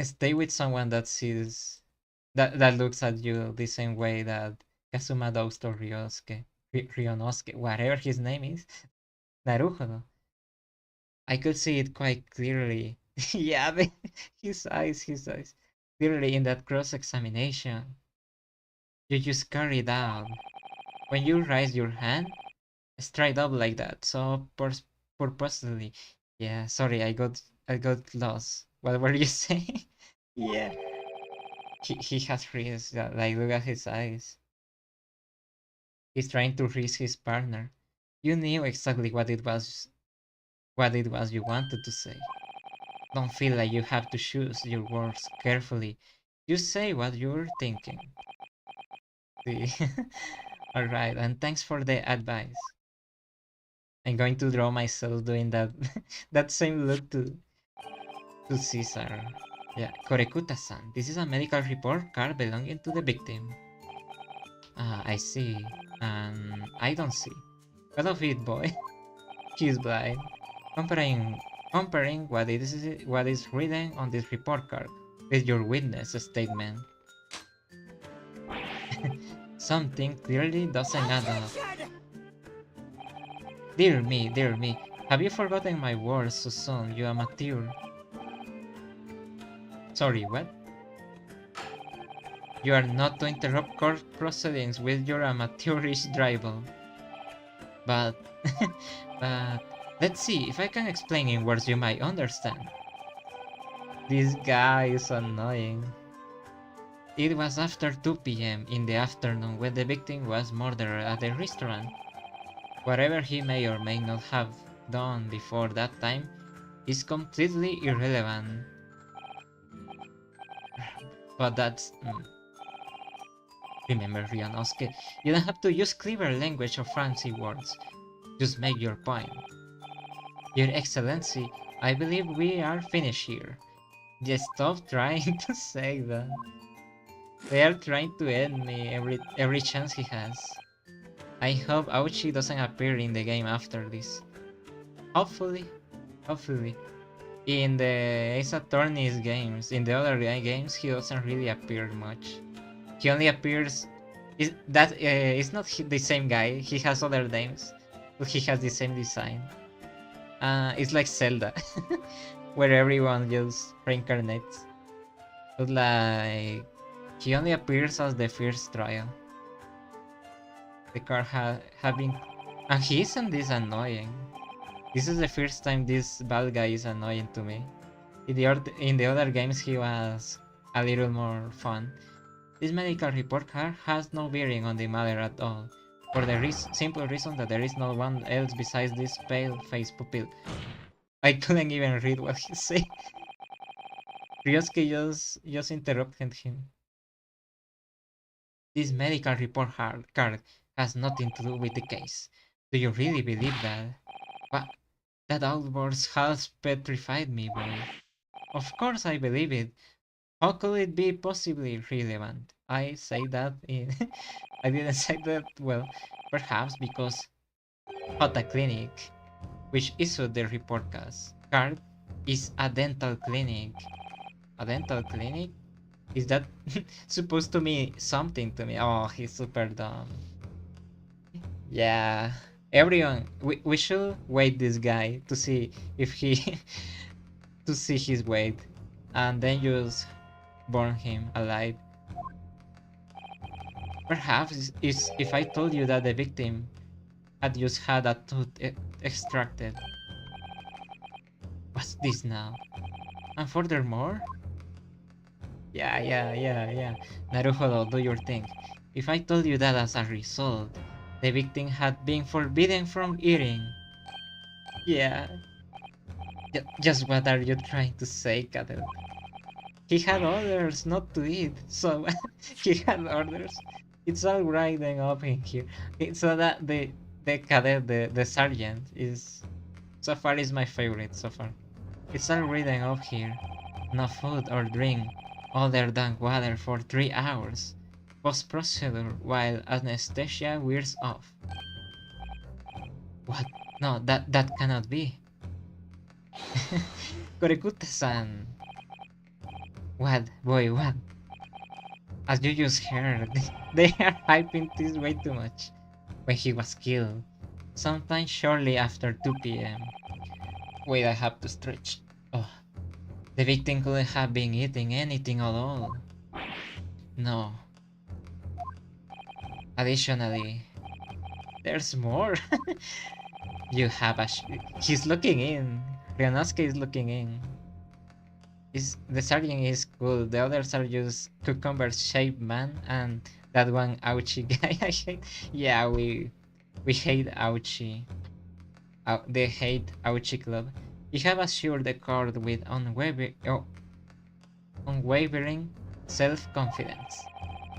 stay with someone that sees that looks at you the same way that Kazuma does to Ryonosuke, whatever his name is, Naruhodo. I could see it quite clearly. Yeah, his eyes. Clearly in that cross-examination you just carried out. When you raise your hand, straight up like that, so purposely. Yeah, sorry, I got lost. What were you saying? Yeah, he has risk. Like, look at his eyes. He's trying to reach his partner. You knew exactly what it was you wanted to say. Don't feel like you have to choose your words carefully. Just say what you're thinking. See? All right, and thanks for the advice. I'm going to draw myself doing that that same look to Caesar. Yeah, Korekuta-san. This is a medical report card belonging to the victim. Ah, I see. And I don't see. What of it, boy? She's blind. Comparing comparing what is written on this report card with your witness statement. Something clearly doesn't add up. Dear me, dear me. Have you forgotten my words so soon, you amateur? Sorry, what? You are not to interrupt court proceedings with your amateurish dribble. But... but... let's see if I can explain in words you might understand. This guy is annoying. It was after 2 p.m. in the afternoon when the victim was murdered at the restaurant. Whatever he may or may not have done before that time is completely irrelevant. But that's... Remember, Ryonosuke, you don't have to use clever language or fancy words. Just make your point. Your Excellency, I believe we are finished here. Just stop trying to say that. They are trying to end me every chance he has. I hope Auchi doesn't appear in the game after this. Hopefully. In the Ace Attorney's games, in the other games, he doesn't really appear much. He only appears... It's not the same guy, he has other names, but he has the same design. It's like Zelda, where everyone just reincarnates. But like... he only appears as the first trial. The card have been... and he isn't this annoying. This is the first time this bad guy is annoying to me. In the other games he was a little more fun. This medical report card has no bearing on the matter at all, for the simple reason that there is no one else besides this pale-faced pupil. I couldn't even read what he said. Ryosuke just interrupted him. This medical report card has nothing to do with the case. Do you really believe that? What? That outburst has petrified me, boy. Of course I believe it. How could it be possibly relevant? I say that in... I didn't say that well. Perhaps because Hota Clinic, which issued the report card, is a dental clinic. A dental clinic? Is that supposed to mean something to me? Oh, he's super dumb. Yeah. Everyone, we should wait this guy to see if he... to see his weight. And then just burn him alive. Perhaps if I told you that the victim had just had a tooth extracted. What's this now? And furthermore... Yeah. Naruhodo, do your thing. If I told you that as a result, the victim had been forbidden from eating. Yeah. Just what are you trying to say, Cadel? He had orders not to eat, so he had orders. It's all written up in here. So that the cadet, the sergeant, is so far is my favorite so far. It's all written up here. No food or drink other than water for 3 hours. Post-procedure while anesthesia wears off. What? No, that cannot be. Korekuta-san! What? Boy, what? As you just heard, they are hyping this way too much. When he was killed, sometime shortly after 2 p.m. Wait, I have to stretch. Oh, the victim couldn't have been eating anything at all. No. Additionally, there's more. You have a. He's looking in. Ryanosuke is looking in. The sergeant is cool. The others are just cucumber-shaped man, and that one ouchie guy I hate. Yeah, we hate ouchie. They hate ouchie club. You have assured the court with unwavering self-confidence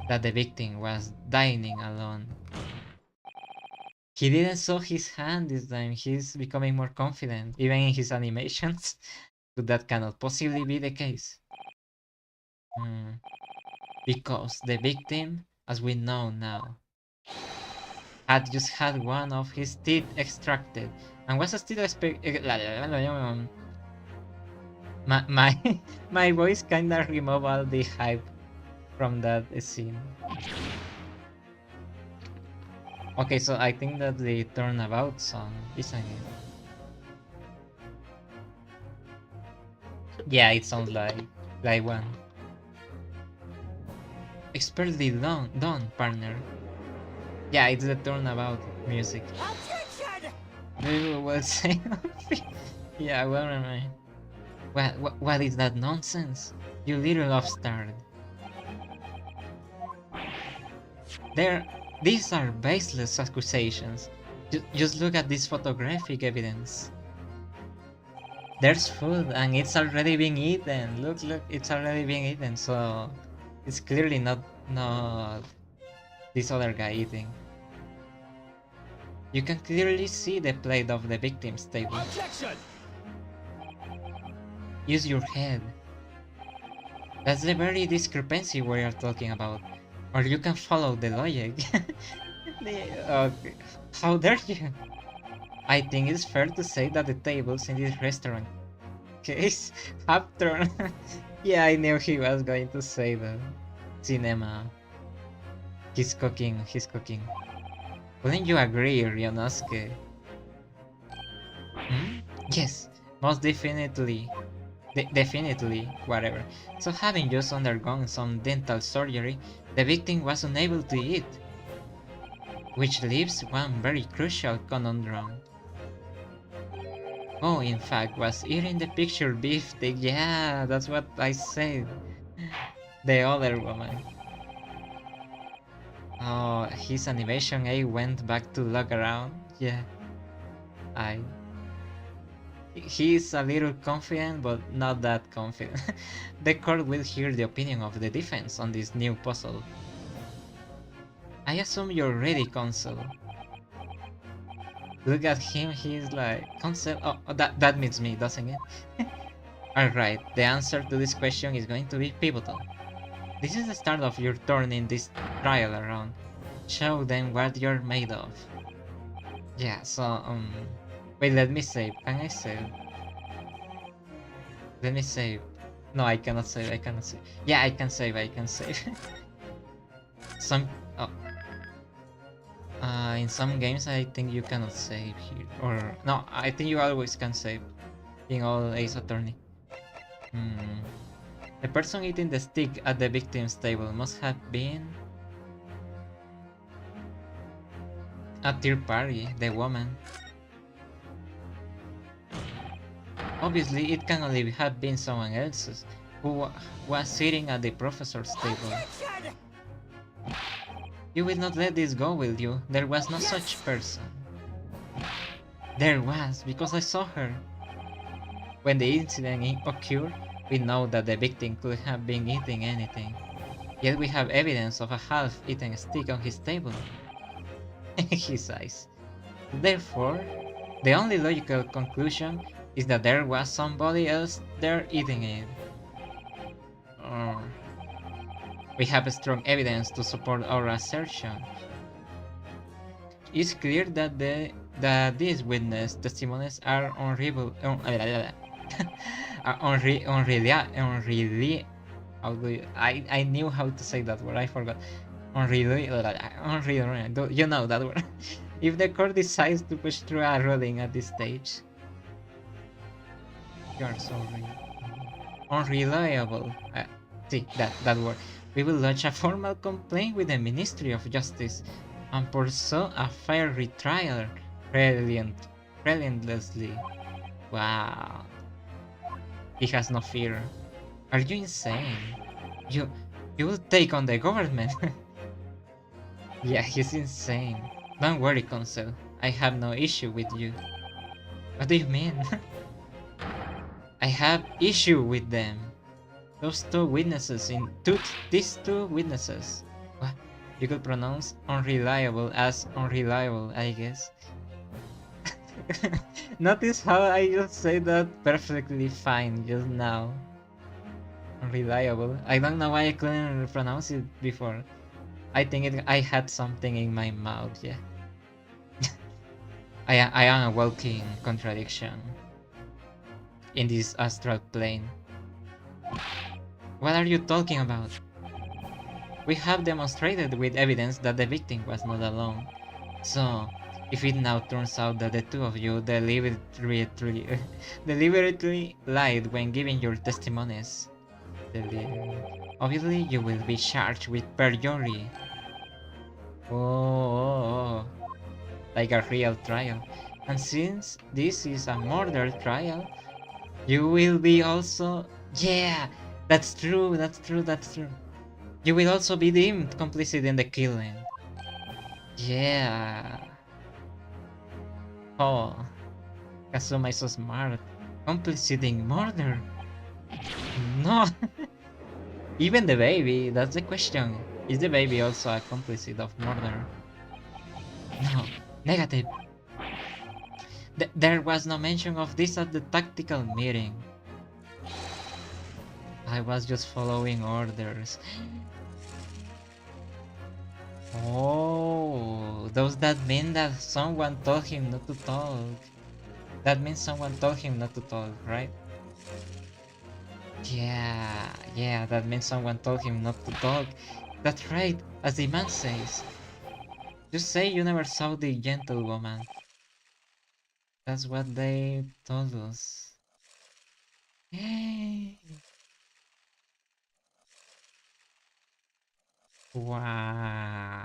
that the victim was dining alone. He didn't show his hand this time. He's becoming more confident, even in his animations. But that cannot possibly be the case. Because the victim, as we know now, had just had one of his teeth extracted and was still my voice kinda removed all the hype from that scene. Okay, so I think that the turnabout song, isn't it? Yeah, it sounds like one. Expertly done, partner. Yeah, it's the turnabout music. We will say. Yeah, well, am I? What is that nonsense? You little upstart. These are baseless accusations. Just look at this photographic evidence. There's food and it's already being eaten. Look, it's already being eaten. So it's clearly not this other guy eating. You can clearly see the plate of the victim's table. Objection! Use your head. That's the very discrepancy we are talking about. Or you can follow the logic. How dare you? I think it's fair to say that the tables in this restaurant case have turned. Yeah, I knew he was going to say that. Cinema. He's cooking. Wouldn't you agree, Ryanosuke? Yes, most definitely. Definitely, whatever. So having just undergone some dental surgery, the victim was unable to eat. Which leaves one very crucial conundrum. Oh, in fact, was eating the picture beefsteak. Yeah, that's what I said. The other woman. Oh, his animation A went back to look around. Yeah. He's a little confident, but not that confident. The court will hear the opinion of the defense on this new puzzle. I assume you're ready, counsel. Look at him, he's like, counsel. Oh, that means me, doesn't it? Alright, the answer to this question is going to be pivotal. This is the start of your turn in this trial around. Show them what you're made of. Yeah, so, wait, let me save. Can I save? Let me save. No, I cannot save. Yeah, I can save. In some games, I think you cannot save here. Or, no, I think you always can save. In all Ace Attorney. The person eating the stick at the victim's table must have been a third party, the woman. Obviously, it can only have been someone else's who was sitting at the professor's table. You will not let this go, will you? There was no such person. There was, because I saw her. When the incident occurred, we know that the victim could have been eating anything. Yet we have evidence of a half-eaten stick on his table. His eyes. Therefore, the only logical conclusion is that there was somebody else there eating it. We have strong evidence to support our assertion. It's clear that these witness testimonies are Unreally, how do you, I knew how to say that word, I forgot. Unreally, you know that word. If the court decides to push through a ruling at this stage, you are so unreliable. See, that word. We will lodge a formal complaint with the Ministry of Justice and pursue a fair retrial relentlessly. Wow. He has no fear. Are you insane? You will take on the government. Yeah, he's insane. Don't worry, Consul. I have no issue with you. What do you mean? I have issue with them. Those two witnesses these two witnesses. What? You could pronounce unreliable as unreliable, I guess. Notice how I just say that perfectly fine just now. Unreliable. I don't know why I couldn't pronounce it before. I think I had something in my mouth, yeah. I am a walking contradiction in this astral plane. What are you talking about? We have demonstrated with evidence that the victim was not alone. So, if it now turns out that the two of you deliberately lied when giving your testimonies, obviously you will be charged with perjury. Oh, like a real trial. And since this is a murder trial, you will be also... Yeah, that's true. You will also be deemed complicit in the killing. Yeah. Oh, Kazuma is so smart. Complicit in murder? No. Even the baby, that's the question. Is the baby also a complicit of murder? No, negative. There was no mention of this at the tactical meeting. I was just following orders. Oh, does that mean that someone told him not to talk? That means someone told him not to talk, right? Yeah, that means someone told him not to talk. That's right, as the man says. Just say you never saw the gentlewoman. That's what they told us. Yay! Wow,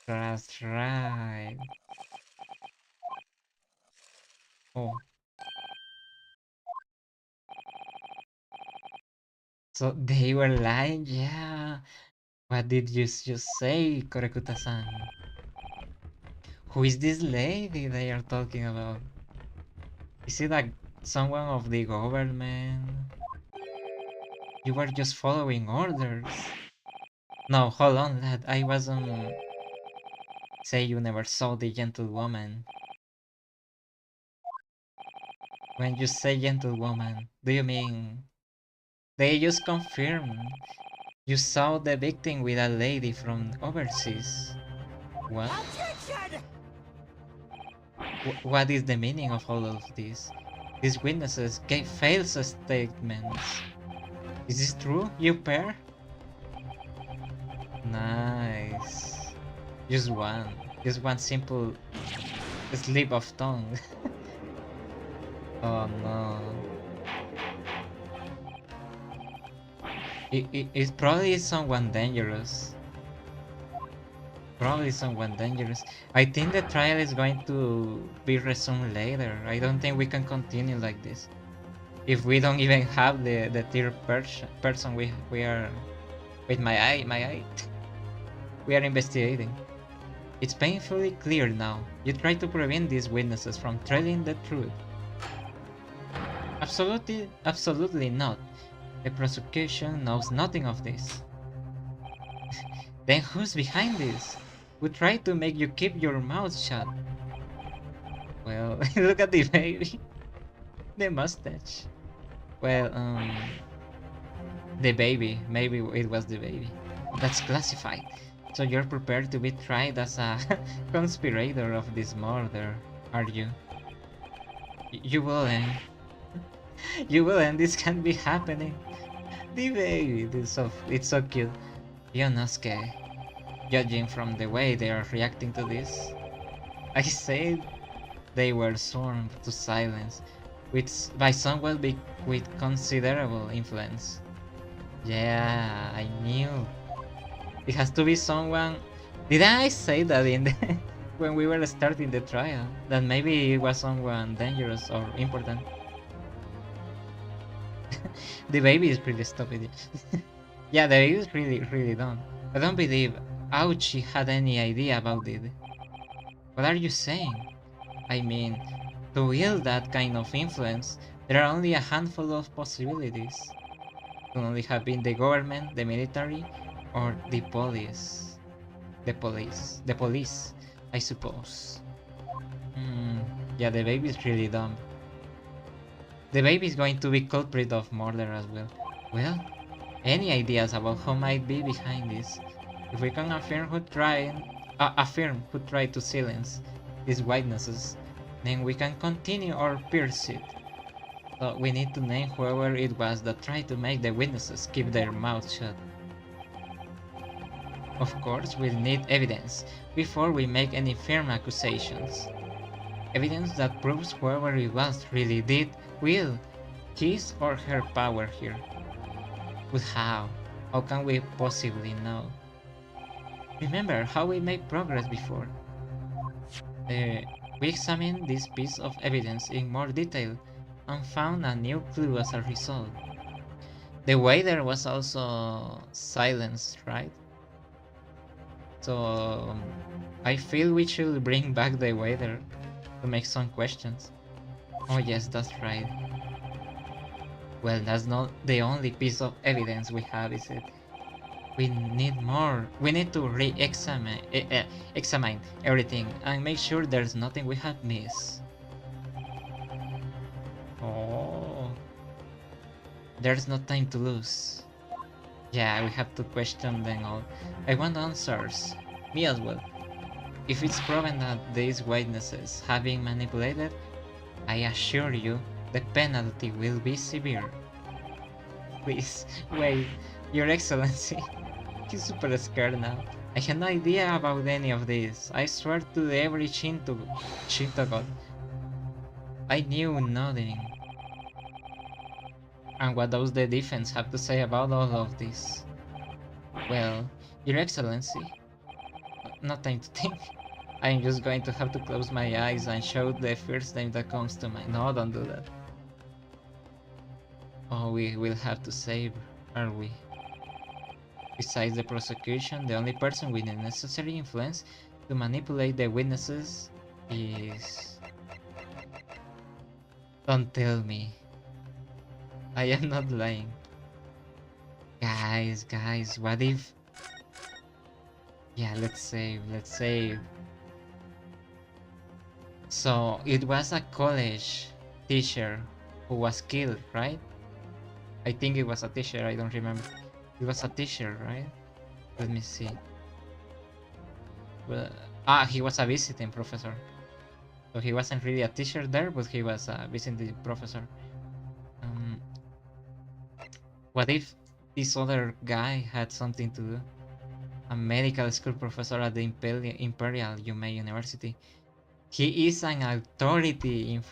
that's right. Oh. So they were lying? Yeah. What did you just say, Korekuta-san? Who is this lady they are talking about? Is it like someone of the government? You were just following orders. No, hold on, lad. I wasn't... Say you never saw the gentlewoman. When you say gentlewoman, do you mean... They just confirmed you saw the victim with a lady from overseas. What? What is the meaning of all of this? These witnesses gave false statements. Is this true, you pair? Nice. Just one simple slip of tongue. Oh no. It's probably someone dangerous. Probably someone dangerous. I think the trial is going to be resumed later. I don't think we can continue like this. If we don't even have the third person we are... With my eye. We are investigating. It's painfully clear now. You try to prevent these witnesses from telling the truth. Absolutely not. The prosecution knows nothing of this. Then who's behind this? Who tried to make you keep your mouth shut? Well, look at the baby. The mustache. Well, the baby. Maybe it was the baby. That's classified. So you're prepared to be tried as a conspirator of this murder, are you? You will, eh? You will, and this can't be happening. The baby, it's so cute. Yonosuke, judging from the way they are reacting to this, I said they were sworn to silence, by someone with considerable influence. Yeah, I knew. It has to be someone. Did I say that in the when we were starting the trial? That maybe it was someone dangerous or important. The baby is pretty stupid. Yeah, the baby is really dumb. I don't believe Auchi had any idea about it. What are you saying? I mean, to wield that kind of influence, there are only a handful of possibilities. Could only have been the government, the military, or the police. The police, I suppose. Hmm, yeah, the baby is really dumb. The baby is going to be culprit of murder as well. Well, any ideas about who might be behind this? If we can affirm who tried to silence these witnesses, then we can continue our pursuit. So we need to name whoever it was that tried to make the witnesses keep their mouths shut. Of course, we'll need evidence before we make any firm accusations. Evidence that proves whoever it was really did wield his or her power here. But how? How can we possibly know? Remember how we made progress before. We examined this piece of evidence in more detail and found a new clue as a result. The waiter was also silenced, right? So I feel we should bring back the waiter to make some questions. Oh yes, that's right. Well, that's not the only piece of evidence we have, is it? We need more. We need to examine everything and make sure there's nothing we have missed. Oh, there's no time to lose. Yeah, we have to question them all. I want answers. Me as well. If it's proven that these witnesses have been manipulated, I assure you the penalty will be severe. Please, wait, Your Excellency. He's super scared now. I had no idea about any of this. I swear to every Shinto god. I knew nothing. And what does the defense have to say about all of this? Well, Your Excellency, no time to think. I'm just going to have to close my eyes and shout the first name that comes to mind. No, don't do that. Oh, we will have to save, are we? Besides the prosecution, the only person with the necessary influence to manipulate the witnesses is... Don't tell me. I am not lying. Guys, what if... Yeah, let's save. So, it was a college teacher who was killed, right? I think it was a teacher, I don't remember. It was a teacher, right? Let me see. Well, he was a visiting professor. So he wasn't really a teacher there, but he was a visiting professor. What if this other guy had something to do? A medical school professor at the Imperial Yumei University. He is an authority in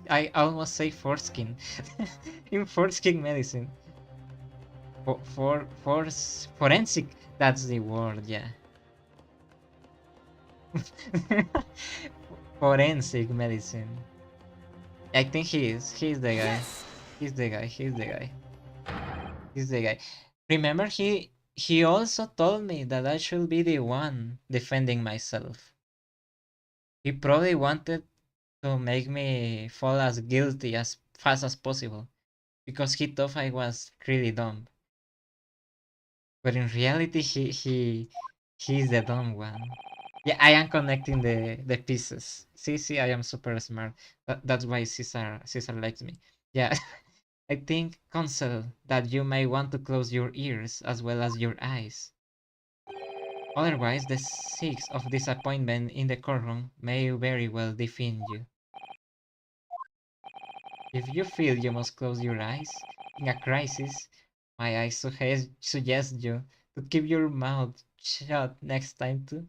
I almost say foreskin. In foreskin medicine. Forensic, that's the word, yeah. Forensic medicine. I think he's the guy. Yes. He's the guy. Remember, he also told me that I should be the one defending myself. He probably wanted to make me fall as guilty as fast as possible, because he thought I was really dumb. But in reality, he's the dumb one. Yeah, I am connecting the pieces. See, I am super smart. That's why Caesar likes me. Yeah. I think, Consul, that you may want to close your ears as well as your eyes. Otherwise, the 6 of disappointment in the courtroom may very well defend you. If you feel you must close your eyes in a crisis, my eyes suggest you to keep your mouth shut next time too.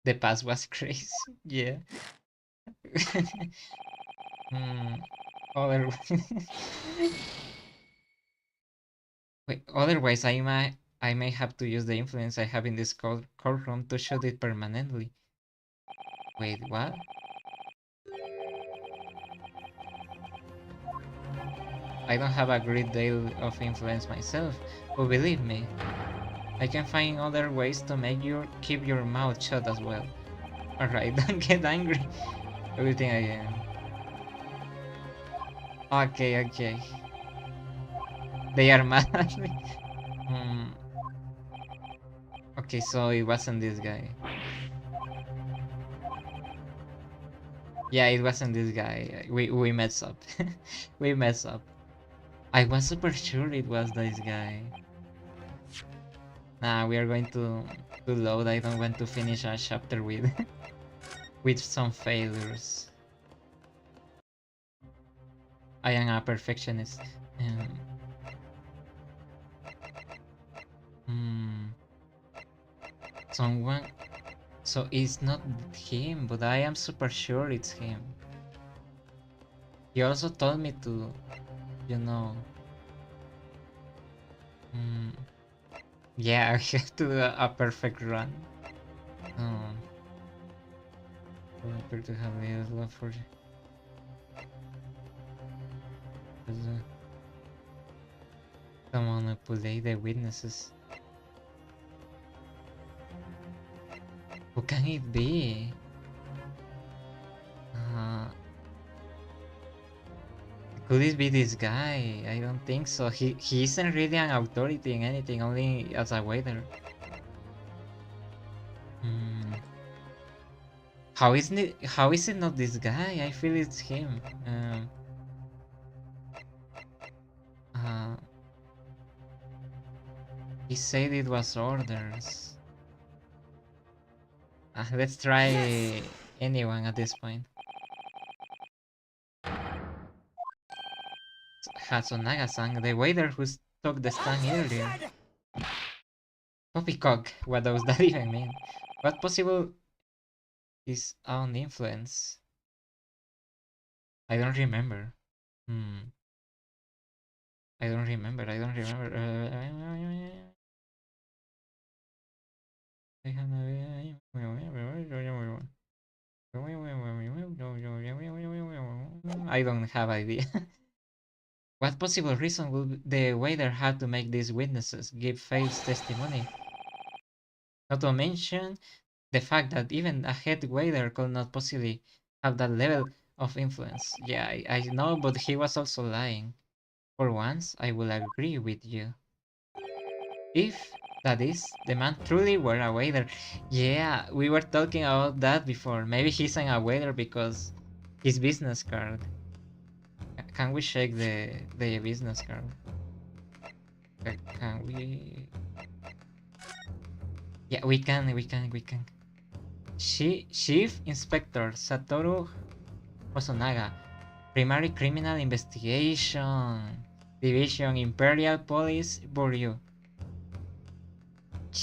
The past was crazy. Yeah. Hmm. Other Wait, otherwise I may have to use the influence I have in this courtroom to shut it permanently. Wait, what? I don't have a great deal of influence myself, but believe me, I can find other ways to make you keep your mouth shut as well. Alright, don't get angry. Everything I am. Okay, okay. They are mad at me. Hmm. Okay, so it wasn't this guy. Yeah, it wasn't this guy. We messed up. We messed up. I was super sure it was this guy. Nah, we are going to load. I don't want to finish a chapter with with some failures. I am a perfectionist. Um, hmm. Someone. So it's not him, but I am super sure it's him. He also told me to, you know. Hmm. Yeah, I have to do a perfect run. Um, I appear to have little love for to manipulate the witnesses. Who can it be? Uh, could it be this guy? I don't think so. He isn't really an authority in anything, only as a waiter. Hmm. How is it not this guy? I feel it's him. Uh, he said it was orders. Let's try anyone at this point. Hatsunaga-san, the waiter who took the stand earlier. Poppycock, what does that even mean? What possible his own influence? I don't remember. Hmm. I don't remember. I don't remember. I don't have idea. What possible reason would the waiter have to make these witnesses give false testimony? Not to mention the fact that even a head waiter could not possibly have that level of influence. Yeah, I know, but he was also lying. For once, I will agree with you. If, that is, the man truly were a waiter. Yeah, we were talking about that before. Maybe he's a waiter because his business card. Can we check the business card? Can we? Yeah, we can. Chief Inspector Satoru Hosonaga, Primary Criminal Investigation Division, Imperial Police Bureau.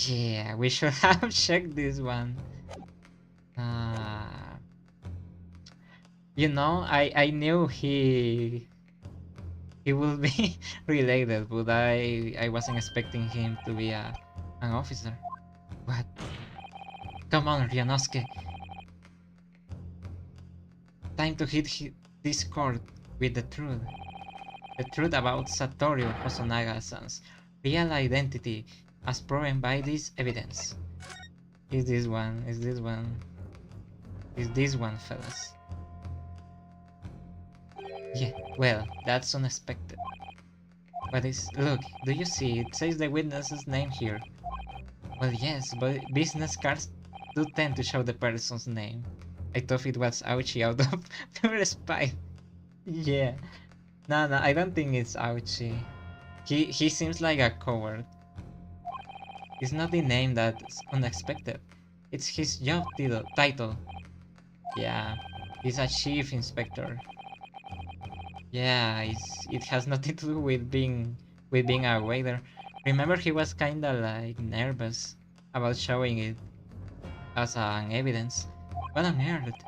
Yeah, we should have checked this one. Uh, I knew he will be related, but I wasn't expecting him to be an officer. What? Come on, Ryanosuke. Time to hit this court with the truth. The truth about Satoru Hosonaga-san's real identity as proven by this evidence. Is this one? Is this one? Is this one, fellas? Yeah, well, that's unexpected. But look, do you see? It says the witness's name here. Well, yes, but business cards do tend to show the person's name. I thought it was Ouchie out of pure spite. Yeah. No, I don't think it's Ouchie. He seems like a coward. It's not the name that's unexpected. It's his job title. Yeah, he's a chief inspector. Yeah, it has nothing to do with being a waiter. Remember, he was kinda like nervous about showing it as an evidence. What on earth?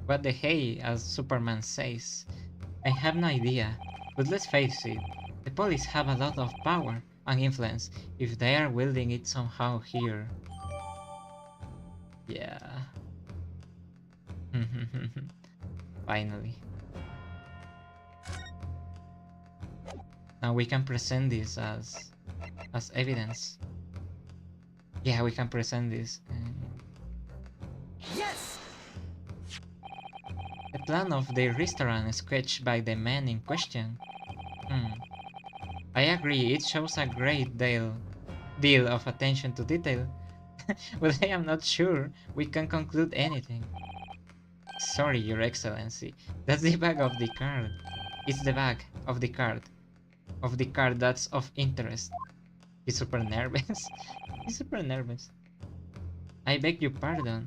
What the hey, as Superman says. I have no idea, but let's face it, the police have a lot of power and influence if they are wielding it somehow here. Yeah. Finally. Now we can present this as evidence. Yeah, we can present this. Yes! The plan of the restaurant sketched by the man in question. I agree, it shows a great deal of attention to detail, but I am not sure we can conclude anything. Sorry, Your Excellency, that's the back of the card. It's the back of the card. Of the card that's of interest. He's super nervous. He's super nervous. I beg your pardon.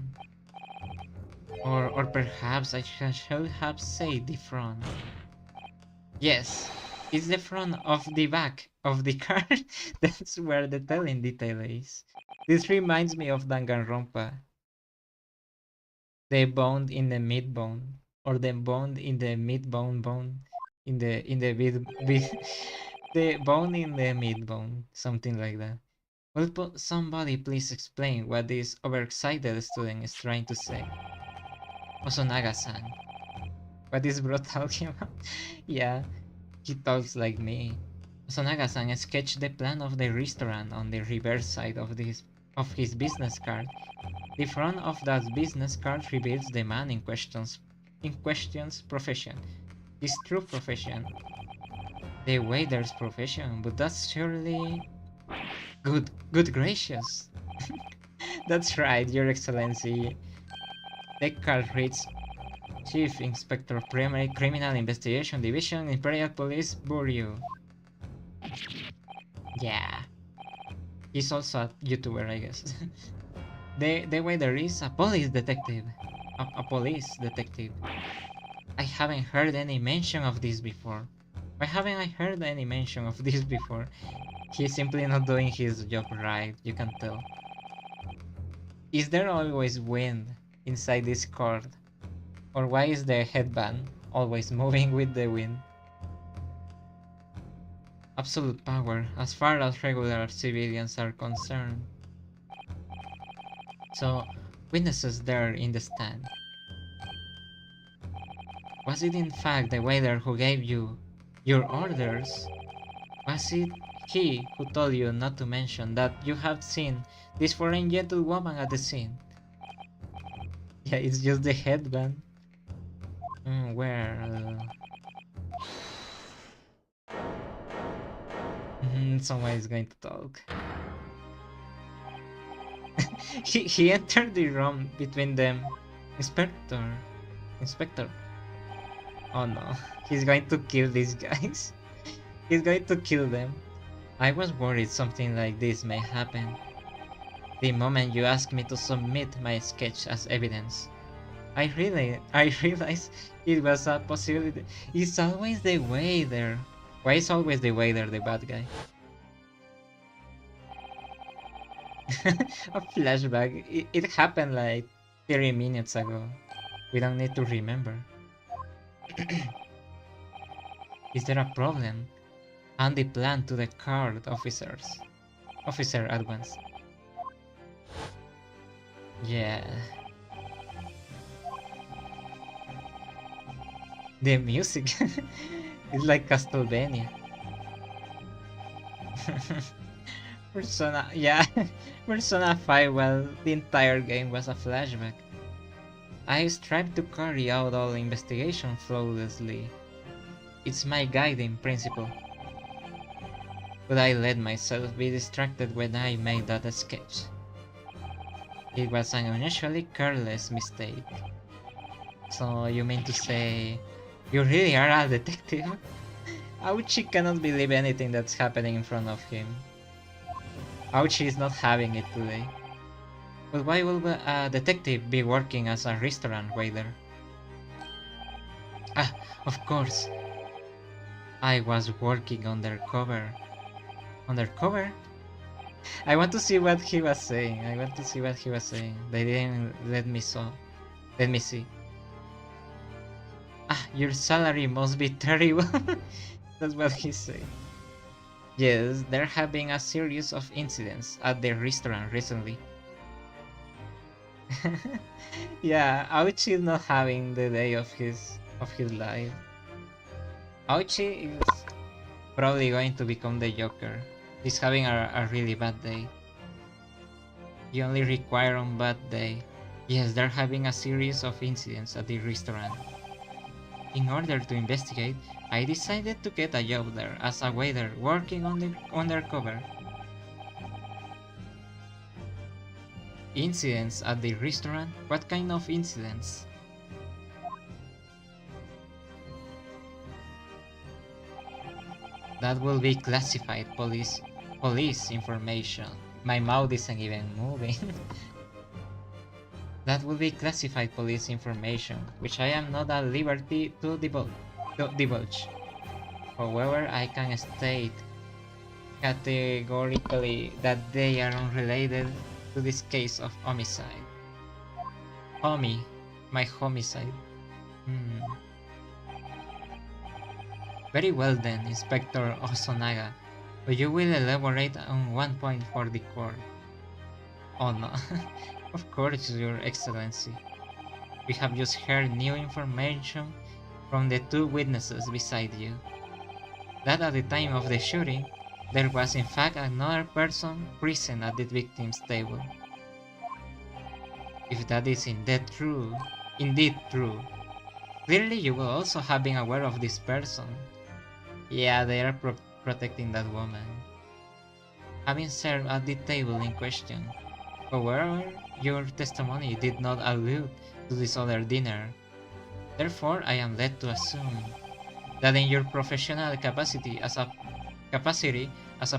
Or perhaps I should have said the front. Yes, it's the front of the back of the card. That's where the telling detail is. This reminds me of Danganronpa. The bone in the mid bone, or the bone in the mid bone in the mid the bone in the mid bone, something like that. Will somebody please explain what this overexcited student is trying to say? Osonaga-san. What is bro talking about? Yeah, he talks like me. Osonaga-san sketched the plan of the restaurant on the reverse side of his business card. The front of that business card reveals the man in question's profession, his true profession, the waiter's profession. But that's surely good gracious. That's right, Your Excellency. The card reads Chief Inspector Primary Criminal Investigation Division, Imperial Police Bureau. Yeah. He's also a YouTuber, I guess. The waiter is a police detective. A police detective. I haven't heard any mention of this before. Why haven't I heard any mention of this before? He's simply not doing his job right, you can tell. Is there always wind inside this cord? Or why is the headband always moving with the wind? Absolute power, as far as regular civilians are concerned. So, witnesses there in the stand. Was it in fact the waiter who gave you your orders? Was it he who told you not to mention that you have seen this foreign gentlewoman at the scene? Yeah, it's just the headband. Where? Someone is going to talk. he entered the room between them. Inspector. Oh no, he's going to kill these guys. He's going to kill them. I was worried something like this may happen. The moment you asked me to submit my sketch as evidence, I realized it was a possibility. It's always the waiter. Why is always the waiter the bad guy? A flashback. It happened like 30 minutes ago. We don't need to remember. Is there a problem? Hand the plan to the card officers. Officer at once. Yeah. The music is like Castlevania. Persona, yeah. Persona 5, well, the entire game was a flashback. I strive to carry out all investigation flawlessly. It's my guiding principle. But I let myself be distracted when I made that sketch. It was an unusually careless mistake. So you mean to say you really are a detective? Ouchie cannot believe anything that's happening in front of him. Ouchie is not having it today. But why will a detective be working as a restaurant waiter? Ah, of course. I was working undercover. Undercover? I want to see what he was saying. They didn't let me see. Ah, your salary must be terrible. That's what he said. Yes, there have been a series of incidents at the restaurant recently. Yeah, Auchi is not having the day of his life. Auchi is probably going to become the Joker. He's having a really bad day. You only require on bad day. Yes, they're having a series of incidents at the restaurant. In order to investigate, I decided to get a job there as a waiter working on the undercover. Incidents at the restaurant? What kind of incidents? That will be classified police information. My mouth isn't even moving. That will be classified police information, which I am not at liberty to divulge. However, I can state categorically that they are unrelated to this case of homicide. My homicide. Very well then, Inspector Osonaga, but you will elaborate on one point for the court. Oh no, of course, Your Excellency. We have just heard new information from the two witnesses beside you. That at the time of the shooting, there was in fact another person present at the victim's table. If that is indeed true, clearly you will also have been aware of this person. Yeah, they are protecting that woman. Having served at the table in question. However, your testimony did not allude to this other dinner. Therefore, I am led to assume that in your professional capacity as a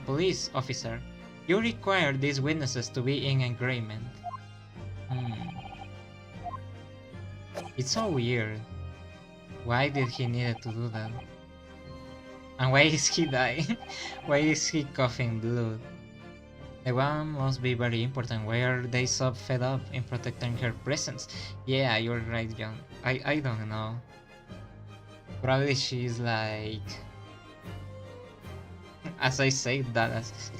police officer, you require these witnesses to be in agreement. It's so weird. Why did he need to do that? And why is he dying? Why is he coughing blood? The one must be very important. Why are they so fed up in protecting her presence? Yeah, you're right, John. I don't know. Probably she's like... As I say, Dallas.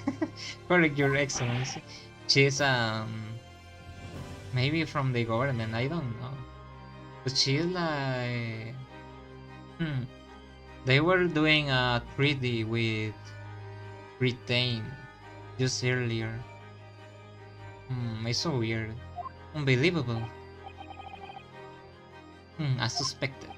Correct, Your Excellency. She's maybe from the government, I don't know. But she's like... They were doing a treaty with Britain just earlier. It's so weird. Unbelievable. As suspected.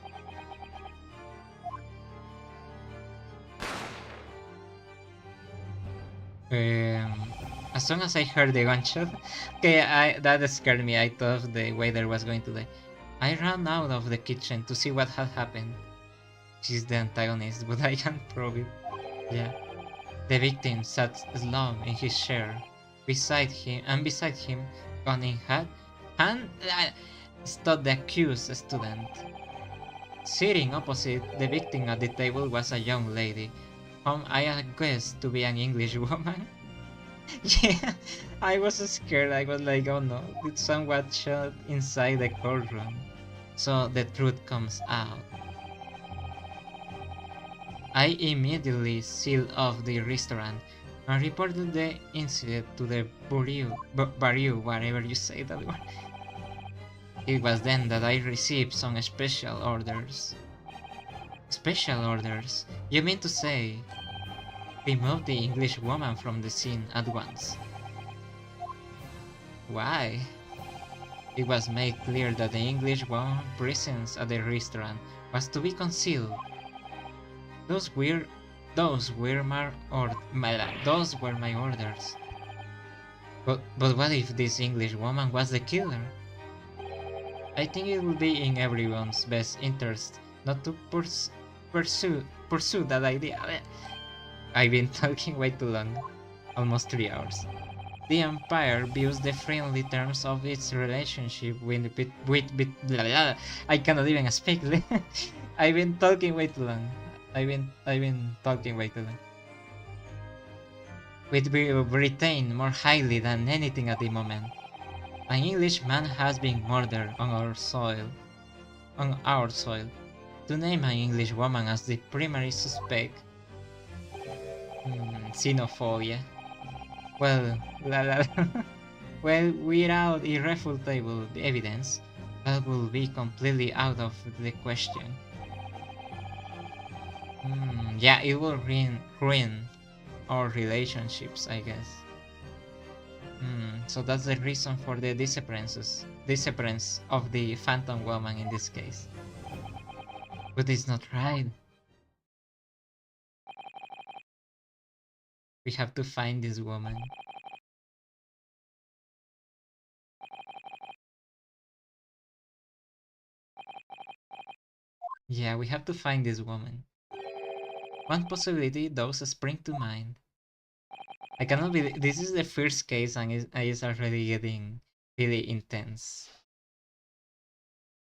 As soon as I heard the gunshot, okay, that scared me. I thought the waiter was going to die. I ran out of the kitchen to see what had happened. She's the antagonist, but I can't prove it. Yeah. The victim sat slump in his chair, beside him, gun in hand, stood the accused student. Sitting opposite the victim at the table was a young lady, whom I guessed to be an English woman. Yeah, I was scared. I was like, oh no, did someone shot inside the courtroom? So the truth comes out. I immediately sealed off the restaurant and reported the incident to the bureau, whatever you say that word. It was then that I received some special orders. Special orders? You mean to say, remove the English woman from the scene at once? Why? It was made clear that the English woman's presence at the restaurant was to be concealed. Those were my orders. But what if this English woman was the killer? I think it would be in everyone's best interest not to pursue that idea. I've been talking way too long, almost 3 hours. The Empire views the friendly terms of its relationship with blah, blah, blah. I cannot even speak. I've been talking way too long. I've been talking way too long. With Britain more highly than anything at the moment. An Englishman has been murdered on our soil. On our soil. To name an English woman as the primary suspect. Xenophobia. Well, well, without irrefutable evidence, that will be completely out of the question. Yeah, it will ruin our relationships, I guess. So that's the reason for the disappearance of the Phantom Woman in this case. But it's not right. We have to find this woman. Yeah, we have to find this woman. One possibility does spring to mind. I cannot believe this is the first case and it's already getting really intense.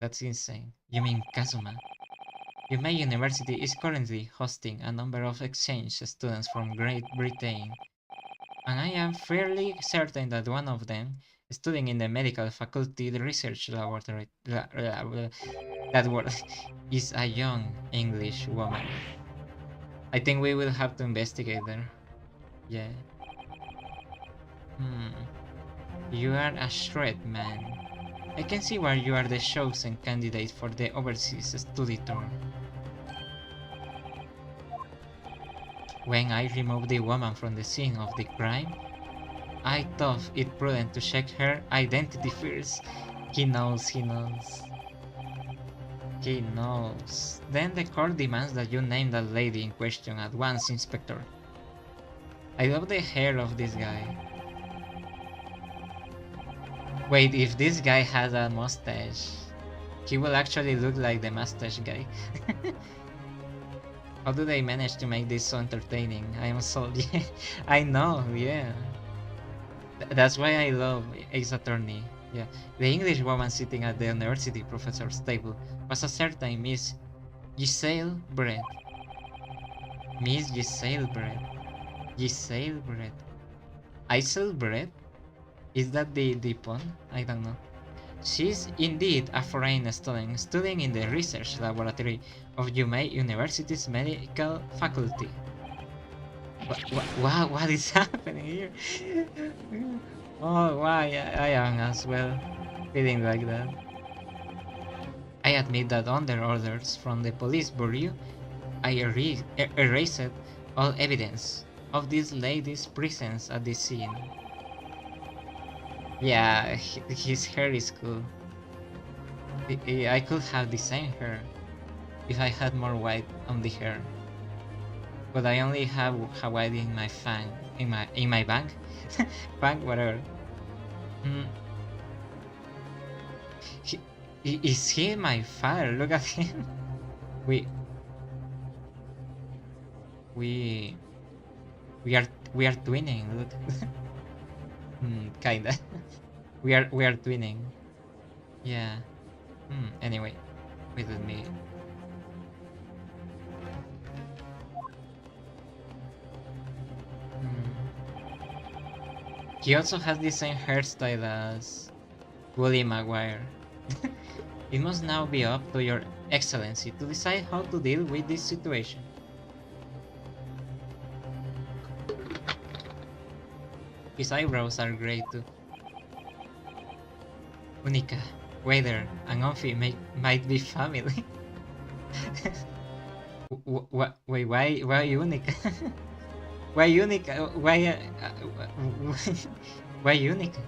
That's insane. You mean Kazuma? Yumei University is currently hosting a number of exchange students from Great Britain, and I am fairly certain that one of them, studying in the medical faculty research laboratory, that word, is a young English woman. I think we will have to investigate there. Yeah. You are a shrewd man. I can see why you are the chosen candidate for the overseas study tour. When I removed the woman from the scene of the crime, I thought it prudent to check her identity first. He knows. He knows. Then the court demands that you name that lady in question at once, Inspector. I love the hair of this guy. Wait, if this guy has a mustache, he will actually look like the mustache guy. How do they manage to make this so entertaining? I am so... Yeah, I know, yeah. That's why I love Ace Attorney. Yeah, the English woman sitting at the university professor's table was a certain Miss Giselle Brett. Miss Giselle Brett. Giselle Brett. Isel Brett? Is that the pun? I don't know. She's indeed a foreign student, studying in the research laboratory of Yumei University's medical faculty. What is happening here? Oh, why I am as well feeling like that. I admit that under orders from the police bureau, I erased all evidence of this lady's presence at the scene. Yeah, his hair is cool. I could have designed her if I had more white on the hair. But I only have white in my in my bank. Bank, whatever. Is he my father? Look at him. We are twinning. Look. Kinda. we are twinning. Yeah. Anyway, wait with me. He also has the same hairstyle as Willie Maguire. It must now be up to your excellency to decide how to deal with this situation. His eyebrows are grey too. Unica, Wader, and Omfi might be family. Wait, why Unica? Why Unica? Why Unica?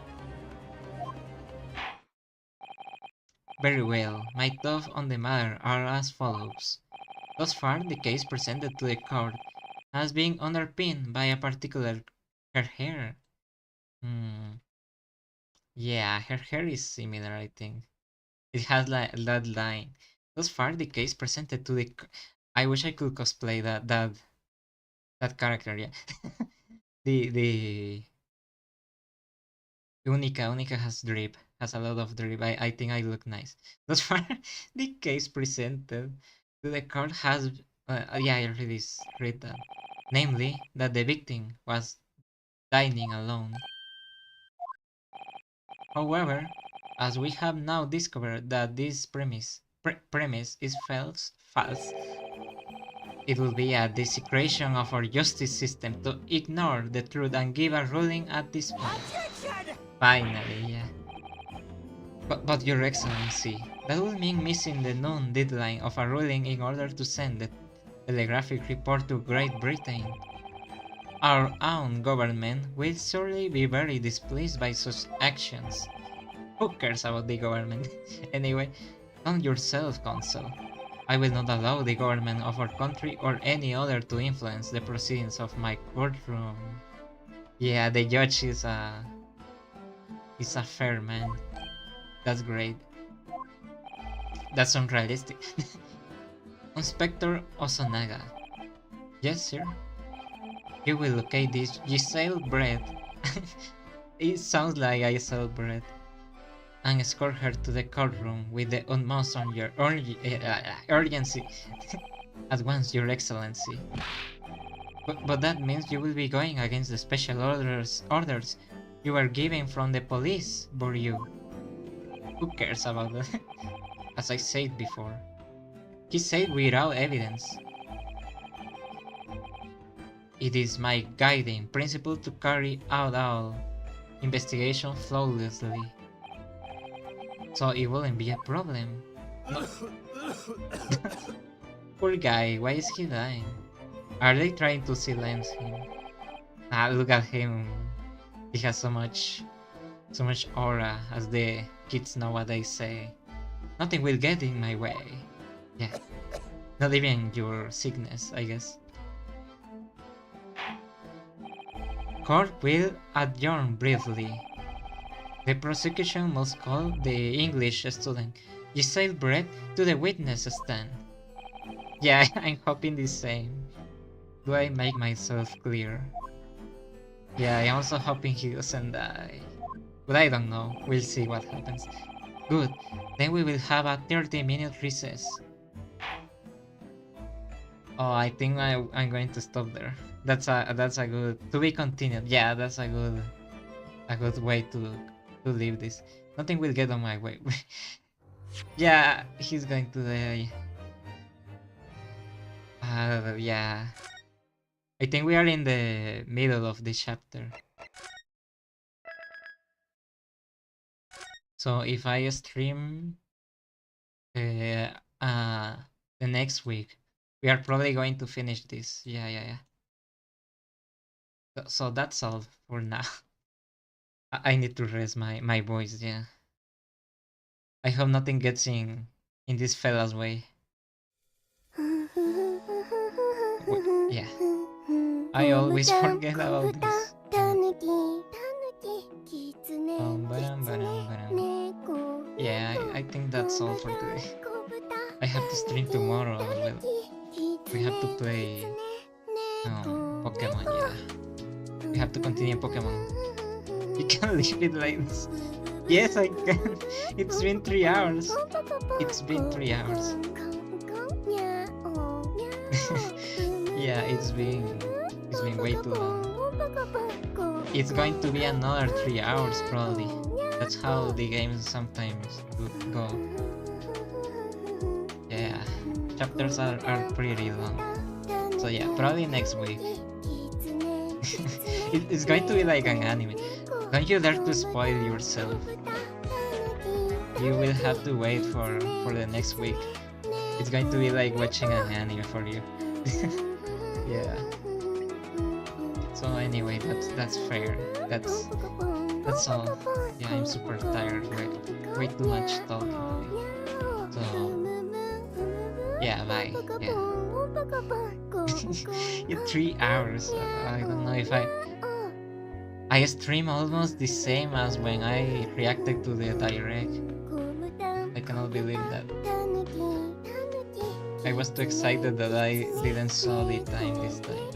Very well, my thoughts on the matter are as follows. Thus far, the case presented to the court has been underpinned by a particular her hair. Yeah, her hair is similar, I think. It has like that line. Thus far, the case presented to the... I wish I could cosplay that character, yeah. the Unica has drip, has a lot of drip. I think I look nice. Thus far, the case presented to the court has, yeah, I already read that. Namely, that the victim was dining alone. However, as we have now discovered that this premise is false, it will be a desecration of our justice system to ignore the truth and give a ruling at this point. Finally, yeah. But Your Excellency, that would mean missing the noon deadline of a ruling in order to send the telegraphic report to Great Britain. Our own government will surely be very displeased by such actions. Who cares about the government? Anyway, calm yourself, Consul. I will not allow the government of our country or any other to influence the proceedings of my courtroom. Yeah, the judge is a fair man. That's great. That's unrealistic. Inspector Ozonaga. Yes, sir. You will locate this Giselle bread. It sounds like I sell bread. And escort her to the courtroom with the utmost urgency. At once, Your Excellency. But that means you will be going against the special orders you were given from the police, Boryu. Who cares about that? As I said before. He said without evidence. It is my guiding principle to carry out all investigation flawlessly. So it wouldn't be a problem. No. Poor guy, why is he dying? Are they trying to silence him? Ah, look at him. He has so much aura, as the kids nowadays say. Nothing will get in my way. Yeah. Not even your sickness, I guess. Court will adjourn briefly. The prosecution must call the English student Giselle Brett to the witness stand. Yeah, I'm hoping the same. Do I make myself clear? Yeah, I'm also hoping he doesn't die. But I don't know. We'll see what happens. Good. Then we will have a 30-minute recess. Oh, I think I'm going to stop there. That's a good to be continued. Yeah, that's a good way to leave this. Nothing will get on my way. Yeah, he's going to die. Yeah. I think we are in the middle of the chapter. So if I stream the next week, we are probably going to finish this. Yeah. So that's all for now. I need to rest my voice, yeah. I hope nothing gets in this fella's way. Yeah. I always forget about this. Yeah, I think that's all for today. I have to stream tomorrow as well. We have to play Pokemon, yeah. We have to continue Pokemon. You can leave it like this. Yes, I can. It's been 3 hours. It's been 3 hours. Yeah, it's been way too long. It's going to be another 3 hours probably. That's how the games sometimes go. Yeah, chapters are pretty long. So yeah, probably next week. It's going to be like an anime. Don't you dare to spoil yourself. You will have to wait for the next week. It's going to be like watching an anime for you. Yeah. So anyway, that's fair. That's all. Yeah, I'm super tired. Way too much talking. So yeah, bye. Yeah. Yeah, 3 hours. I don't know if I stream almost the same as when I reacted to the direct. I cannot believe that. I was too excited that I didn't saw the time this time.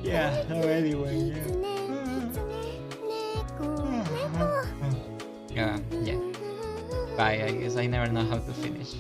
Yeah, anyway, yeah. Yeah. Bye. bye, I guess. I never know how to finish.